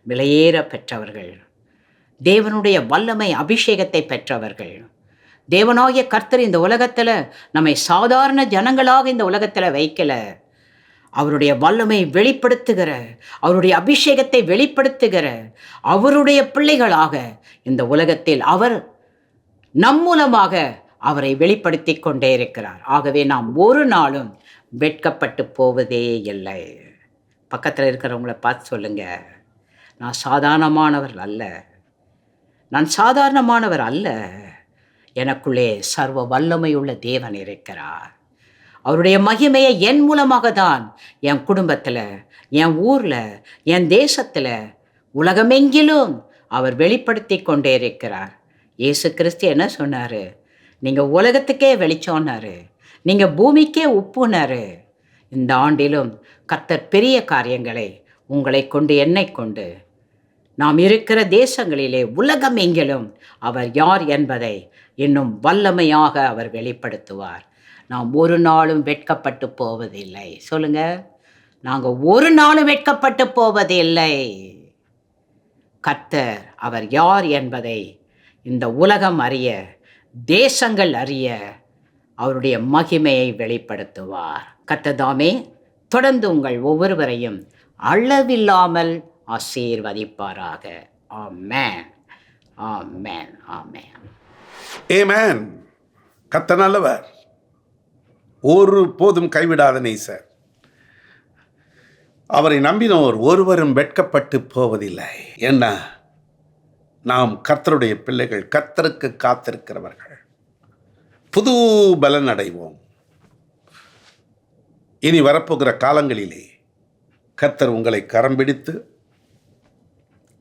விலையேற பெற்றவர்கள். தேவனுடைய வல்லமை அபிஷேகத்தை பெற்றவர்கள். தேவனாகிய கர்த்தர் இந்த உலகத்தில் நம்மை சாதாரண ஜனங்களாக இந்த உலகத்தில் வைக்கல. அவருடைய வல்லமை வெளிப்படுத்துகிற, அவருடைய அபிஷேகத்தை வெளிப்படுத்துகிற அவருடைய பிள்ளைகளாக இந்த உலகத்தில் அவர் நம் மூலமாக அவரை வெளிப்படுத்தி கொண்டே இருக்கிறார். ஆகவே நாம் ஒரு நாளும் வெட்கப்பட்டு போவதே இல்லை. பக்கத்தில் இருக்கிறவங்கள பார்த்து சொல்லுங்க, நான் சாதாரணமானவர் அல்ல, நான் சாதாரணமானவர் அல்ல. எனக்குள்ளே சர்வ வல்லமையுள்ள தேவன் இருக்கிறார். அவருடைய மகிமையை என் மூலமாக தான் என் குடும்பத்தில், என் ஊரில், என் தேசத்தில், உலகமெங்கிலும் அவர் வெளிப்படுத்தி கொண்டே இருக்கிறார். இயேசு கிறிஸ்து என்ன சொன்னார்? நீங்கள் உலகத்துக்கே வெளிச்சோன்னாரு, நீங்கள் பூமிக்கே உப்புனாரு. இந்த ஆண்டிலும் கர்த்தர் பெரிய காரியங்களை உங்களை கொண்டு, என்னை கொண்டு, நாம் இருக்கிற தேசங்களிலே உலகம் எங்கிலும் அவர் யார் என்பதை இன்னும் வல்லமையாக அவர் வெளிப்படுத்துவார். நாம் ஒரு நாளும் வெட்கப்பட்டு போவதில்லை. சொல்லுங்க, நாங்கள் ஒரு நாளும் வெட்கப்பட்டு போவதில்லை. கர்த்தர் அவர் யார் என்பதை இந்த உலகம் அறிய, தேசங்கள் அறிய அவருடைய மகிமையை வெளிப்படுத்துவார். கர்த்தர் தாமே தொடர்ந்து உங்கள் ஒவ்வொருவரையும் அளவில்லாமல் ஆசீர்வதிப்பாராக. ஆமென், ஆமென், ஆமென். ஆமென். கர்த்தர் நல்லவர், ஒரு போதும் கைவிடாத நேசர். அவரை நம்பினோர் ஒருவரும் வெட்கப்பட்டு போவதில்லை. என்ன, நாம் கர்த்தருடைய பிள்ளைகள், கர்த்தருக்கு காத்திருக்கிறவர்கள். புது பலன் அடைவோம். இனி வரப்போகிற காலங்களிலே கர்த்தர் உங்களை கரம் பிடித்து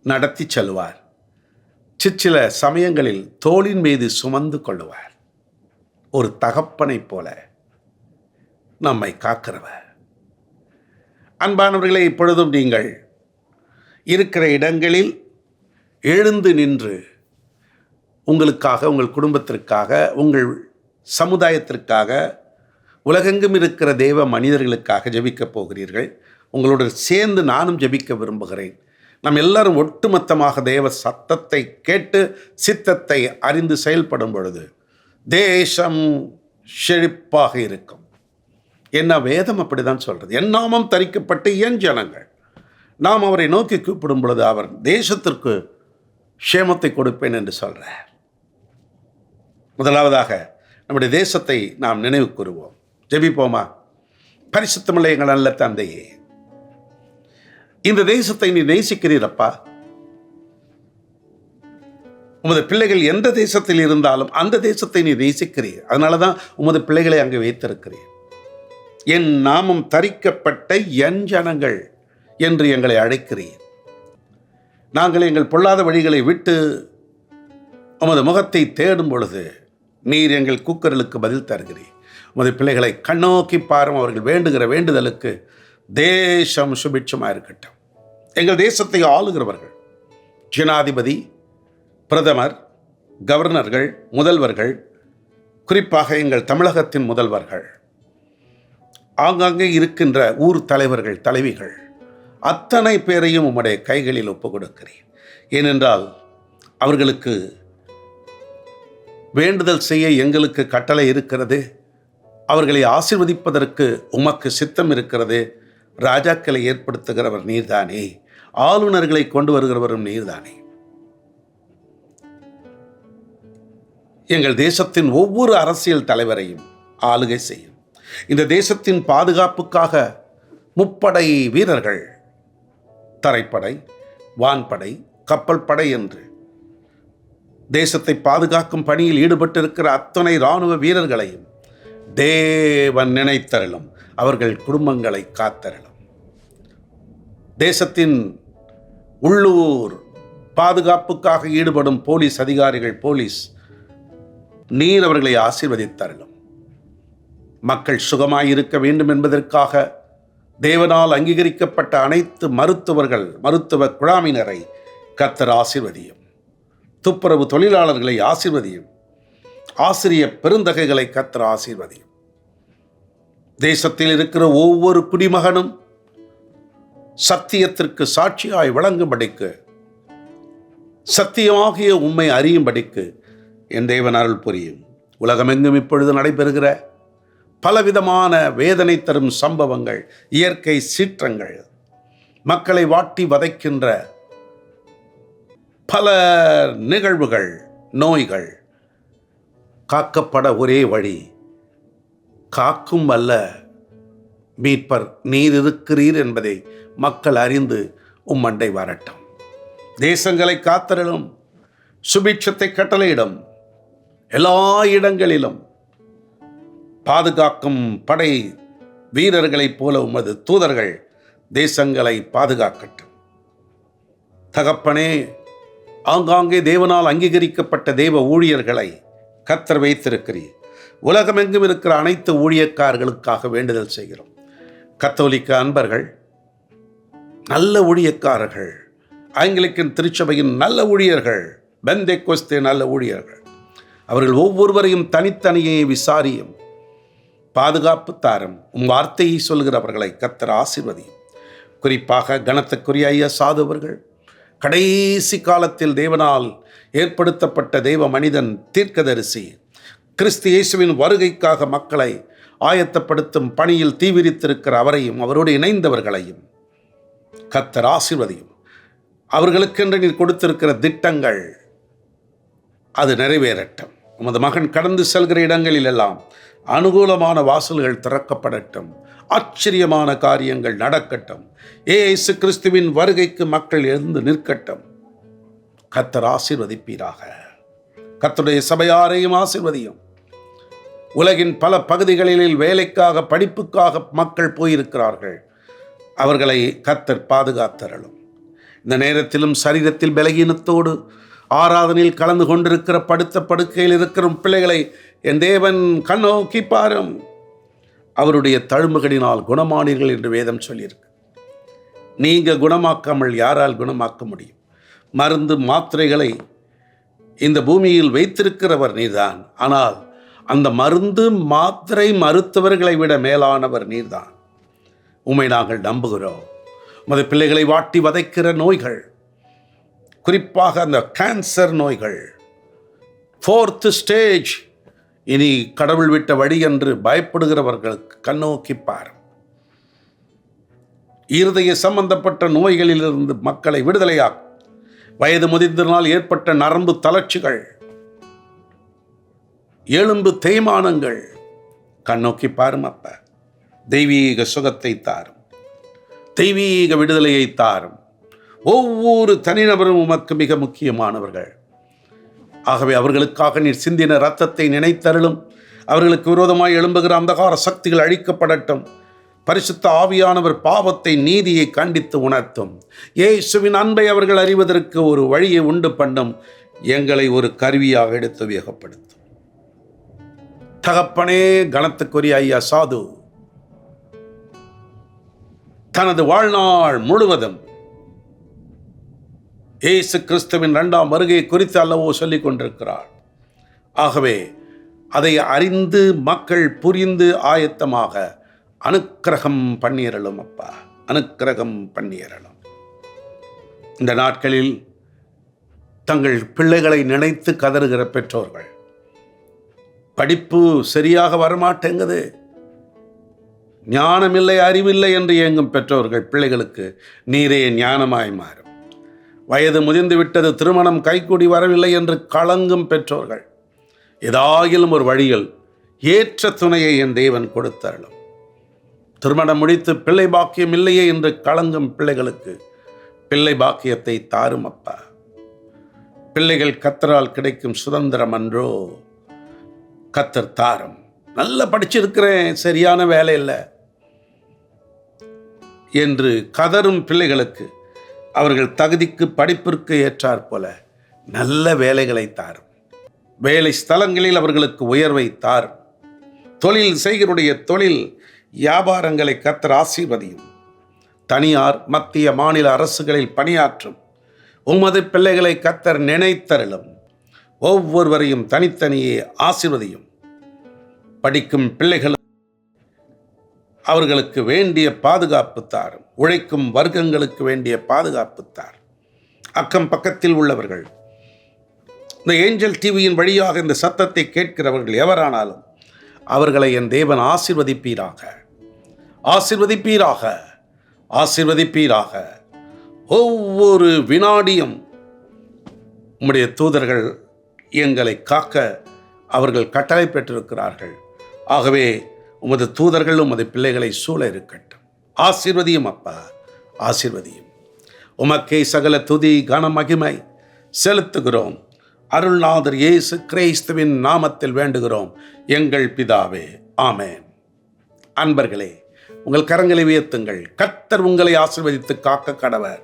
நடத்தி செல்வார். சிற்சில சமயங்களில் தோளின் மீது சுமந்து கொள்ளுவார். ஒரு தகப்பனைப் போல நம்மை காக்கிறவர். அன்பானவர்களே, இப்பொழுதும் நீங்கள் இருக்கிற இடங்களில் எழுந்து நின்று உங்களுக்காக, உங்கள் குடும்பத்திற்காக, உங்கள் சமுதாயத்திற்காக, உலகெங்கும் இருக்கிற தேவ மனிதர்களுக்காக ஜெபிக்கப் போகிறீர்கள். உங்களோடு சேர்ந்து நானும் ஜெபிக்க விரும்புகிறேன். நாம் எல்லாரும் ஒட்டுமொத்தமாக தேவ சத்தத்தை கேட்டு சித்தத்தை அறிந்து செயல்படும் பொழுது தேசம் செழிப்பாக இருக்கும். என்ன வேதம் அப்படிதான் சொல்றது. என் நாமம் தரிக்கப்பட்டு என் ஜனங்கள், நாம் அவரை நோக்கி கூப்பிடும் பொழுது அவர் தேசத்திற்கு க்ஷேமத்தை கொடுப்பேன் என்று சொல்றார். முதலாவதாக நம்முடைய தேசத்தை நாம் நினைவு கூறுவோம். ஜெபிப்போமா? பரிசுத்தமுள்ள எங்கள் நல்ல தந்தையே, இந்த தேசத்தை நீ நேசிக்கிறீரப்பா. உமது பிள்ளைகள் எந்த தேசத்தில் இருந்தாலும் அந்த தேசத்தை நீ நேசிக்கிறீர். அதனால தான் உமது பிள்ளைகளை அங்கே வைத்திருக்கிறீர். என் நாமம் தரிக்கப்பட்ட என் ஜனங்கள் என்று எங்களை அழைக்கிறீர். நாங்கள் எங்கள் பொல்லாத வழிகளை விட்டு உமது முகத்தை தேடும் பொழுது நீர் எங்கள் கூக்குரலுக்கு பதில் தருகிறீர். உமது பிள்ளைகளை கண்ணோக்கி பாரும். அவர்கள் வேண்டுகிற வேண்டுதலுக்கு தேசம் சுபிட்சமாக இருக்கட்டும். எங்கள் தேசத்தை ஆளுகிறவர்கள், ஜனாதிபதி, பிரதமர், கவர்னர்கள், முதல்வர்கள், குறிப்பாக எங்கள் தமிழகத்தின் முதல்வர்கள், ஆங்காங்கே இருக்கின்ற ஊர் தலைவர்கள், தலைவிகள், அத்தனை பேரையும் உம்முடைய கைகளில் ஒப்புக் கொடுக்கிறேன். ஏனென்றால் அவர்களுக்கு வேண்டுதல் செய்ய எங்களுக்கு கட்டளை இருக்கிறது. அவர்களை ஆசீர்வதிப்பதற்கு உமக்கு சித்தம் இருக்கிறது. ராஜாக்களை ஏற்படுத்துகிறவர் நீர்தானே, ஆளுநர்களை கொண்டு வருகிறவரும் நீர்தானே. எங்கள் தேசத்தின் ஒவ்வொரு அரசியல் தலைவரையும் ஆளுகை செய்யும். இந்த தேசத்தின் பாதுகாப்புக்காக முப்படை வீரர்கள், தரைப்படை, வான்படை, கப்பல் படை என்று தேசத்தை பாதுகாக்கும் பணியில் ஈடுபட்டிருக்கிற அத்தனை இராணுவ வீரர்களையும் தேவன் நினைத்தருளும். அவர்கள் குடும்பங்களை காத்தருளும். தேசத்தின் உள்ளூர் பாதுகாப்புக்காக ஈடுபடும் போலீஸ் அதிகாரிகள், போலீஸ், நீர் அவர்களை ஆசீர்வதித்தருளும். மக்கள் சுகமாயிருக்க வேண்டும் என்பதற்காக தேவனால் அங்கீகரிக்கப்பட்ட அனைத்து மருத்துவ குழாமினரை கர்த்தர் ஆசீர்வதியும். துப்புரவு தொழிலாளர்களை ஆசீர்வதியும். ஆசிரிய பெருந்தகைகளை கர்த்தர் ஆசீர்வதியும். தேசத்தில் இருக்கிற ஒவ்வொரு குடிமகனும் சத்தியத்திற்கு சாட்சியாய் விளங்கும்படிக்கு, சத்தியமாகிய உண்மை அறியும்படிக்கு என் தேவன் அருள் புரியும். உலகமெங்கும் இப்பொழுது நடைபெறுகிற பலவிதமான வேதனை தரும் சம்பவங்கள், இயற்கை சீற்றங்கள், மக்களை வாட்டி வதைக்கின்ற பல நிகழ்வுகள், நோய்கள், காக்கப்பட ஒரே வழி காக்கும் அல்ல மீட்பர் நீர் இருக்கிறீர் என்பதை மக்கள் அறிந்து உம்மண்டை வரட்டும். தேசங்களை காத்தருளும், சுபிட்சத்தை கட்டளையிடும். எல்லா இடங்களிலும் பாதுகாக்கும் படை வீரர்களைப் போல உமது தூதர்கள் தேசங்களை பாதுகாக்கட்டும். தகப்பனே, ஆங்காங்கே தேவனால் அங்கீகரிக்கப்பட்ட தேவ ஊழியர்களை கர்த்தர் வைத்திருக்கிறீர். உலகமெங்கும் இருக்கிற அனைத்து ஊழியக்காரர்களுக்காக வேண்டுதல் செய்கிறோம். கத்தோலிக்க அன்பர்கள், நல்ல ஊழியக்காரர்கள், ஆங்கிலிக்கன் திருச்சபையின் நல்ல ஊழியர்கள், பெந்தேகோஸ்தே நல்ல ஊழியர்கள், அவர்கள் ஒவ்வொருவரையும் தனித்தனியே விசாரியும், பாதுகாப்பு தாரும். வார்த்தையை சொல்கிறவர்களை கர்த்தர் ஆசீர்வதியும். குறிப்பாக கனத்துக்குரிய ஐயா சாது அவர்கள் கடைசி காலத்தில் தேவனால் ஏற்படுத்தப்பட்ட தெய்வ மனிதன், தீர்க்கதரிசி, கிறிஸ்து இயேசுவின் வருகைக்காக மக்களை ஆயத்தப்படுத்தும் பணியில் தீவிரித்திருக்கிற அவரையும் அவரோடு இணைந்தவர்களையும் கர்த்தர் ஆசீர்வதியும். அவர்களுக்கென்று நீர் கொடுத்திருக்கிற திட்டங்கள் அது நிறைவேறட்டும். உமது மகன் கடந்து செல்கிற இடங்களில் எல்லாம் அனுகூலமான வாசல்கள் திறக்கப்படட்டும். ஆச்சரியமான காரியங்கள் நடக்கட்டும். இயேசு கிறிஸ்துவின் வருகைக்கு மக்கள் எழுந்து நிற்கட்டும். கர்த்தர் ஆசீர்வதிப்பீராக. கர்த்தருடைய சபையாரையும் ஆசீர்வதியும். உலகின் பல பகுதிகளில் வேலைக்காக, படிப்புக்காக மக்கள் போயிருக்கிறார்கள். அவர்களை கர்த்தர் பாதுகாத்தருளும். இந்த நேரத்திலும் சரீரத்தில் பலகீனத்தோடு ஆராதனையில் கலந்து கொண்டிருக்கிற, படுத்த படுக்கையில் இருக்கிற பிள்ளைகளை என் தேவன் கண்ணோக்கி பாரும். அவருடைய தழும்புகளினால் குணமானீர்கள் என்று வேதம் சொல்லியிருக்கு. நீங்கள் குணமாக்காமல் யாரால் குணமாக்க முடியும்? மருந்து மாத்திரைகளை இந்த பூமியில் வைத்திருக்கிறவர் நீர்தான். ஆனால் அந்த மருந்து மாத்திரை மருத்துவர்களை விட மேலானவர் நீர்தான். உம்மை நாங்கள் நம்புகிறோம். உமது பிள்ளைகளை வாட்டி வதைக்கிற நோய்கள், குறிப்பாக அந்த கேன்சர் நோய்கள், 4th ஸ்டேஜ், இனி கடவுள் விட்ட வழி என்று பயப்படுகிறவர்களுக்கு கண்ணோக்கி பார். இருதய சம்பந்தப்பட்ட நோய்களிலிருந்து மக்களை விடுதலையாக்கும். வயது முதிர்ந்தனால் ஏற்பட்ட நரம்பு தளர்ச்சிகள், எலும்பு தேய்மானங்கள் கண்ணோக்கி பாரும். அப்ப தெய்வீக சுகத்தை தாரும், தெய்வீக விடுதலையை தாரும். ஒவ்வொரு தனிநபரும் உமக்கு மிக முக்கியமானவர்கள். ஆகவே அவர்களுக்காக நீர் சிந்தின இரத்தத்தை நினைத்தருளும். அவர்களுக்கு விரோதமாய் எழும்புகிற அந்தகார சக்திகள் அழிக்கப்படட்டும். பரிசுத்த ஆவியானவர் பாவத்தை, நீதியை கண்டித்து உணர்த்தும். இயேசுவின் அன்பை அவர்கள் அறிவதற்கு ஒரு வழியை உண்டு பண்ணும். எங்களை ஒரு கருவியாக எடுத்து உபயோகப்படுத்தும். தகப்பனே, கனத்துக்குரிய ஐயா சாது தனது வாழ்நாள் முழுவதும் இயேசு கிறிஸ்துவின் 2ஆம் வருகை குறித்து அல்லவோ சொல்லிக் கொண்டிருக்கிறார். ஆகவே அதை அறிந்து மக்கள் புரிந்து ஆயத்தமாக அனுக்கிரகம் பண்ணியறலும். அப்பா, அனுக்கிரகம் பண்ணியறலும். இந்த நாட்களில் தங்கள் பிள்ளைகளை நினைத்து கதறுகிற பெற்றோர்கள், படிப்பு சரியாக வரமாட்டேங்குது, ஞானமில்லை, அறிவில்லை என்று இயங்கும் பெற்றோர்கள், பிள்ளைகளுக்கு நீரே ஞானமாய் மாறும். வயது முதிர்ந்து விட்டது, திருமணம் கைகூடி வரவில்லை என்று கலங்கும் பெற்றோர்கள், ஏதாயிலும் ஒரு வழியில் ஏற்ற துணையை என் தேவன் கொடுத்தருளும். திருமணம் முடித்து பிள்ளை பாக்கியம் இல்லையே என்று கலங்கும் பிள்ளைகளுக்கு பிள்ளை பாக்கியத்தை தாரும். அப்பா, பிள்ளைகள் கர்த்தரால் கிடைக்கும் சுதந்திரம் அன்றோ, கர்த்தர் தாரும். நல்லா படிச்சிருக்கிறேன், சரியான வேலை இல்லை என்று கதரும் பிள்ளைகளுக்கு அவர்கள் தகுதிக்கு, படிப்பிற்கு ஏற்றாற் போல நல்ல வேலைகளை தாரும். வேலை ஸ்தலங்களில் அவர்களுக்கு உயர்வை தாரும். தொழில் செய்கிறவருடைய தொழில் வியாபாரங்களை கர்த்தர் ஆசீர்வதியும். தனியார் மத்திய மாநில அரசுகளில் பணியாற்றும் உமது பிள்ளைகளை கர்த்தர் நினைத்தருளும். ஒவ்வொருவரையும் தனித்தனியே ஆசீர்வதியும். படிக்கும் பிள்ளைகள் அவர்களுக்கு வேண்டிய பாதுகாப்பு தாரும். உழைக்கும் வர்க்கங்களுக்கு வேண்டிய பாதுகாப்பு தார். அக்கம் பக்கத்தில் உள்ளவர்கள், இந்த ஏஞ்சல் டிவியின் வழியாக இந்த சத்தத்தை கேட்கிறவர்கள் எவரானாலும் அவர்களை என் தேவன் ஆசீர்வதிப்பீராக, ஆசீர்வதிப்பீராக, ஆசீர்வதிப்பீராக. ஒவ்வொரு வினாடியும் உம்முடைய தூதர்கள் எங்களை காக்க அவர்கள் கட்டளை பெற்றிருக்கிறார்கள். ஆகவே உமது தூதர்கள் உமது பிள்ளைகளை சூழ இருக்கட்டும். ஆசீர்வதியும் அப்பா, ஆசீர்வதியும். உமக்கே சகல துதி கன மகிமை செலுத்துகிறோம். அருள்நாதர் இயேசு கிறிஸ்துவின் நாமத்தில் வேண்டுகிறோம் எங்கள் பிதாவே, ஆமென். அன்பர்களே, உங்கள் கரங்களை உயர்த்துங்கள். கர்த்தர் உங்களை ஆசீர்வதித்து காக்க கடவர்.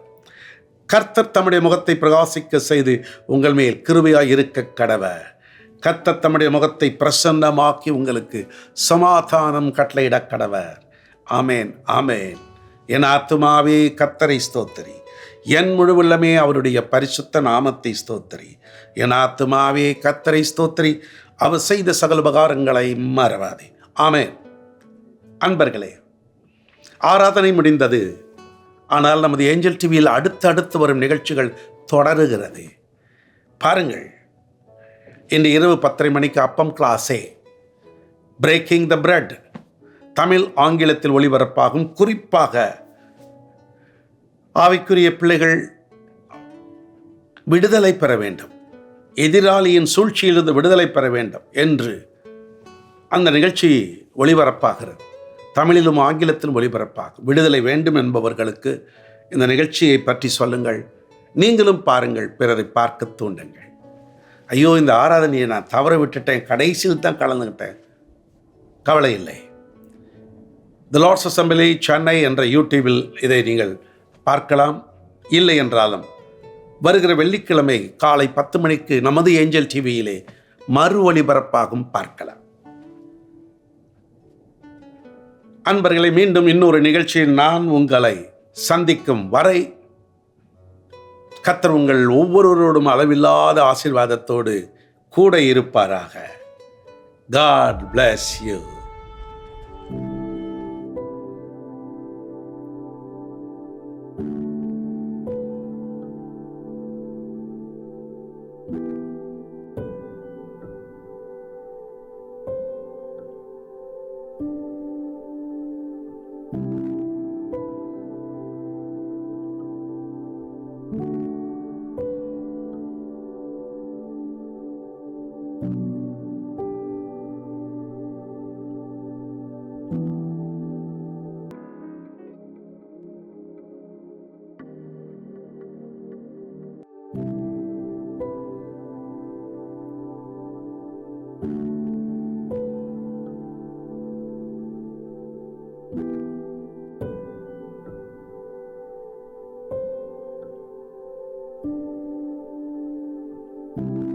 கர்த்தர் தம்முடைய முகத்தை பிரகாசிக்க செய்து உங்கள் மேல் கிருபையாய் இருக்க கடவர். கர்த்தர் தம்முடைய முகத்தை பிரசன்னமாக்கி உங்களுக்கு சமாதானம் கட்டளையிட கடவர். ஆமேன், ஆமேன். என் ஆத்துமாவே கர்த்தரை ஸ்தோத்திரி, என் முழு உள்ளமே அவருடைய பரிசுத்த நாமத்தை ஸ்தோத்திரி. என் ஆத்துமாவே கர்த்தரை ஸ்தோத்திரி, அவர் செய்த சகல உபகாரங்களை மறவாதே. ஆமேன். அன்பர்களே, ஆராதனை முடிந்தது. ஆனால் நமது ஏஞ்சல் டிவியில் அடுத்தடுத்து வரும் நிகழ்ச்சிகள் தொடருகிறது. பாருங்கள், இன்று இரவு 10:30 மணிக்கு அப்பம் கிளாஸே, பிரேக்கிங் த பிரெட் தமிழ் ஆங்கிலத்தில் ஒளிபரப்பாகும். குறிப்பாக ஆவிக்குரிய பிள்ளைகள் விடுதலை பெற வேண்டும், எதிராளியின் சூழ்ச்சியிலிருந்து விடுதலை பெற வேண்டும் என்று அந்த நிகழ்ச்சி ஒளிபரப்பாகிறது. தமிழிலும் ஆங்கிலத்திலும் ஒளிபரப்பாகும். விடுதலை வேண்டும் என்பவர்களுக்கு இந்த நிகழ்ச்சியை பற்றி சொல்லுங்கள். நீங்களும் பாருங்கள், பிறரை பார்க்க தூண்டுங்கள். ஐயோ, இந்த ஆராதனையை நான் தவற விட்டுட்டேன், கடைசியில் தான் கலந்துக்கிட்டேன். கவலை இல்லை. தி லார்ட்ஸ் அசெம்பிளி சென்னை என்ற யூடியூபில் இதை நீங்கள் பார்க்கலாம். இல்லை என்றாலும் வருகிற வெள்ளிக்கிழமை காலை 10 மணிக்கு நமது ஏஞ்சல் டிவியிலே மறு ஒளிபரப்பாகும் பார்க்கலாம். அன்பர்களை, மீண்டும் இன்னொரு நிகழ்ச்சியில் நான் உங்களை சந்திக்கும் வரை கர்த்தர் உங்கள் ஒவ்வொருவரோடும் அளவில்லாத ஆசீர்வாதத்தோடு கூட இருப்பாராக. God bless you. you